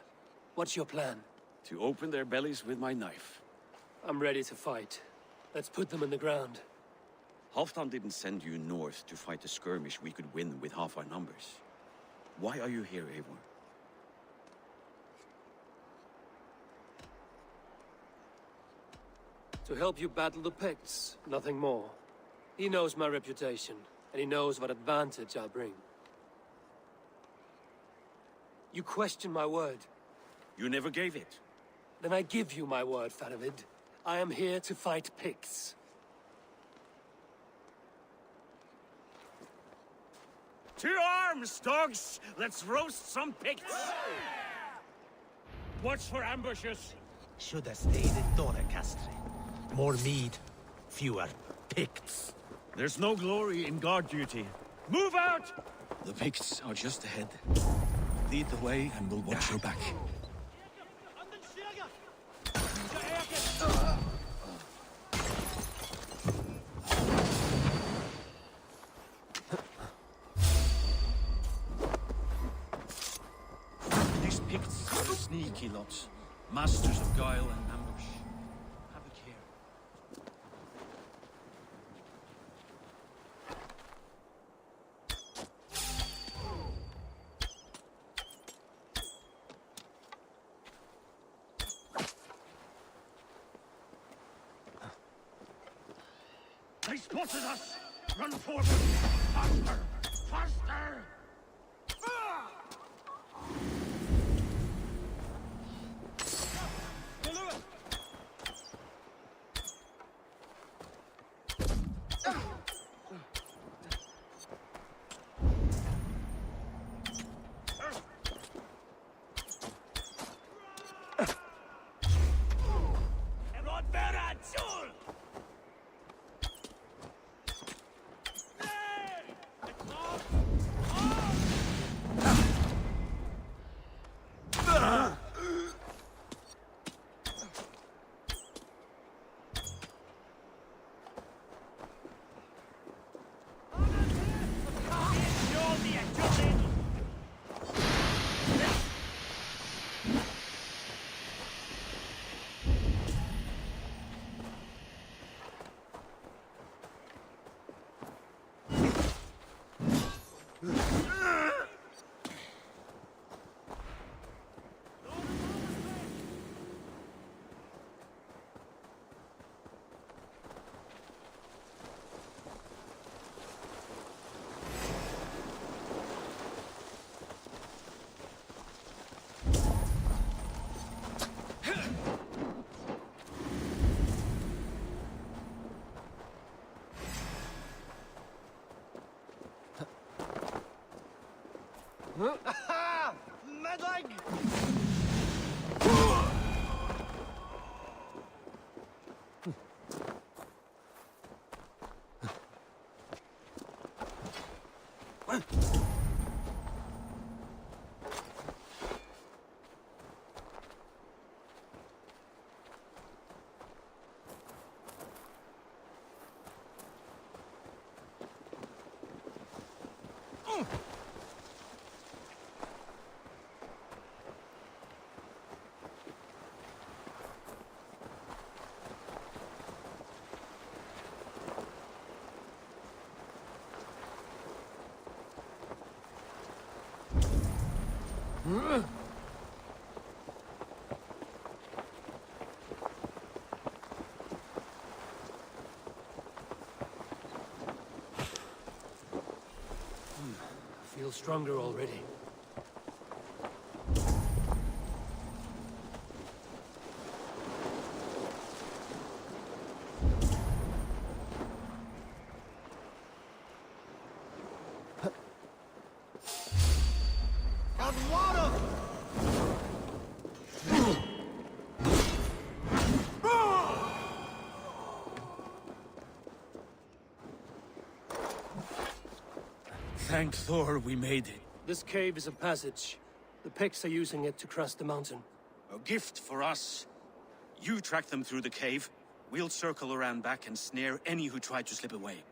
[SPEAKER 4] What's your plan?
[SPEAKER 16] To open their bellies with my knife.
[SPEAKER 4] I'm ready to fight. Let's put them in the ground.
[SPEAKER 16] Halfdan didn't send you north to fight a skirmish we could win with half our numbers. Why are you here, Eivor?
[SPEAKER 4] To help you battle the Picts, nothing more. He knows my reputation, and he knows what advantage I bring. You question my word.
[SPEAKER 16] You never gave it.
[SPEAKER 4] Then I give you my word, Faravid. I am here to fight Picts.
[SPEAKER 16] To arms, dogs! Let's roast some Picts!
[SPEAKER 9] Watch for ambushes.
[SPEAKER 2] Should have stayed in Doncaster. More mead, fewer Picts.
[SPEAKER 16] There's no glory in guard duty.
[SPEAKER 9] Move out!
[SPEAKER 11] The Picts are just ahead. Lead the way and we'll watch your back.
[SPEAKER 16] These Picts are sneaky lots. Masters of guile and ambush. Have a care.
[SPEAKER 9] spotted us! Run forward! Faster! Faster!
[SPEAKER 2] Aha! Medlag!
[SPEAKER 4] I feel stronger already.
[SPEAKER 2] And water!
[SPEAKER 16] Thank Thor we made it.
[SPEAKER 4] This cave is a passage. The Picts are using it to cross the mountain.
[SPEAKER 16] A gift for us. You track them through the cave. We'll circle around back and snare any who try to slip away.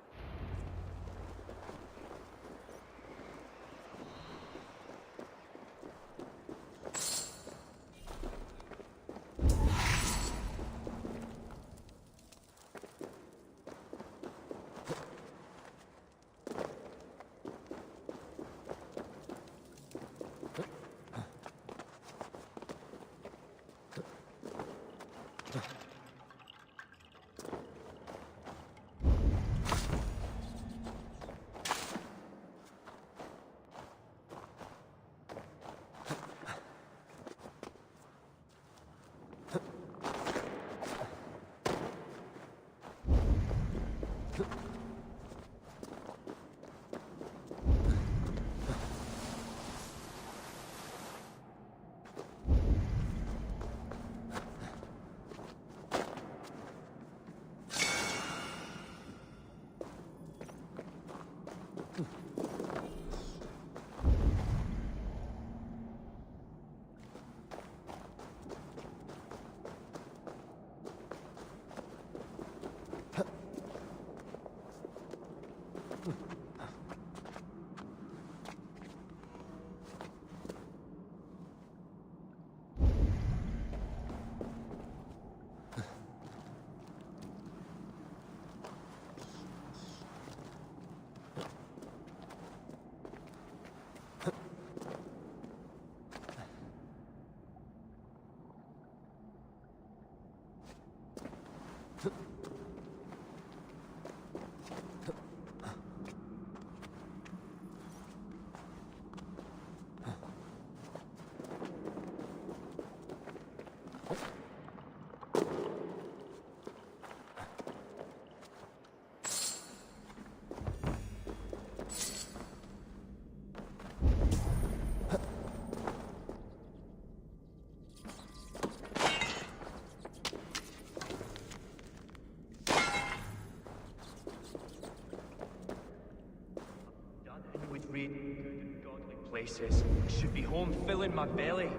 [SPEAKER 6] oasis. I should be home filling my belly,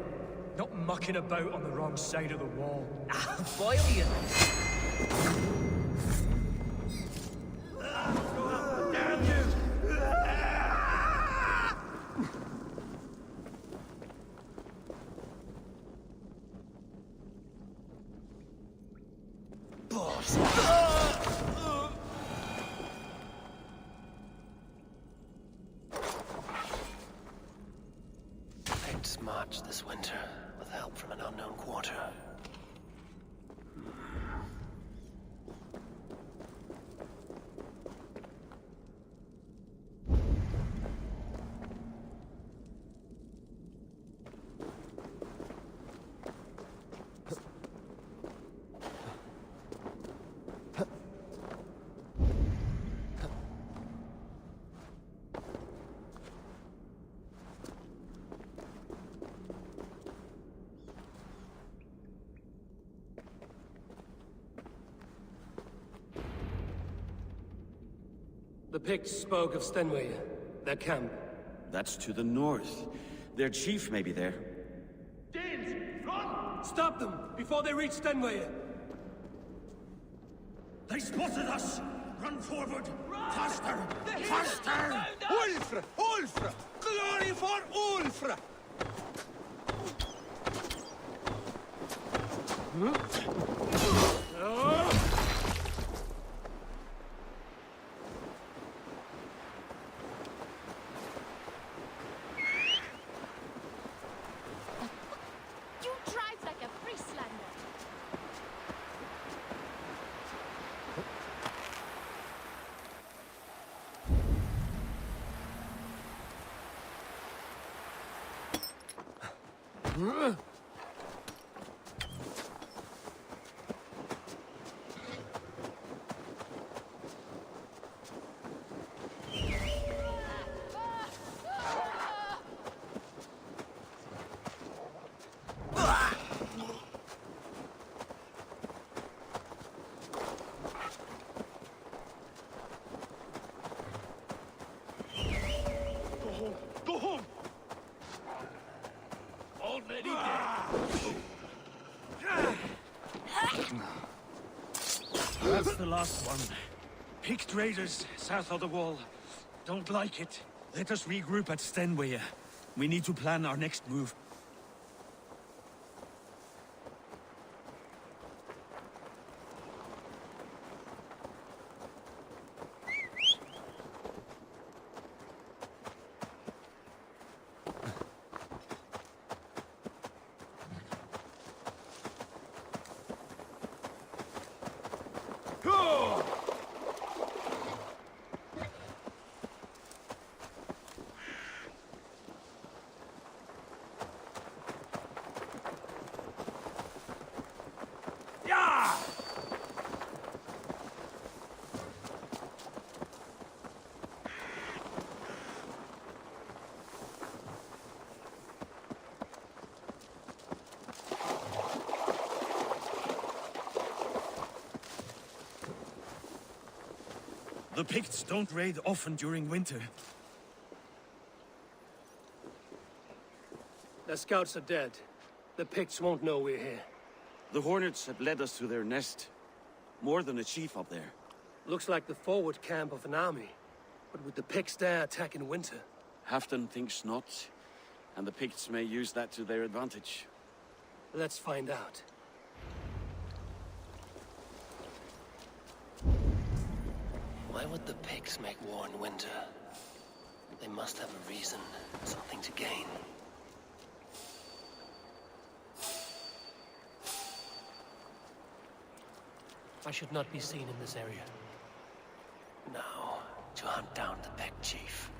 [SPEAKER 6] not mucking about on the wrong side of the wall. I'll boil you.
[SPEAKER 9] Damn you!
[SPEAKER 4] Boss. Let's march this winter with help from an unknown quarter. The Picts spoke of Stenway, their camp.
[SPEAKER 16] That's to the north. Their chief may be there.
[SPEAKER 4] Danes, run! Stop them before they reach Stenway.
[SPEAKER 9] They spotted us! Run forward! Faster! Faster!
[SPEAKER 2] Ulfra! Ulfra! Glory for Ulfra!
[SPEAKER 8] You drive like a Frieslander.
[SPEAKER 9] Go home! Already dead.
[SPEAKER 6] That's the last one. Picked raiders south of the wall. Don't like it. Let us regroup at Stenway. We need to plan our next move. The Picts don't raid often during winter.
[SPEAKER 4] The scouts are dead. The Picts won't know we're here.
[SPEAKER 16] The Hornets have led us to their nest. More than a chief up there.
[SPEAKER 4] Looks like the forward camp of an army. But would the Picts dare attack in winter?
[SPEAKER 16] Halfton thinks not, and the Picts may use that to their advantage.
[SPEAKER 4] Let's find out. Why would the Picts make war in winter? They must have a reason, something to gain. I should not be seen in this area. Now, to hunt down the Pict chief.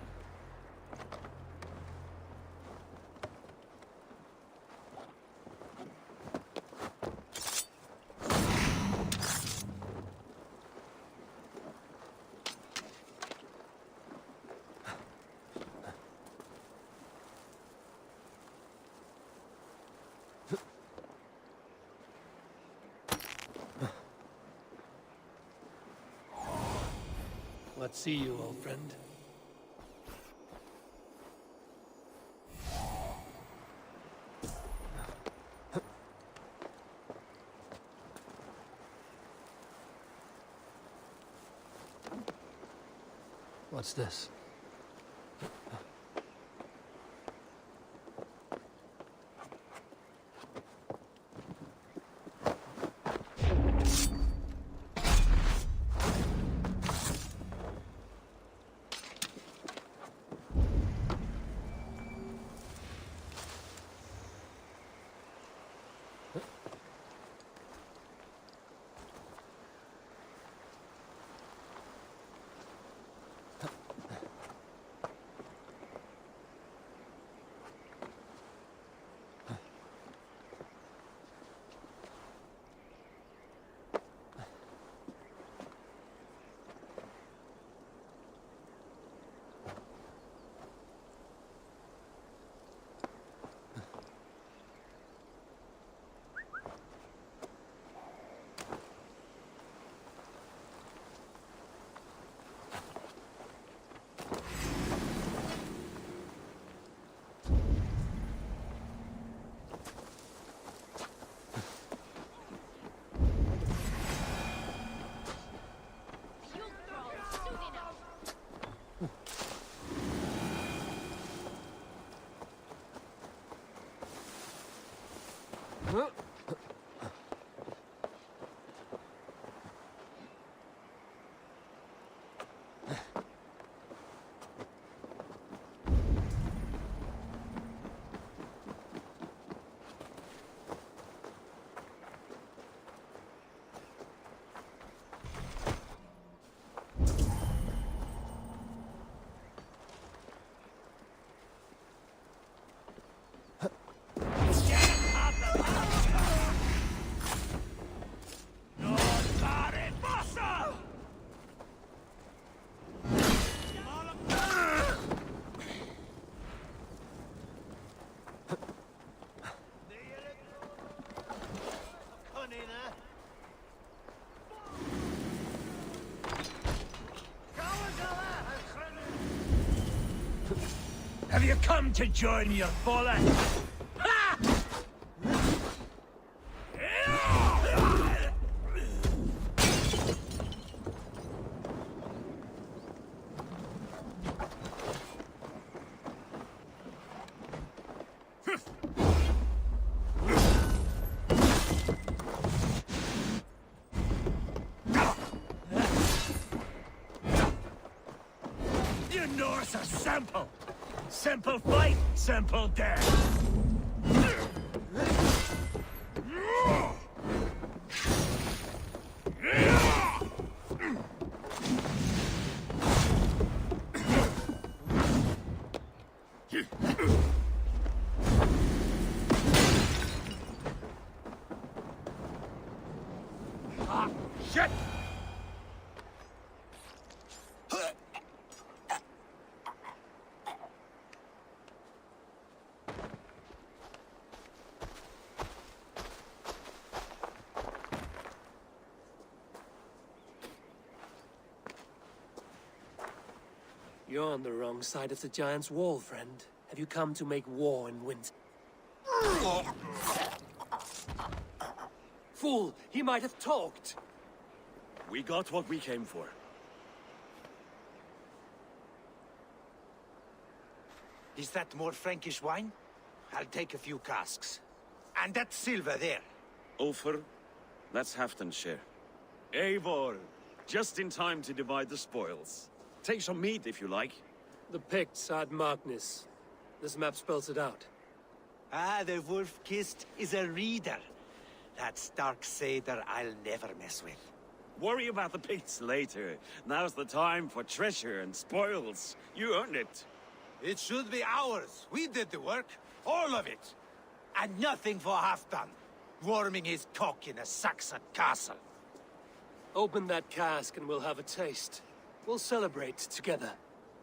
[SPEAKER 4] What see you, old friend? What's this?
[SPEAKER 6] Have you come to join your fallen? You Norse are simple. Simple fight, simple death. Ah, shit!
[SPEAKER 4] You're on the wrong side of the giant's wall, friend. Have you come to make war and win? Fool! He might have talked!
[SPEAKER 16] We got what we came for.
[SPEAKER 2] Is that more Frankish wine? I'll take a few casks. And that silver there.
[SPEAKER 16] Ulfr, that's Halfdan's share. Eivor, just in time to divide the spoils. Take some meat if you like.
[SPEAKER 4] The Picts had Magnus. This map spells it out.
[SPEAKER 2] Ah, the wolf-kissed is a reader. That stark satyr I'll never mess with.
[SPEAKER 16] Worry about the Picts later. Now's the time for treasure and spoils. You earned it.
[SPEAKER 2] It should be ours. We did the work. All of it. And nothing for Halfdan. Warming his cock in a Saxon castle.
[SPEAKER 4] Open that cask and we'll have a taste. We'll celebrate together.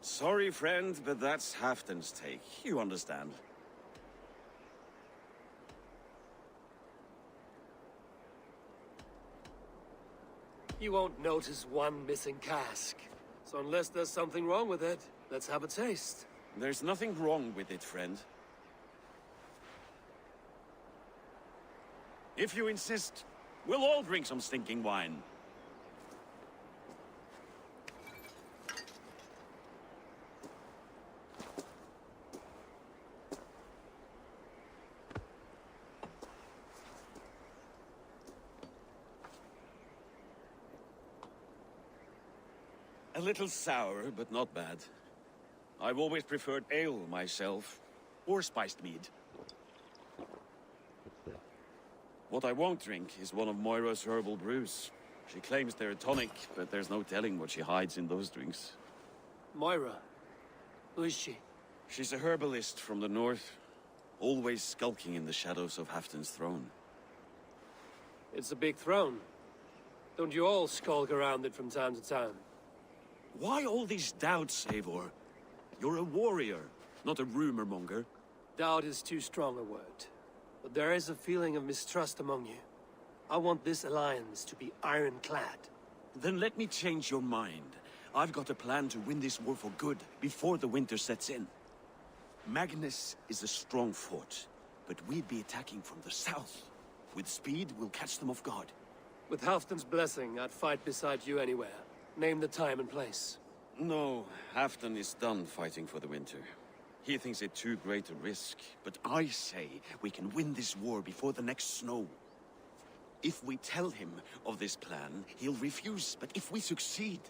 [SPEAKER 16] Sorry, friend, but that's Halfdan's take. You understand.
[SPEAKER 4] You won't notice one missing cask. So unless there's something wrong with it, let's have a taste.
[SPEAKER 16] There's nothing wrong with it, friend. If you insist, we'll all drink some stinking wine. little sour, but not bad. I've always preferred ale myself, or spiced mead. What I won't drink is one of Moira's herbal brews. She claims they're a tonic, but there's no telling what she hides in those drinks.
[SPEAKER 4] Moira? Who is she?
[SPEAKER 16] She's a herbalist from the north, always skulking in the shadows of Halfton's throne.
[SPEAKER 4] It's a big throne. Don't you all skulk around it from time to time?
[SPEAKER 16] Why all these doubts, Eivor? You're a warrior, not a rumor monger.
[SPEAKER 4] Doubt is too strong a word. But there is a feeling of mistrust among you. I want this alliance to be ironclad.
[SPEAKER 16] Then let me change your mind. I've got a plan to win this war for good, before the winter sets in. Magnus is a strong fort, but we'd be attacking from the south. With speed, we'll catch them off guard.
[SPEAKER 4] With Halfton's blessing, I'd fight beside you anywhere. Name the time and place.
[SPEAKER 16] No, Halfton is done fighting for the winter. He thinks it too great a risk, but I say we can win this war before the next snow. If we tell him of this plan, he'll refuse, but if we succeed,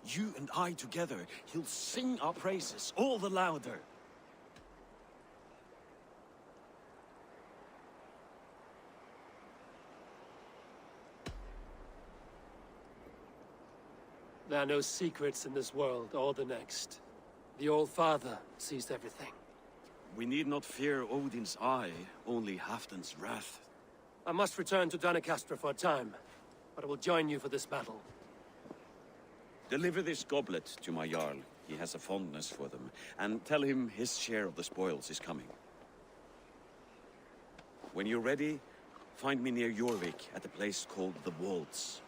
[SPEAKER 16] you and I together, he'll sing our praises all the louder.
[SPEAKER 4] There are no secrets in this world or the next. The Old Father sees everything.
[SPEAKER 16] We need not fear Odin's eye, only Halfton's wrath.
[SPEAKER 4] I must return to Doncaster for a time, but I will join you for this battle.
[SPEAKER 16] Deliver this goblet to my Jarl. He has a fondness for them. And tell him his share of the spoils is coming. When you're ready, find me near Jorvik at a place called the Waltz.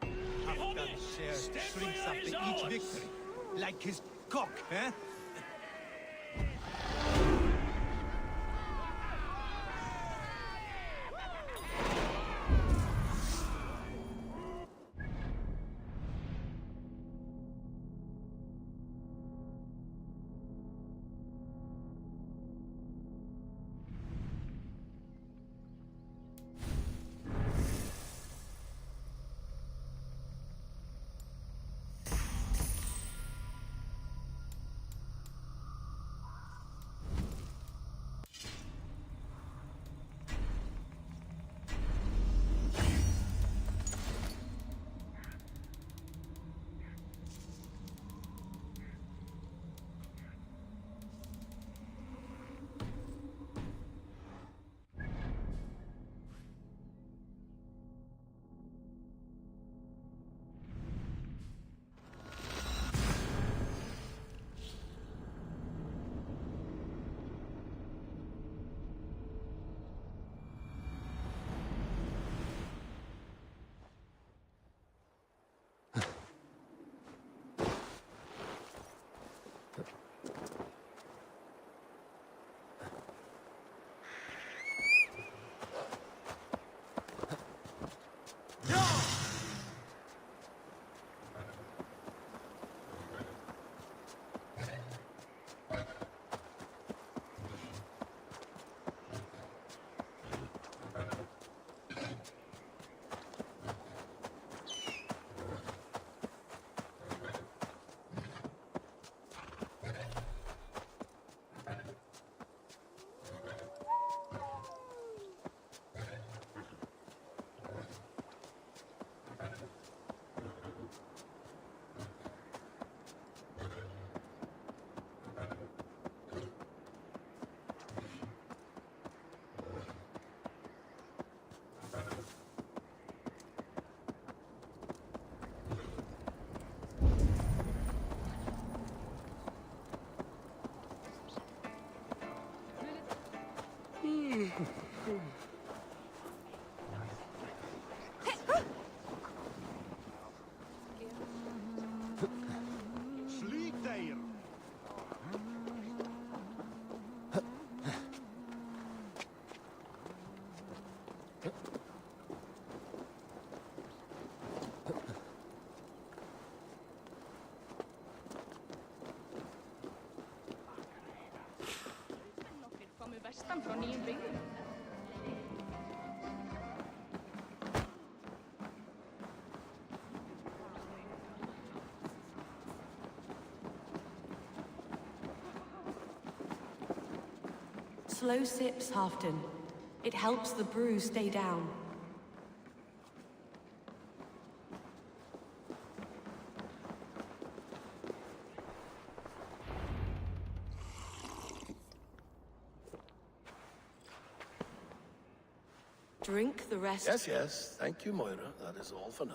[SPEAKER 2] Halfdan shares shrinks after each victory. Like his cock, eh? Sleep there.
[SPEAKER 5] Kommer västan från Nitro.
[SPEAKER 10] Slow sips, Halfton. It helps the brew stay down. Drink the rest.
[SPEAKER 3] Yes, yes. Thank you, Moira. That is all for now.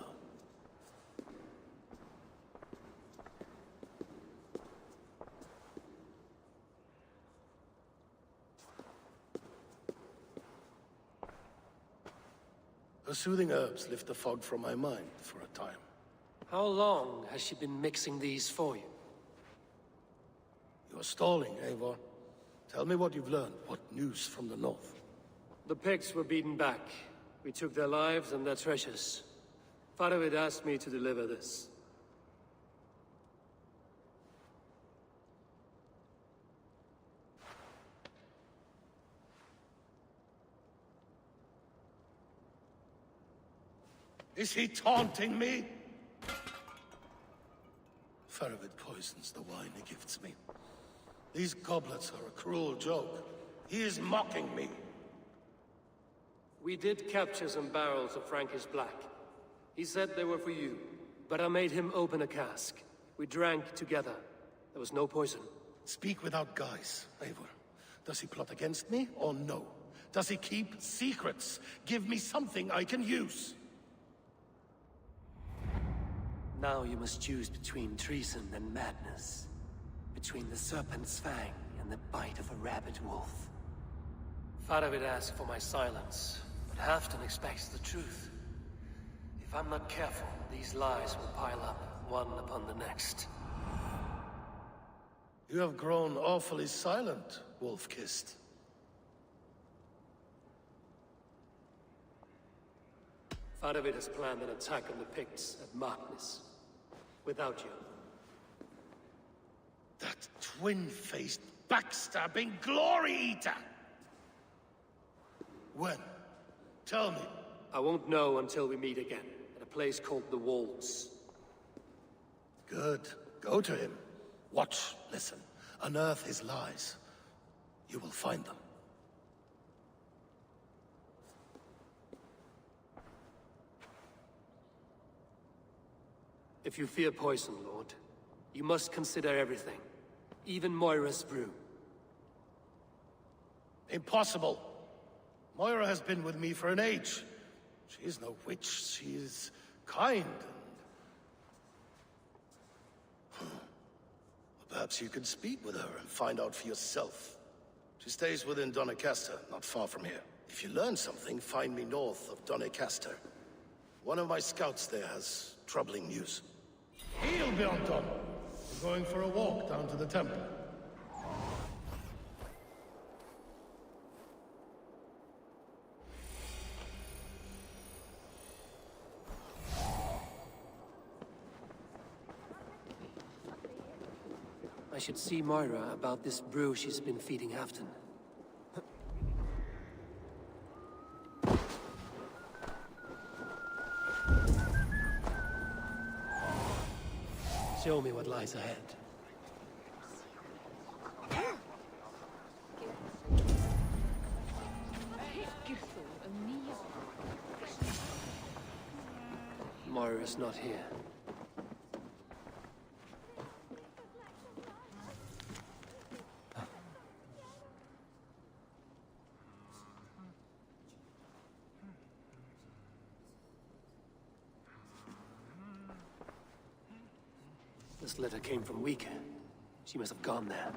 [SPEAKER 3] Her soothing herbs lift the fog from my mind for a time.
[SPEAKER 4] How long has she been mixing these for you?
[SPEAKER 3] You're stalling, Eivor. Tell me what you've learned. What news from the north?
[SPEAKER 4] The Picts were beaten back. We took their lives and their treasures. Faravid asked me to deliver this.
[SPEAKER 3] Is he taunting me? Faravid poisons the wine he gifts me. These goblets are a cruel joke. He is mocking me.
[SPEAKER 4] We did capture some barrels of Frankish Black. He said they were for you, but I made him open a cask. We drank together. There was no poison.
[SPEAKER 3] Speak without guise, Eivor. Does he plot against me, or no? Does he keep secrets? Give me something I can use.
[SPEAKER 4] Now you must choose between treason and madness. Between the serpent's fang and the bite of a rabid wolf. Faravid asked for my silence, but Halfton expects the truth. If I'm not careful, these lies will pile up, one upon the next.
[SPEAKER 3] You have grown awfully silent, Wolf-Kissed.
[SPEAKER 4] Faravid has planned an attack on the Picts at Markness. Without you.
[SPEAKER 3] That twin-faced, backstabbing glory eater! When? Tell me.
[SPEAKER 4] I won't know until we meet again, at a place called the Walls.
[SPEAKER 3] Good. Go to him. Watch, listen. Unearth his lies. You will find them.
[SPEAKER 4] If you fear poison, Lord, you must consider everything. Even Moira's brew.
[SPEAKER 3] Impossible. Moira has been with me for an age. She is no witch. She is kind and... Perhaps you could speak with her and find out for yourself. She stays within Doncaster, not far from here. If you learn something, find me north of Doncaster. One of my scouts there has troubling news. He'll be on top. We're going for a walk down to the temple.
[SPEAKER 4] I should see Moira about this brew she's been feeding Halfton. Show me what lies ahead. Moira's not here. This letter came from Weaker. She must have gone there.